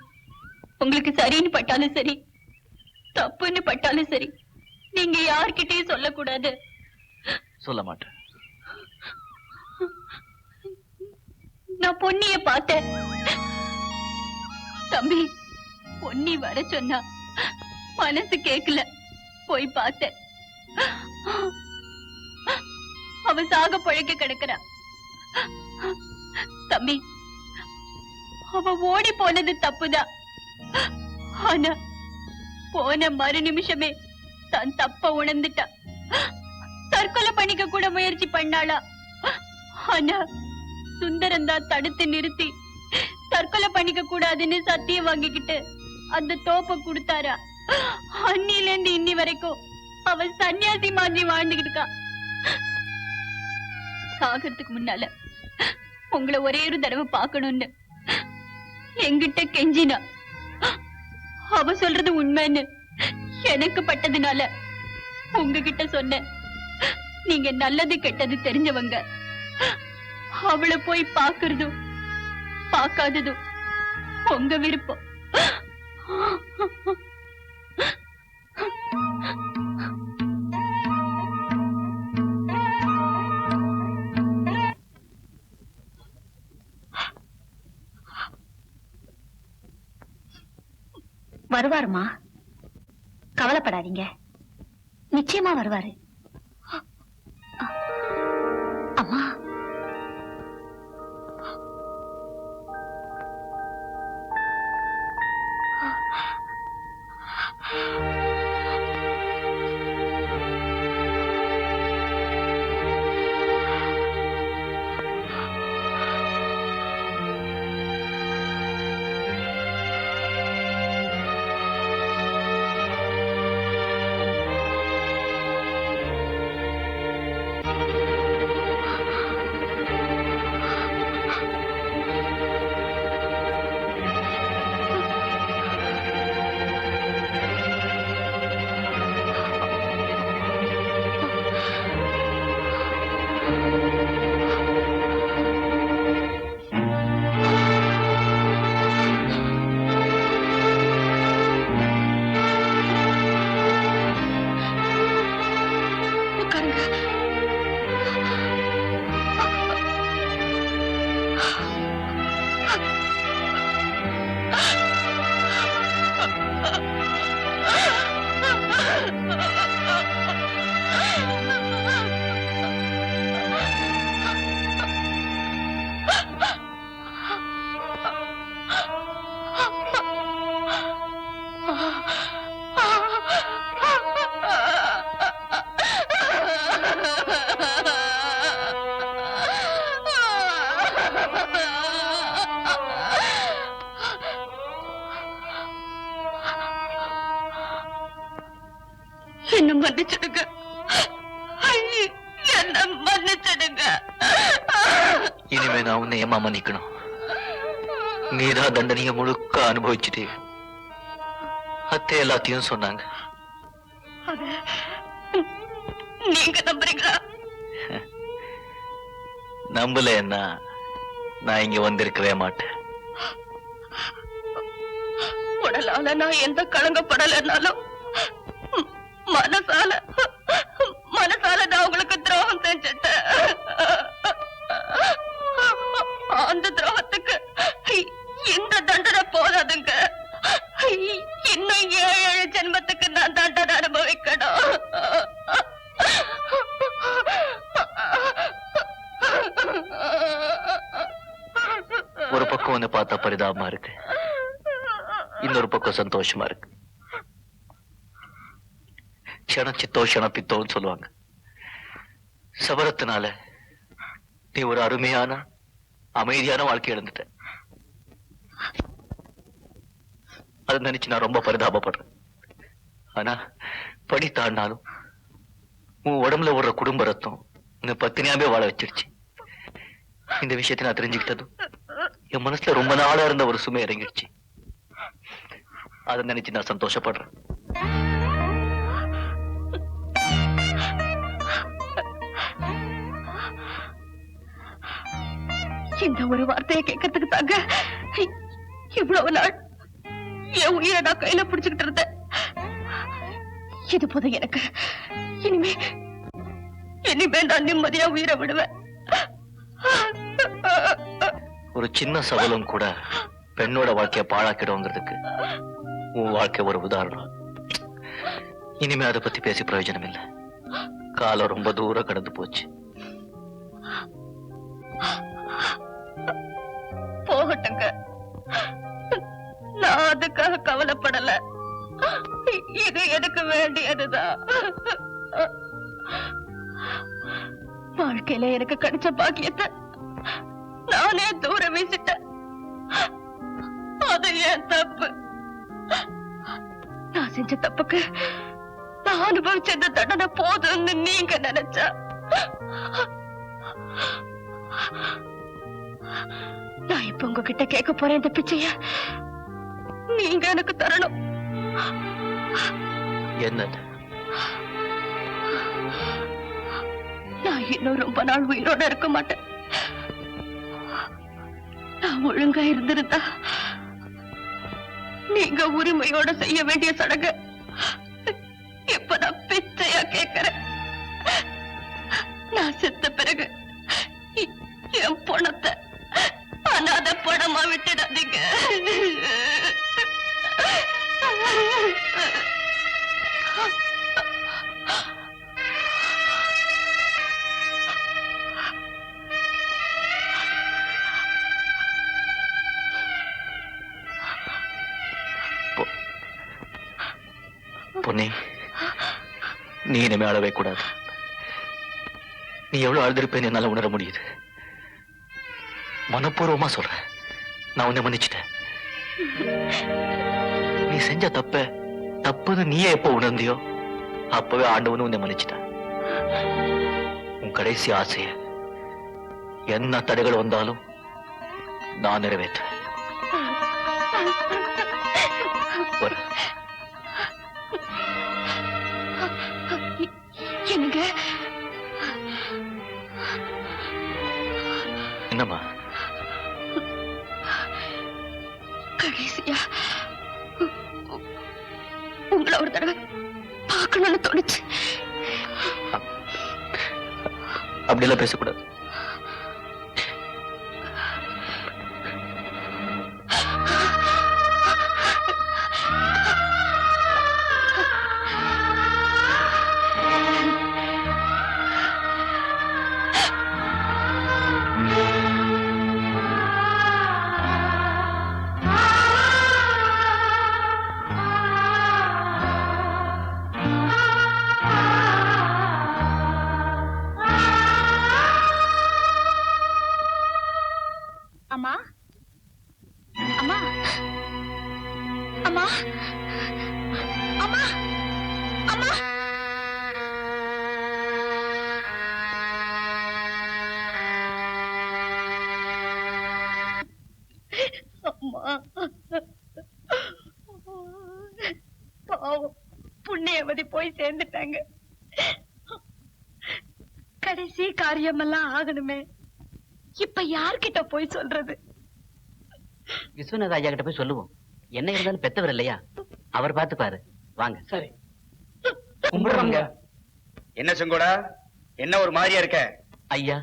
உங்களுக்கு சரின்னு பட்டாலும் சரி, தப்புன்னு பட்டாலும் சரி, நீங்க யார்கிட்டயும் சொல்லக்கூடாது. சொல்ல மாட்டேன். நான் பொன்னிய பார்த்தேன் தம்பி. பொன்னி வர சொன்னா மனசு கேக்கல, போய் பார்த்தேன். அவ சாக பழைக்க கிடக்குறா தம்பி. அவ ஓடி போனது தப்புதான். ஆனா போன மறு நிமிஷமே தான் தப்ப உணர்ந்துட்டா. தற்கொலை பண்ணிக்க கூட முயற்சி பண்ணாளா. ஆனா சுந்தரம் தான் தடுத்து நிறுத்தி தற்கொலை பண்ணிக்க கூடாதுன்னு சத்தியம் வாங்கிக்கிட்டு அந்த தோப்ப கொடுத்தாரா. அன்னில இருந்து இன்னி வரைக்கும் அவ சன்னியாசி மாதிரி வாழ்ந்துகிட்டு இருக்கா. சாகிறதுக்கு முன்னால உங்களை ஒரே ஒரு தடவை பார்க்கணும்னு என்கிட்ட கெஞ்சினா. அவ சொல்றது உண்மைன்னு எனக்கு பட்டதுனால உங்ககிட்ட சொன்னேன். நீங்க நல்லது கெட்டது தெரிஞ்சவங்க. அவளை போய் பார்க்கறதும் பார்க்காததும் உங்க விருப்பம். வருவாருமா, கவலைப்படாதீங்க, நிச்சயமா வருவாரு. அம்மா, என்ன மன்னிச்சிடுங்க, என்ன மன்னிச்சிடுங்க. இனிமே நான் உன்னை ஏமா மன்னிக்கணும்? நீதான் தண்டனைய முழுக்க அனுபவிச்சுட்டு அத்தை எல்லாத்தையும் சொன்னாங்க. நீங்க நம்புறீங்களா? நம்பலன்னா நான் இங்க வந்திருக்கவே மாட்டேன். உடலால நான் எந்த களங்கப்படலைன்னாலும் மனசால நான் உங்களுக்கு துரோகம் செஞ்சுட்டேன். அந்த துரோகத்துக்கு இந்த தண்டனை போதாதுங்க. இன்னும் 7 ஜென்மத்துக்கு நான் தண்டனை அனுபவிக்கணும். ஒரு பக்கம் வந்து பார்த்தா பரிதாபமா இருக்கு, இன்னொரு பக்கம் சந்தோஷமா இருக்கு. க்ஷணச்சித்தோ க்ஷணபித்தோன்னு சொல்லுவாங்க. சபரத்தினால நீ ஒரு அருமையான அமைதியான வாழ்க்கை இழந்துட்ட. அதை நினைச்சு நான் ரொம்ப பரிதாபப்படுறேன். ஆனா படி தாண்டாலும் உன் உடம்புல ஓடுற குடும்ப ரத்தம் உன்னை பத்தினியாவே வாழ வச்சிருச்சு. இந்த விஷயத்தை நான் தெரிஞ்சுக்கிட்டதும் என் மனசுல ரொம்ப நாளா இருந்த ஒரு சுமை இறங்கிடுச்சு. அதை நினைச்சு நான் சந்தோஷப்படுறேன். இந்த ஒரு வார்த்தையை கேட்கறதுக்கு தாங்க இவ்வளவு நாள் என் உயிரை நான் கையில பிடிச்சுக்கிட்டு இருந்தேன். இது போதும் எனக்கு. இனிமே நான் நிம்மதியா உயிரை விடுவேன். ஒரு சின்ன சபலம் கூட பெண்ணோட வாழ்க்கைய பாழாக்கிடுங்கிறதுக்கு உன் வாழ்க்கை ஒரு உதாரணம். இனிமே அதை பத்தி பேசி பிரயோஜனம் இல்லை. காலம் ரொம்ப தூரம் கடந்து போச்சு. போகட்டுங்க, நான் அதுக்காக கவலைப்படல. இது எனக்கு வேண்டியதுதான். வாழ்க்கையில எனக்கு கிடைச்ச பாக்கியத்தை நானே தூர வீசிட்டேன். அது ஏன் தப்பு? நான் செஞ்ச தப்புக்கு நான் அனுபவிச்ச இந்த தண்டனை போதும்னு நீங்க நினைச்சா நான் இப்ப உங்ககிட்ட கேட்க போறேன். இந்த பிச்சைய நீங்க எனக்கு தரணும். என்னது? நான் இன்னும் ரொம்ப நாள் உயிரோட இருக்க மாட்டேன். நான் ஒழுங்கா இருந்திருந்தா நீங்க உரிமையோட செய்ய வேண்டிய சடங்கு இப்ப நான் பிச்சையா கேட்கிறேன். நான் செத்த பிறகு என் பணத்தை அனாதை பணமா விட்டுடாதீங்க. பொன்னி, நீ இனிமே அழவே கூடாது. நீ எவ்வளவு அழுதிருப்பேன்னு என்னால உணர முடியுது. மனப்பூர்வமா சொல்றேன், நான் உன்னை மன்னிச்சிட்டேன். நீ செஞ்ச தப்புன்னு நீயே எப்ப உணர்ந்தியோ அப்பவே ஆண்டவனும் உன்னை மன்னிச்சிட்ட. உன் கடைசி ஆசைய என்ன தடைகள் வந்தாலும் நான் நிறைவேற்றுவேன். என்னம்மா? கடைசியா உங்களை ஒரு தடவை பார்க்கணும்னு தோணுச்சு. அப்படியெல்லாம் பேசக்கூடாது. அம்மா, அம்மா, அம்மா, அம்மா, அம்மா. பாவம், புண்ணியவதி போய் சேர்ந்துட்டாங்க. கடைசி காரியமெல்லாம் ஆகணுமே, இப்ப யார்கிட்ட போய் சொல்றது? விஸ்வநாத ஐயா கிட்ட போய் சொல்லுவோம். என்ன இருந்தாலும் பெத்தவர் இல்லையா, அவர் பார்த்துப்பாரு. வாங்க. சரி. கும்பிடுறாங்க. என்ன செங்கோடா, என்ன ஒரு மாதிரியா இருக்க? ஐயா,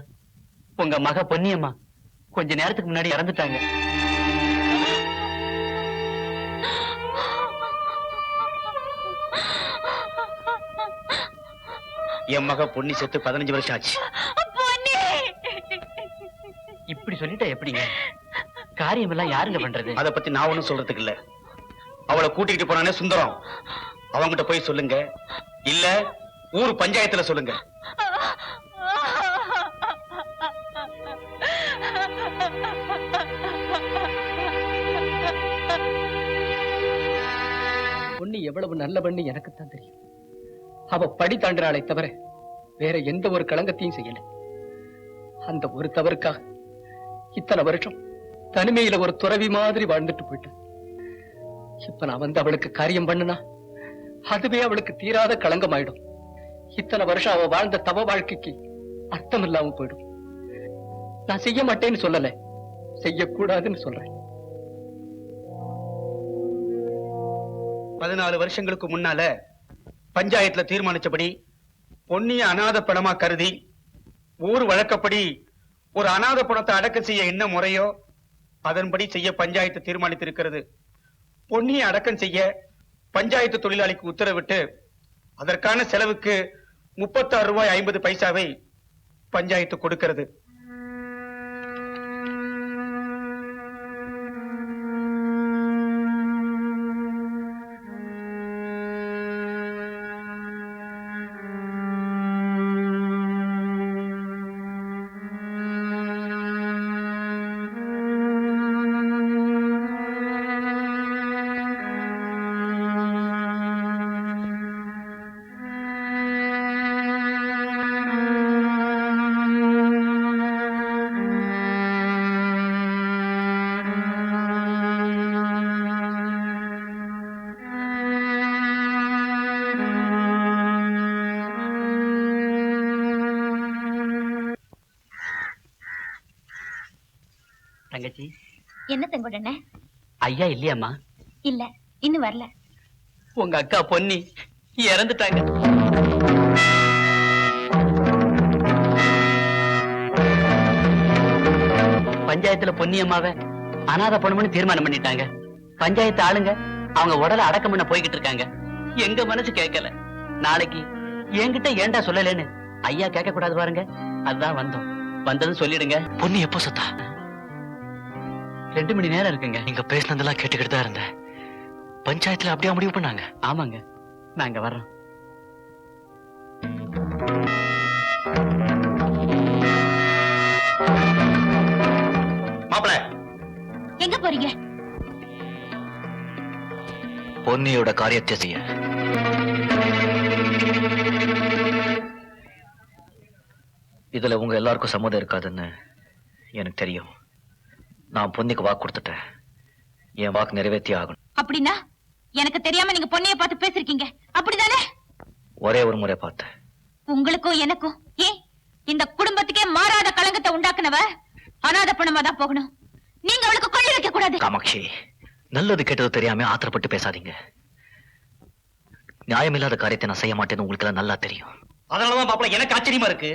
உங்க மக பொன்னியம்மா கொஞ்ச நேரத்துக்கு முன்னாடி இறந்துட்டாங்க. என் மக பொன்னி செத்து 15 வருஷம் ஆச்சு. இப்படி சொல்லிட்டா எப்படிங்க? காரியம் எல்லாம் யாருங்க பண்றது? அத பத்தி நான் ஒண்ணும் சொல்றதுக்கு இல்ல. அவளை கூட்டிட்டு போனானே சுந்தரம், அவங்கிட்ட போய் சொல்லுங்க. இல்ல ஊர் பஞ்சாயத்துல சொல்லுங்க. பொண்ணு எவ்வளவு நல்ல பண்ணி எனக்குத்தான் தெரியும். அவ படி தாண்டினாளை தவிர வேற எந்த ஒரு களங்கத்தையும் செய்யல. அந்த ஒரு தவறுக்காக இத்தனை வருஷம் தனிமையில ஒரு துறவி மாதிரி வாழ்ந்துட்டு போயிட்டேன். இப்ப நான் வந்து அவளுக்கு காரியம் பண்ணுனா அதுவே அவளுக்கு தீராத களங்கமாயிடும். இத்தனை வருஷம் அவ வாழ்ந்த தவ வாழ்க்கைக்கு அர்த்தம் இல்லாம போயிடும். நான் செய்ய மாட்டேன்னு சொல்லல, செய்யக்கூடாதுன்னு சொல்றேன். 14 வருஷங்களுக்கு முன்னால பஞ்சாயத்துல தீர்மானிச்சபடி பொன்னிய அநாத பணமா கருதி ஊர் வழக்கப்படி ஒரு அநாத பணத்தை அடக்கம் செய்ய என்ன முறையோ அதன்படி செய்ய பஞ்சாயத்து தீர்மானித்திருக்கிறது. பொன்னியை அடக்கம் செய்ய பஞ்சாயத்து தொழிலாளிக்கு உத்தரவிட்டு அதற்கான செலவுக்கு 36 ரூபாய் 50 பைசாவை பஞ்சாயத்து கொடுக்கிறது. தங்கச்சி, என்ன செங்கோடண்ணே? ஐயா இல்லையாம்மா? இல்ல, இன்னும் வரல. உங்க அக்கா பொன்னி இறந்துட்டாங்க. பஞ்சாயத்துல பொன்னியம்மாவை அநாத பொண்ணுன்னு தீர்மானம் பண்ணிட்டாங்க. பஞ்சாயத்து ஆளுங்க அவங்க உடலை அடக்கம் பண்ண போய்கிட்டு இருக்காங்க. எங்க மனசு கேட்கல. நாளைக்கு என்கிட்ட ஏன்டா சொல்லலன்னு ஐயா கேட்க கூடாது பாருங்க. அதுதான் வந்தோம். வந்ததும் சொல்லிடுங்க. பொன்னி எப்போ சத்தா? 2 மணி நேரம் இருக்குங்க. நீங்க பேசினதெல்லாம் கேட்டுக்கிட்டு தான் இருந்தேன். பஞ்சாயத்துல அப்படியே முடிவு பண்ணாங்க? ஆமாங்க, நாங்க வர்றோம். மாப்பிள, எங்க போறீங்க? பொன்னியோட காரியத்தை செய்ய. இதுல உங்க எல்லாருக்கும் சம்மதம் இருக்காதுன்னு எனக்கு தெரியும். நான் பொன்னிக்கு வாக்கு கொடுத்துட்டேன். என் வாக்கு நிறைவேற்றி ஆகணும். அப்படின்னா எனக்கு தெரியாம நீங்க பொண்ணைய பார்த்து பேசிருக்கீங்க, அப்படிதானே? ஒரே ஒரு முறை பார்த்தேன். உங்களுக்கும் எனக்கும் ஏன் இந்த குடும்பத்துக்கே மாறாத களங்கத்தை உண்டாக்குனவ அநாத பணமா தான் போகணும். நீங்க அவளுக்கு கொள்ளி வைக்க கூடாது. காமாட்சி, நல்லது கெட்டது தெரியாம ஆத்திரப்பட்டு பேசாதீங்க. நியாயமில்லாத காரியத்தை நான் செய்ய மாட்டேன்னு உங்களுக்கு எல்லாம் நல்லா தெரியும். அதனாலதான் மாப்பிள எனக்கு ஆச்சரியமா இருக்கு.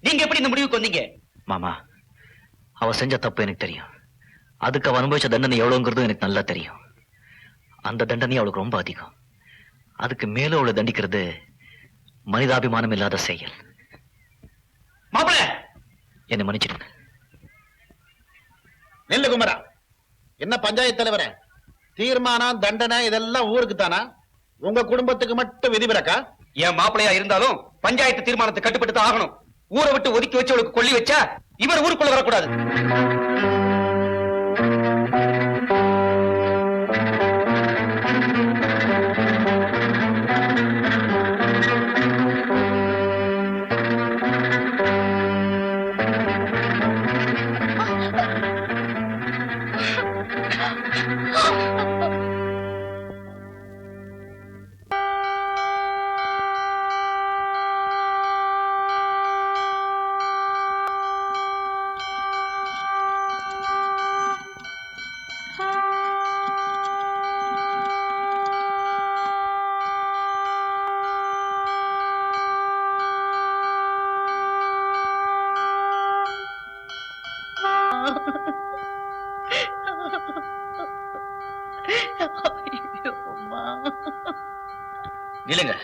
நீங்க எப்படி இந்த முடிவுக்கு வந்தீங்க? மாமா, அவ செஞ்ச தப்பு எனக்கு தெரியும். அதுக்கு அவ அனுபவிச்ச தண்டனை எவ்வளவுங்கிறதும் எனக்கு நல்லா தெரியும். அந்த தண்டனை அவளுக்கு ரொம்ப அதிகம். அதுக்கு மேல அவளை தண்டிக்கிறது மனிதாபிமானம் இல்லாத செயல். மாப்பிள, என்னை மன்னிச்சிடுங்க. நெல்லு குமரா, என்ன பஞ்சாயத்து தலைவரே, தீர்மானம் தண்டனை இதெல்லாம் ஊருக்கு தானா? உங்க குடும்பத்துக்கு மட்டும் விதிவிலக்கா? என் மாப்பிளையா இருந்தாலும் பஞ்சாயத்து தீர்மானத்தை கட்டுப்பட்டு தான் ஆகணும். ஊரை விட்டு ஒதுக்கி வச்சவளுக்கு கொள்ளி வச்சா இவர் ஊருக்குள்ள வரக்கூடாது. நிலுங்க.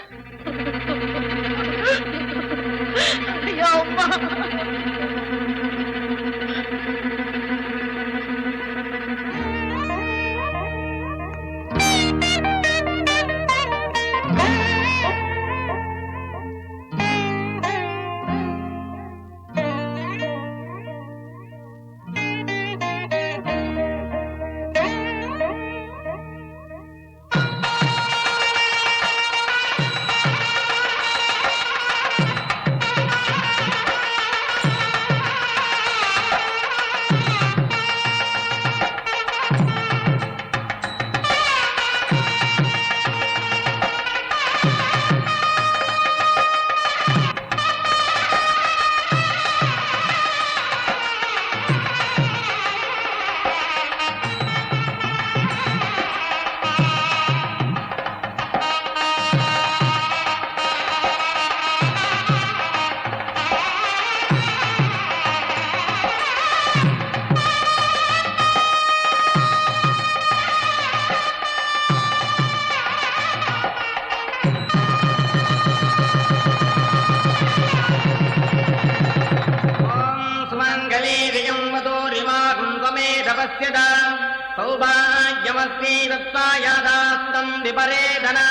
स्वस्ति दत्त्वा यादास्तम् विपरेदना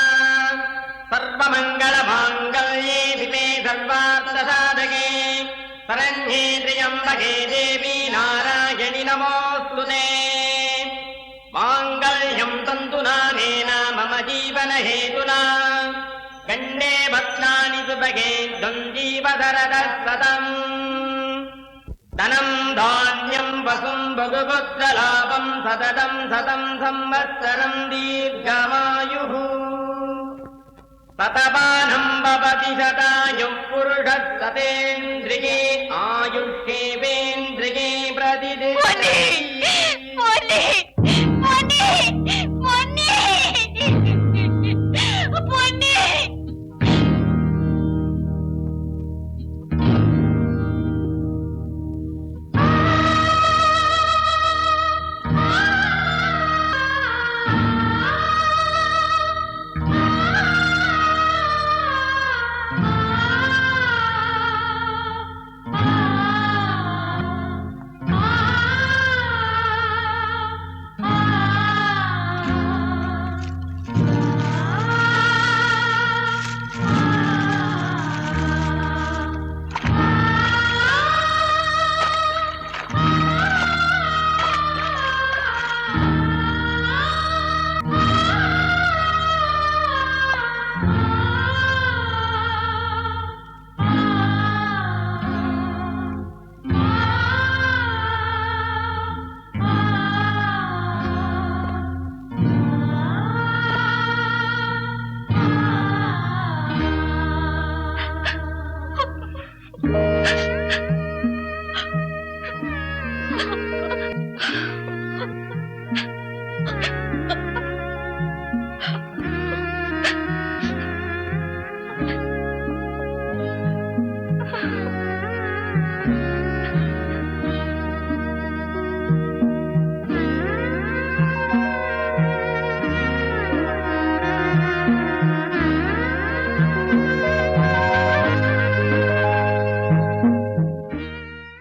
सर्वमङ्गलमाङ्गल्ये शिवे सर्वार्थसाधके शरण्ये त्र्यम्बके देवी नारायणि नमोऽस्तुते माङ्गल्यम् तन्तुनानेन मम जीवनहेतुना कण्डे भक्तानि सुभगे द्वन्द्वीवधरदः सतम् धनम् धान्यम् वसुम् भगुपुत्रलाभम् सततम् शतम् संवत्सरम् दीर्घमायुः शतमानम् भवति शतायुः पुरुषः शतेन्द्रिये आयुष्येवेन्द्रिये प्रतिष्ठते